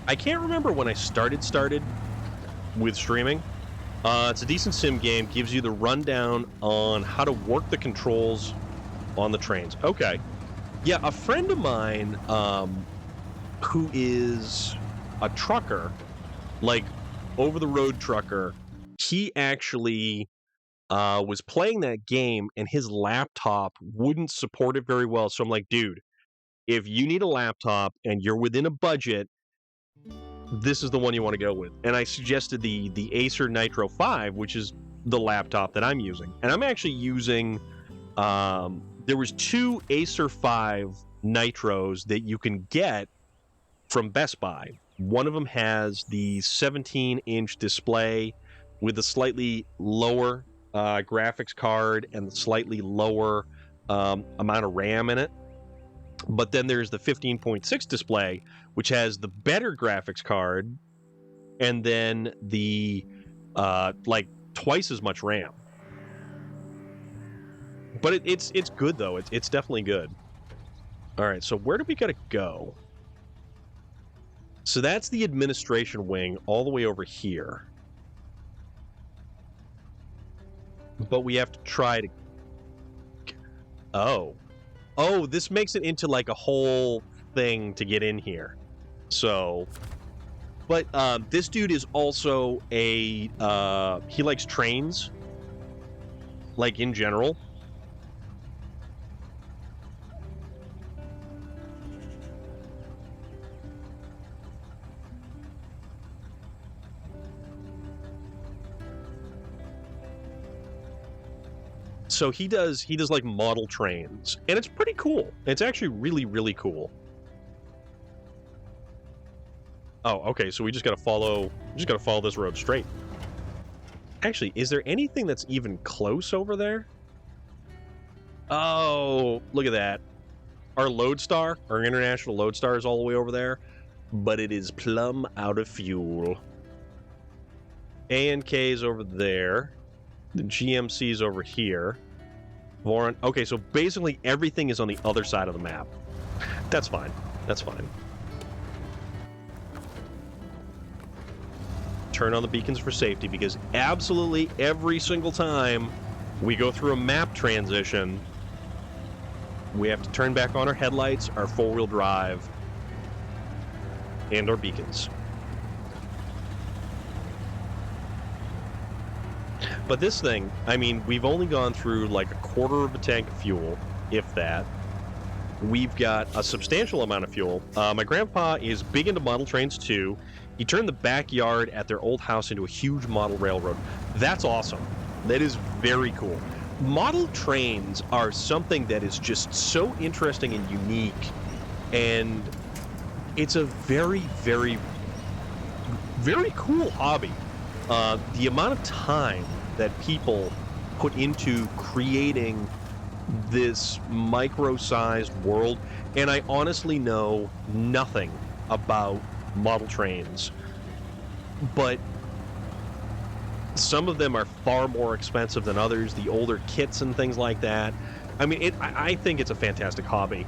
I can't remember when I started with streaming. It's a decent sim game, gives you the rundown on how to work the controls on the trains. Okay. Yeah, a friend of mine who is a trucker, like over-the-road trucker, he actually was playing that game and his laptop wouldn't support it very well. So I'm like, dude, if you need a laptop and you're within a budget, this is the one you want to go with. And I suggested the Acer Nitro 5, which is the laptop that I'm using. And I'm actually using, there was 2 Acer 5 Nitros that you can get from Best Buy. One of them has the 17-inch display with the slightly lower graphics card and the slightly lower amount of RAM in it. But then there's the 15.6 display, which has the better graphics card, and then the like twice as much RAM. But it's good though. It's definitely good. All right, so where do we gotta go? So that's the administration wing all the way over here. But we have to try to. Oh, this makes it into like a whole thing to get in here. So, but this dude is also a he likes trains, like in general. So he does like model trains, and it's pretty cool. It's actually really, really cool. Oh, okay, so we just gotta follow this road straight. Actually, is there anything that's even close over there? Oh, look at that. Our Lodestar, our international Lodestar is all the way over there, but it is plumb out of fuel. A&K is over there. The GMC is over here. Voron. Okay, so basically everything is on the other side of the map. That's fine. That's fine. Turn on the beacons for safety, because absolutely every single time we go through a map transition, we have to turn back on our headlights, our four-wheel drive, and our beacons. But this thing, I mean, we've only gone through like a quarter of a tank of fuel, if that. We've got a substantial amount of fuel. My grandpa is big into model trains too. He turned the backyard at their old house into a huge model railroad. That's awesome. That is very cool. Model trains are something that is just so interesting and unique, and it's a very, very, very cool hobby. The amount of time that people put into creating this micro-sized world, and I honestly know nothing about model trains, but some of them are far more expensive than others, the older kits and things like that. I mean, I think it's a fantastic hobby,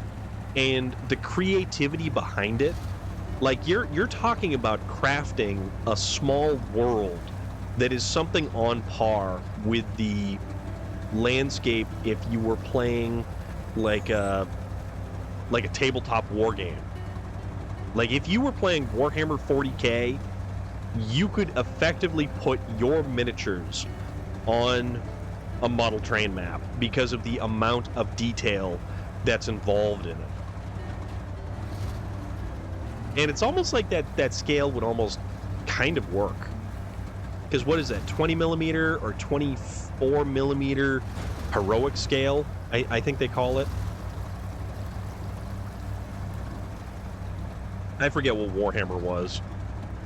and the creativity behind it, like you're talking about crafting a small world that is something on par with the landscape if you were playing like a tabletop war game. Like if you were playing Warhammer 40K, you could effectively put your miniatures on a model train map because of the amount of detail that's involved in it. And it's almost like that scale would almost kind of work. Because what is that, 20 millimeter or 24 millimeter heroic scale, I think they call it. I forget what Warhammer was.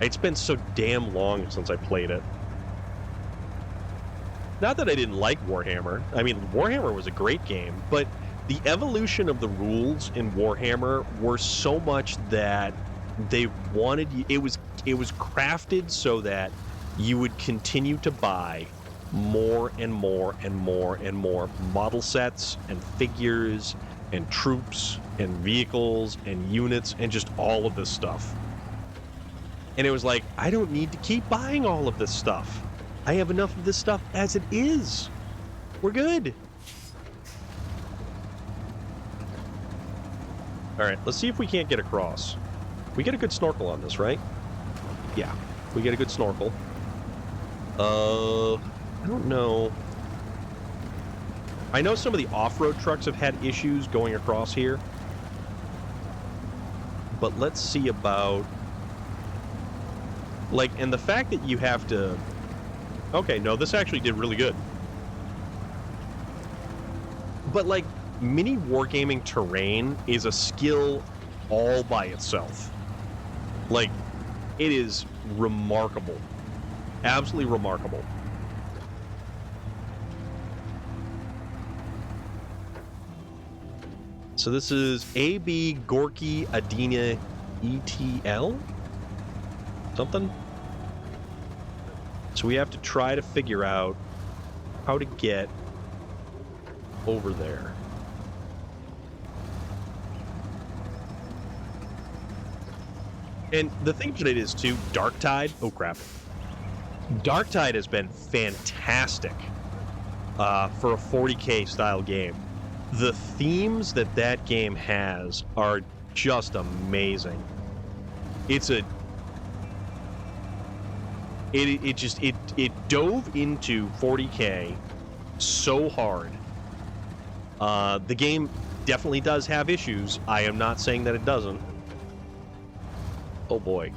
It's been so damn long since I played it. Not that I didn't like Warhammer. I mean, Warhammer was a great game, but the evolution of the rules in Warhammer were so much that they wanted you, it was crafted so that you would continue to buy more and more and more and more model sets and figures and troops and vehicles and units and just all of this stuff. And it was like, I don't need to keep buying all of this stuff. I have enough of this stuff as it is. We're good. All right, let's see if we can't get across. We get a good snorkel on this, right? Yeah, we get a good snorkel. I don't know. I know some of the off-road trucks have had issues going across here. But let's see about... like, and the fact that you have to... Okay, no, this actually did really good. But, like, mini wargaming terrain is a skill all by itself. Like, it is remarkable. Absolutely remarkable. So this is AB Gorky Adina ETL? Something? So we have to try to figure out how to get over there. And the thing that it is too, Darktide, oh crap. Darktide has been fantastic for a 40K style game. The themes that game has are just amazing. It dove into 40K so hard. The game definitely does have issues. I am not saying that it doesn't. Oh boy.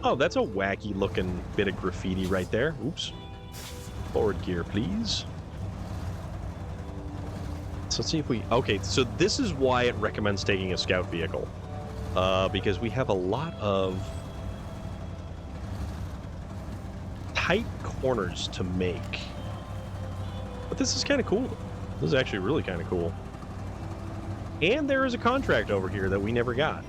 Oh, that's a wacky looking bit of graffiti right there. Oops. Forward gear, please. So let's see if we... Okay, so this is why it recommends taking a scout vehicle. Because we have a lot of tight corners to make. But this is kind of cool. This is actually really kind of cool. And there is a contract over here that we never got.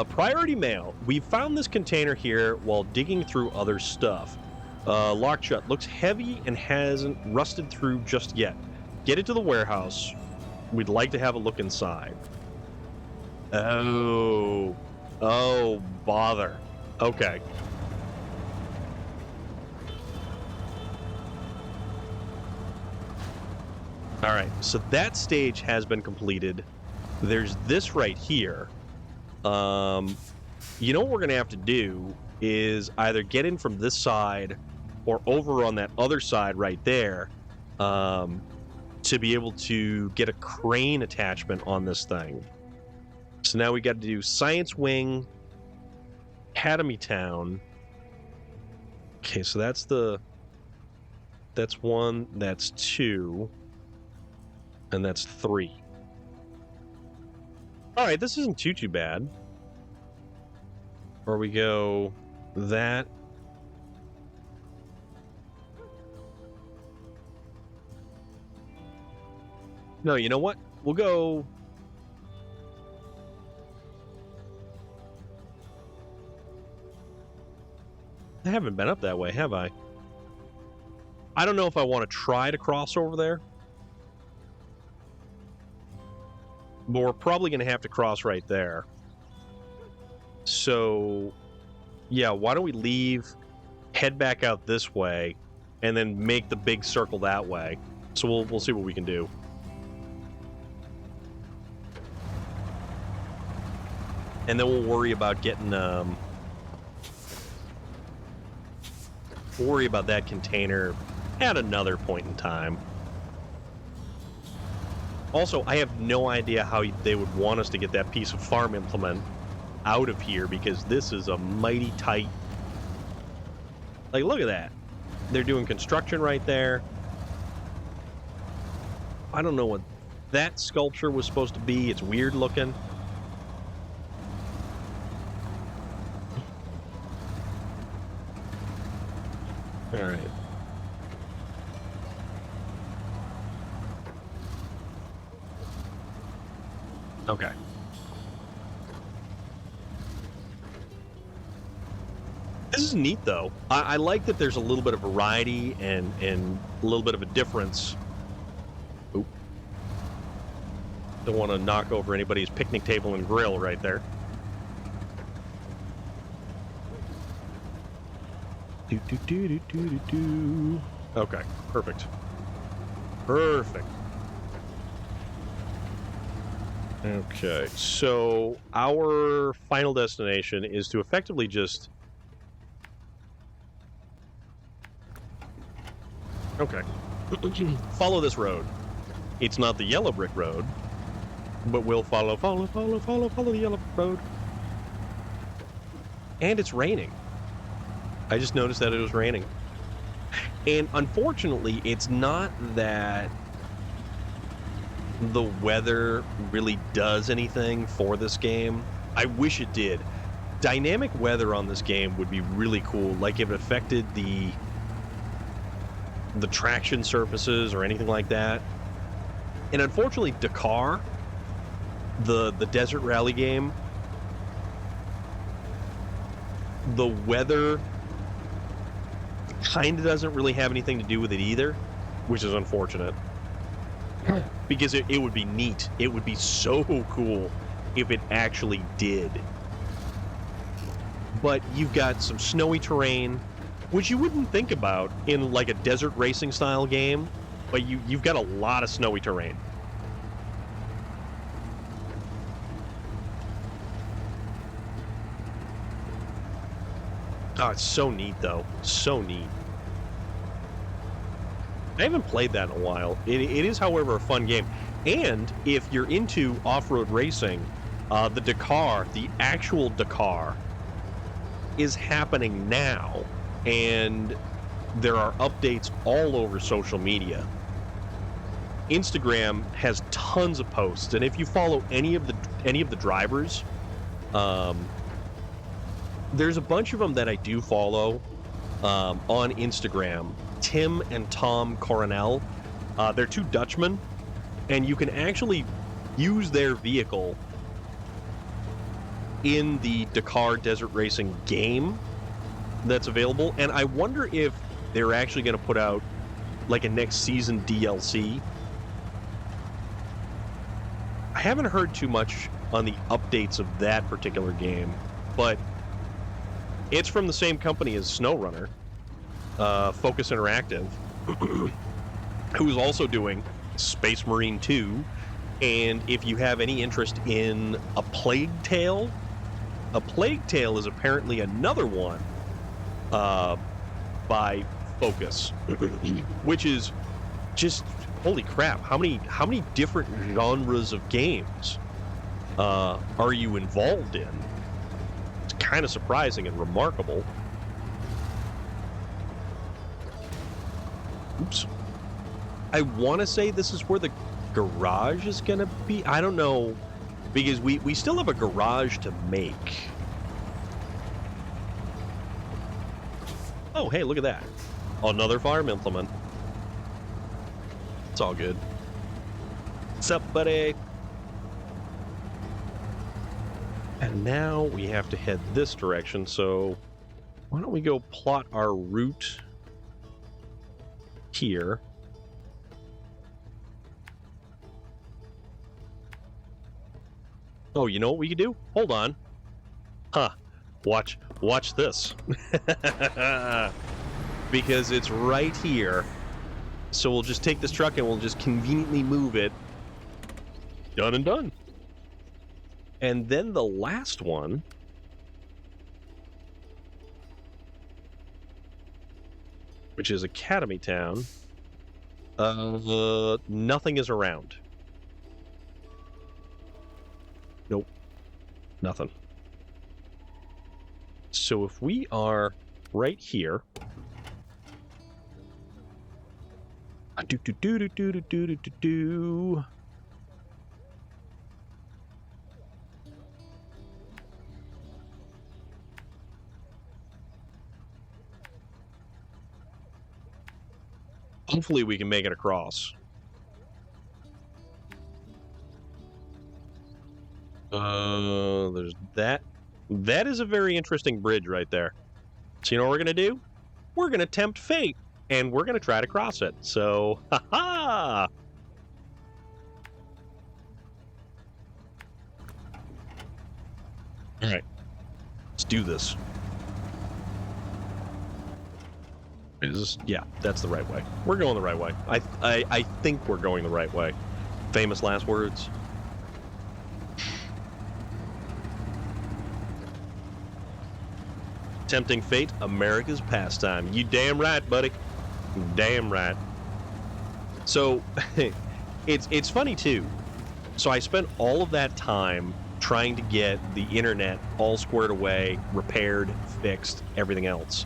Priority mail. We found this container here while digging through other stuff. Locked shut. Looks heavy and hasn't rusted through just yet. Get it to the warehouse. We'd like to have a look inside. Oh. Oh, bother. Okay. All right, so that stage has been completed. There's this right here. You know what we're going to have to do is either get in from this side or over on that other side right there, to be able to get a crane attachment on this thing. So now we got to do Science Wing, Academy Town. Okay, so that's one, that's two, and that's three. All right, this isn't too bad. Or we go that. No, you know what? We'll go. I haven't been up that way, have I? I don't know if I want to try to cross over there. But we're probably going to have to cross right there. So, yeah, why don't we leave, head back out this way, and then make the big circle that way. So we'll see what we can do. And then we'll worry about getting worry about that container at another point in time. Also, I have no idea how they would want us to get that piece of farm implement out of here, because this is a mighty tight... Like, look at that. They're doing construction right there. I don't know what that sculpture was supposed to be. It's weird looking. All right. Okay. This is neat, though. I like that there's a little bit of variety and a little bit of a difference. Oop. Don't want to knock over anybody's picnic table and grill right there. Okay, perfect. Perfect. Okay, so our final destination is to effectively just... Okay. Follow this road. It's not the yellow brick road, but we'll follow the yellow brick road. And it's raining. I just noticed that it was raining. And unfortunately, it's not that the weather really does anything for this game. I wish it did. Dynamic weather on this game would be really cool. Like if it affected the traction surfaces or anything like that. And unfortunately, Dakar, the desert rally game, the weather kind of doesn't really have anything to do with it either, which is unfortunate. Because it would be neat. It would be so cool if it actually did. But you've got some snowy terrain, which you wouldn't think about in like a desert racing style game, but you've got a lot of snowy terrain. Oh, it's so neat, though. So neat. I haven't played that in a while. It is, however, a fun game. And if you're into off-road racing, the Dakar, the actual Dakar, is happening now. And there are updates all over social media. Instagram has tons of posts, and if you follow any of the drivers, there's a bunch of them that I do follow on Instagram. Tim and Tom Coronel. They're two Dutchmen, and you can actually use their vehicle in the Dakar Desert Racing game that's available. And I wonder if they're actually going to put out like a next season DLC. I haven't heard too much on the updates of that particular game, but it's from the same company as SnowRunner, Focus Interactive, who's also doing Space Marine 2. And if you have any interest in a Plague Tale is apparently another one by focus, which is just holy crap. How many different genres of games are you involved in? It's kind of surprising and remarkable. Oops. I want to say this is where the garage is going to be. I don't know, because we still have a garage to make. Oh, hey, look at that. Another farm implement. It's all good. What's up, buddy? And now we have to head this direction, so why don't we go plot our route here. Oh, you know what we could do? Hold on. Huh. Watch this. Because it's right here. So we'll just take this truck and we'll just conveniently move it. Done and done. And then the last one, which is Academy Town, nothing is around. Nope. Nothing. So if we are right here, hopefully we can make it across. There's that. That is a very interesting bridge right there. So you know what we're going to do? We're going to tempt fate, and we're going to try to cross it. So, ha-ha! All right. Let's do this. Is this? Yeah, that's the right way. We're going the right way. I think we're going the right way. Famous last words. Tempting fate, America's pastime. You damn right, buddy. Damn right. So, it's funny too. So I spent all of that time trying to get the internet all squared away, repaired, fixed, everything else.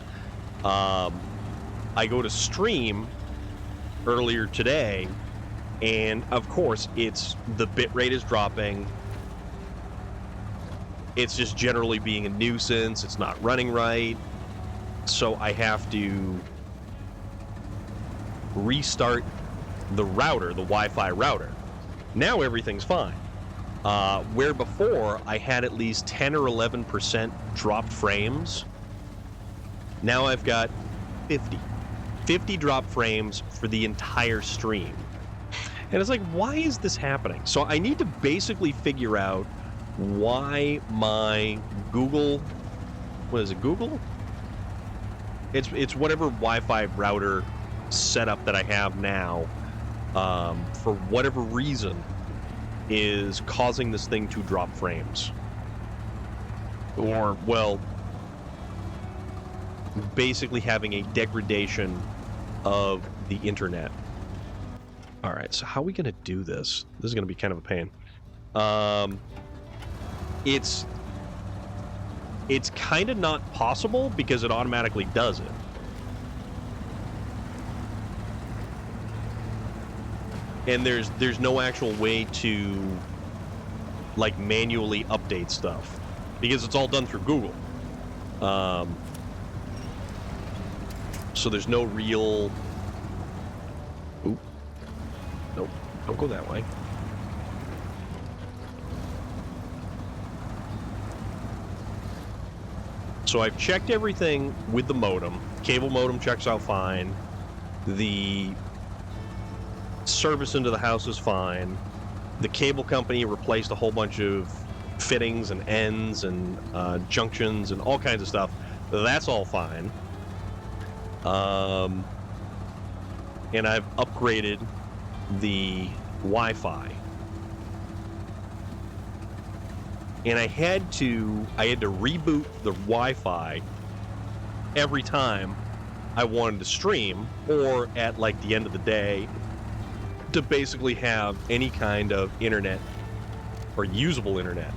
I go to stream earlier today, and of course, the bitrate is dropping. It's just generally being a nuisance. It's not running right. So I have to restart the router, the Wi-Fi router. Now everything's fine. Where before I had at least 10 or 11% dropped frames, now I've got 50 dropped frames for the entire stream. And it's like, why is this happening? So I need to basically figure out why my Google, what is it, Google? It's whatever Wi-Fi router setup that I have now, for whatever reason, is causing this thing to drop frames. Or, well, basically having a degradation of the internet. All right, so how are we going to do this? This is going to be kind of a pain. It's kind of not possible because it automatically does it. And there's no actual way to like manually update stuff because it's all done through Google. So there's no real. Oop. Nope. Don't go that way. So I've checked everything with the modem. Cable modem checks out fine. The service into the house is fine. The cable company replaced a whole bunch of fittings and ends and junctions and all kinds of stuff. That's all fine. And I've upgraded the Wi-Fi. And I had to reboot the Wi-Fi every time I wanted to stream, or at like the end of the day, to basically have any kind of internet or usable internet.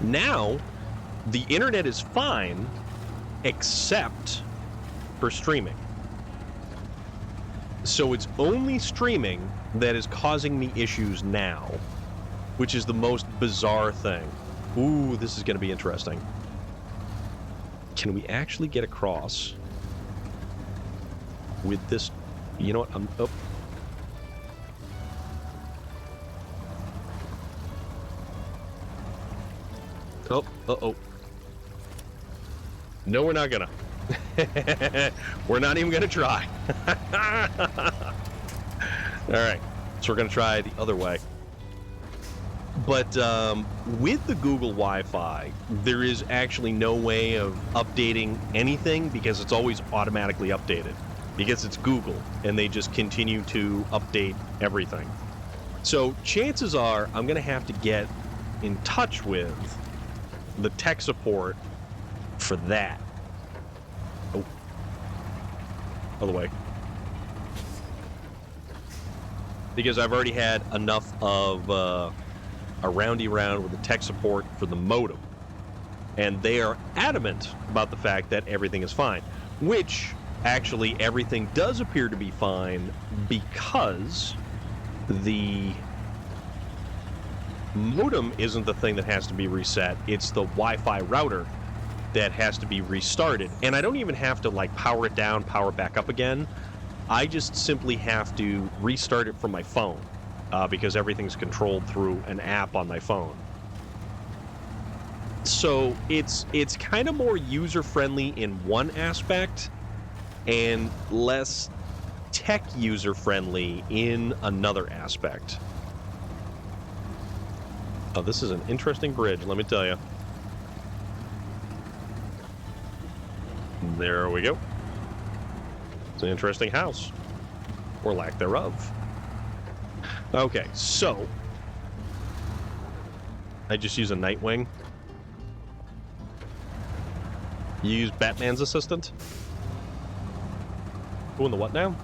Now, the internet is fine, except for streaming. So it's only streaming that is causing me issues now, which is the most bizarre thing. Ooh, this is going to be interesting. Can we actually get across with this? You know what? Uh-oh. No, we're not gonna. We're not even gonna try. All right, so we're gonna try the other way. But with the Google Wi-Fi, there is actually no way of updating anything because it's always automatically updated because it's Google and they just continue to update everything. So chances are I'm gonna have to get in touch with the tech support for that. Oh, other way. Because I've already had enough of a roundy round with the tech support for the modem. And they are adamant about the fact that everything is fine. Which, actually, everything does appear to be fine because the modem isn't the thing that has to be reset. It's the Wi-Fi router that has to be restarted. And I don't even have to, like, power it down, power it back up again. I just simply have to restart it from my phone because everything's controlled through an app on my phone. So it's kind of more user-friendly in one aspect and less tech user-friendly in another aspect. Oh, this is an interesting bridge, let me tell you. There we go. It's an interesting house. Or lack thereof. Okay, so I just use a Nightwing. You use Batman's assistant? Doing the what now?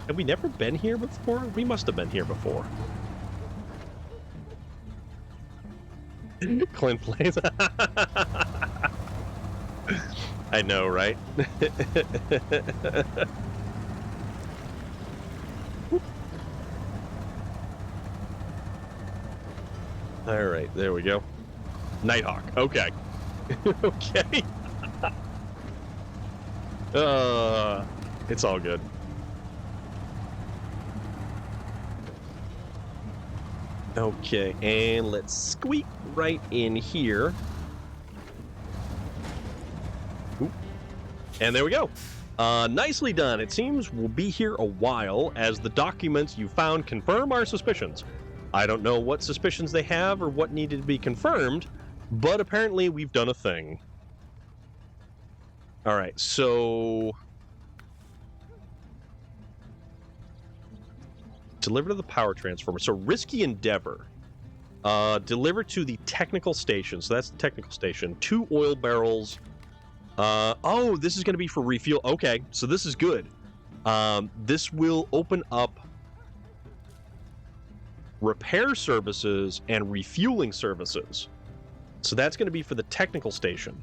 Have we never been here before? We must have been here before. Clint plays. I know, right? All right, there we go. Nighthawk. Okay. Okay. It's all good. Okay, and let's squeak right in here. Ooh. And there we go. Nicely done. It seems we'll be here a while as the documents you found confirm our suspicions. I don't know what suspicions they have or what needed to be confirmed, but apparently we've done a thing. All right, so deliver to the power transformer. So risky endeavor. Deliver to the technical station. So that's the technical station. 2 oil barrels. Oh, this is going to be for refuel. Okay, so this is good. This will open up repair services and refueling services. So that's going to be for the technical station.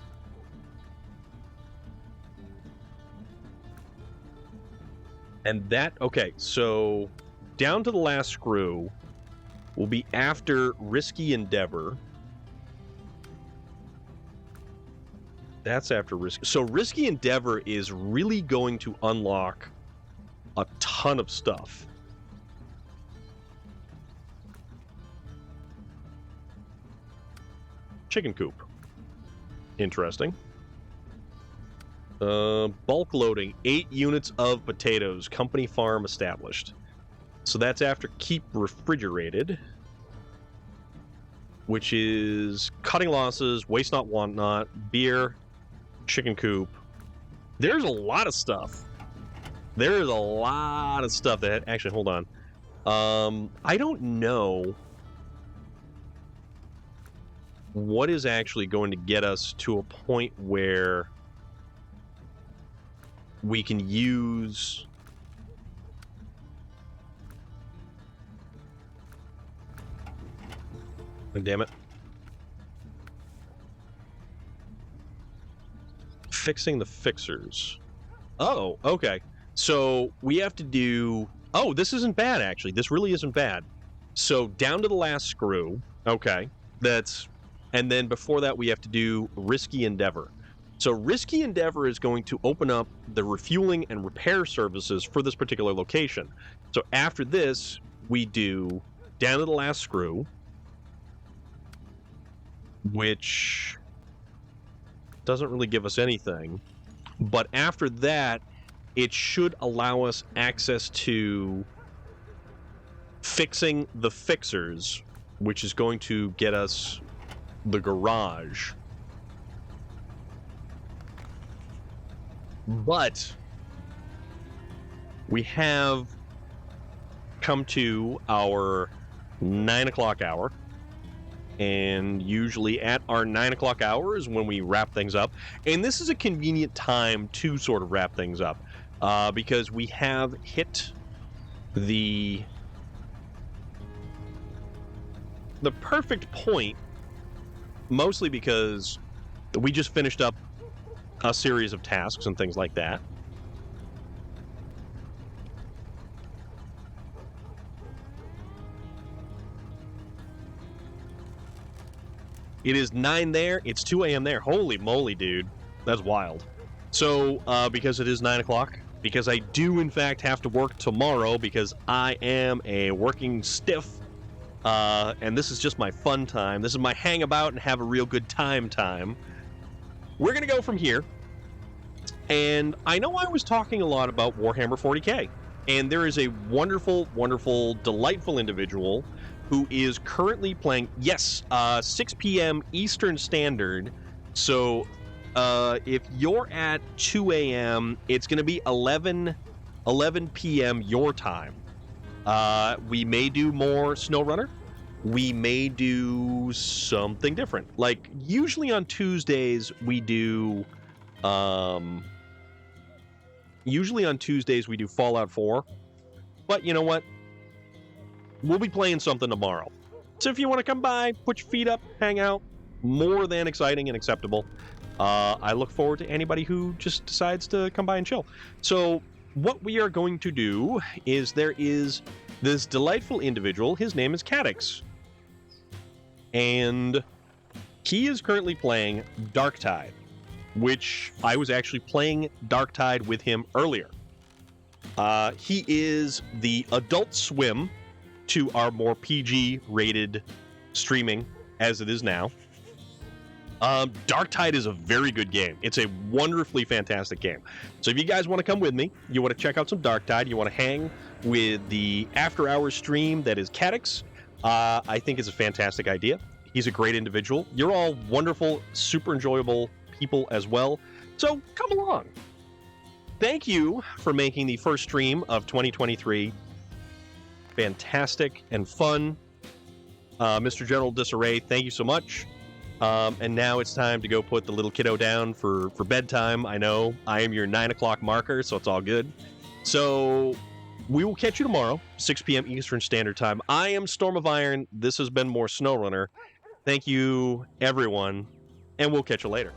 And that, okay, so down to the last screw will be after risky endeavor. That's after risk. So risky endeavor is really going to unlock a ton of stuff. Chicken coop. Interesting. Bulk loading, 8 units of potatoes. Company farm established. So that's after keep refrigerated, which is cutting losses, waste not, want not, beer, chicken coop. There's a lot of stuff. There is a lot of stuff that actually, hold on. I don't know what is actually going to get us to a point where we can use... Oh, damn it. Fixing the fixers. Oh, okay. So we have to do... Oh, this isn't bad, actually. This really isn't bad. So down to the last screw. Okay. That's... And then before that, we have to do Risky Endeavor. So Risky Endeavor is going to open up the refueling and repair services for this particular location. So after this, we do down to the last screw, which doesn't really give us anything. But after that, it should allow us access to fixing the fixers, which is going to get us the garage. But we have come to our 9 o'clock hour. And usually at our 9 o'clock hour is when we wrap things up. And this is a convenient time to sort of wrap things up. Because we have hit the perfect point, mostly because we just finished up a series of tasks and things like that. It is 9 there. It's 2 a.m. there. Holy moly, dude. That's wild. So, because it is 9 o'clock, because I do, in fact, have to work tomorrow because I am a working stiff, and this is just my fun time. This is my hang about and have a real good time. We're going to go from here. And I know I was talking a lot about Warhammer 40K, and there is a wonderful, wonderful, delightful individual who is currently playing, 6 p.m. Eastern Standard. So if you're at 2 a.m., it's going to be 11 p.m. your time. We may do more SnowRunner. We may do something different. Like, usually on Tuesdays, we do... Usually on Tuesdays, we do Fallout 4. But you know what? We'll be playing something tomorrow. So if you want to come by, put your feet up, hang out, more than exciting and acceptable. I look forward to anybody who just decides to come by and chill. So what we are going to do is there is this delightful individual. His name is Cadix. And he is currently playing Darktide, which I was actually playing Darktide with him earlier. He is the Adult Swim to our more PG-rated streaming, as it is now. Darktide is a very good game. It's a wonderfully fantastic game. So if you guys want to come with me, you want to check out some Darktide, you want to hang with the after-hours stream that is Cadix, I think it's a fantastic idea. He's a great individual. You're all wonderful, super enjoyable people as well. So come along. Thank you for making the first stream of 2023 fantastic and fun. Mr. General Disarray, thank you so much. And now it's time to go put the little kiddo down for bedtime. I know I am your 9 o'clock marker, so it's all good. So we will catch you tomorrow, 6 p.m. Eastern Standard Time. I am Storm of Iron. This has been more SnowRunner. Thank you, everyone, and we'll catch you later.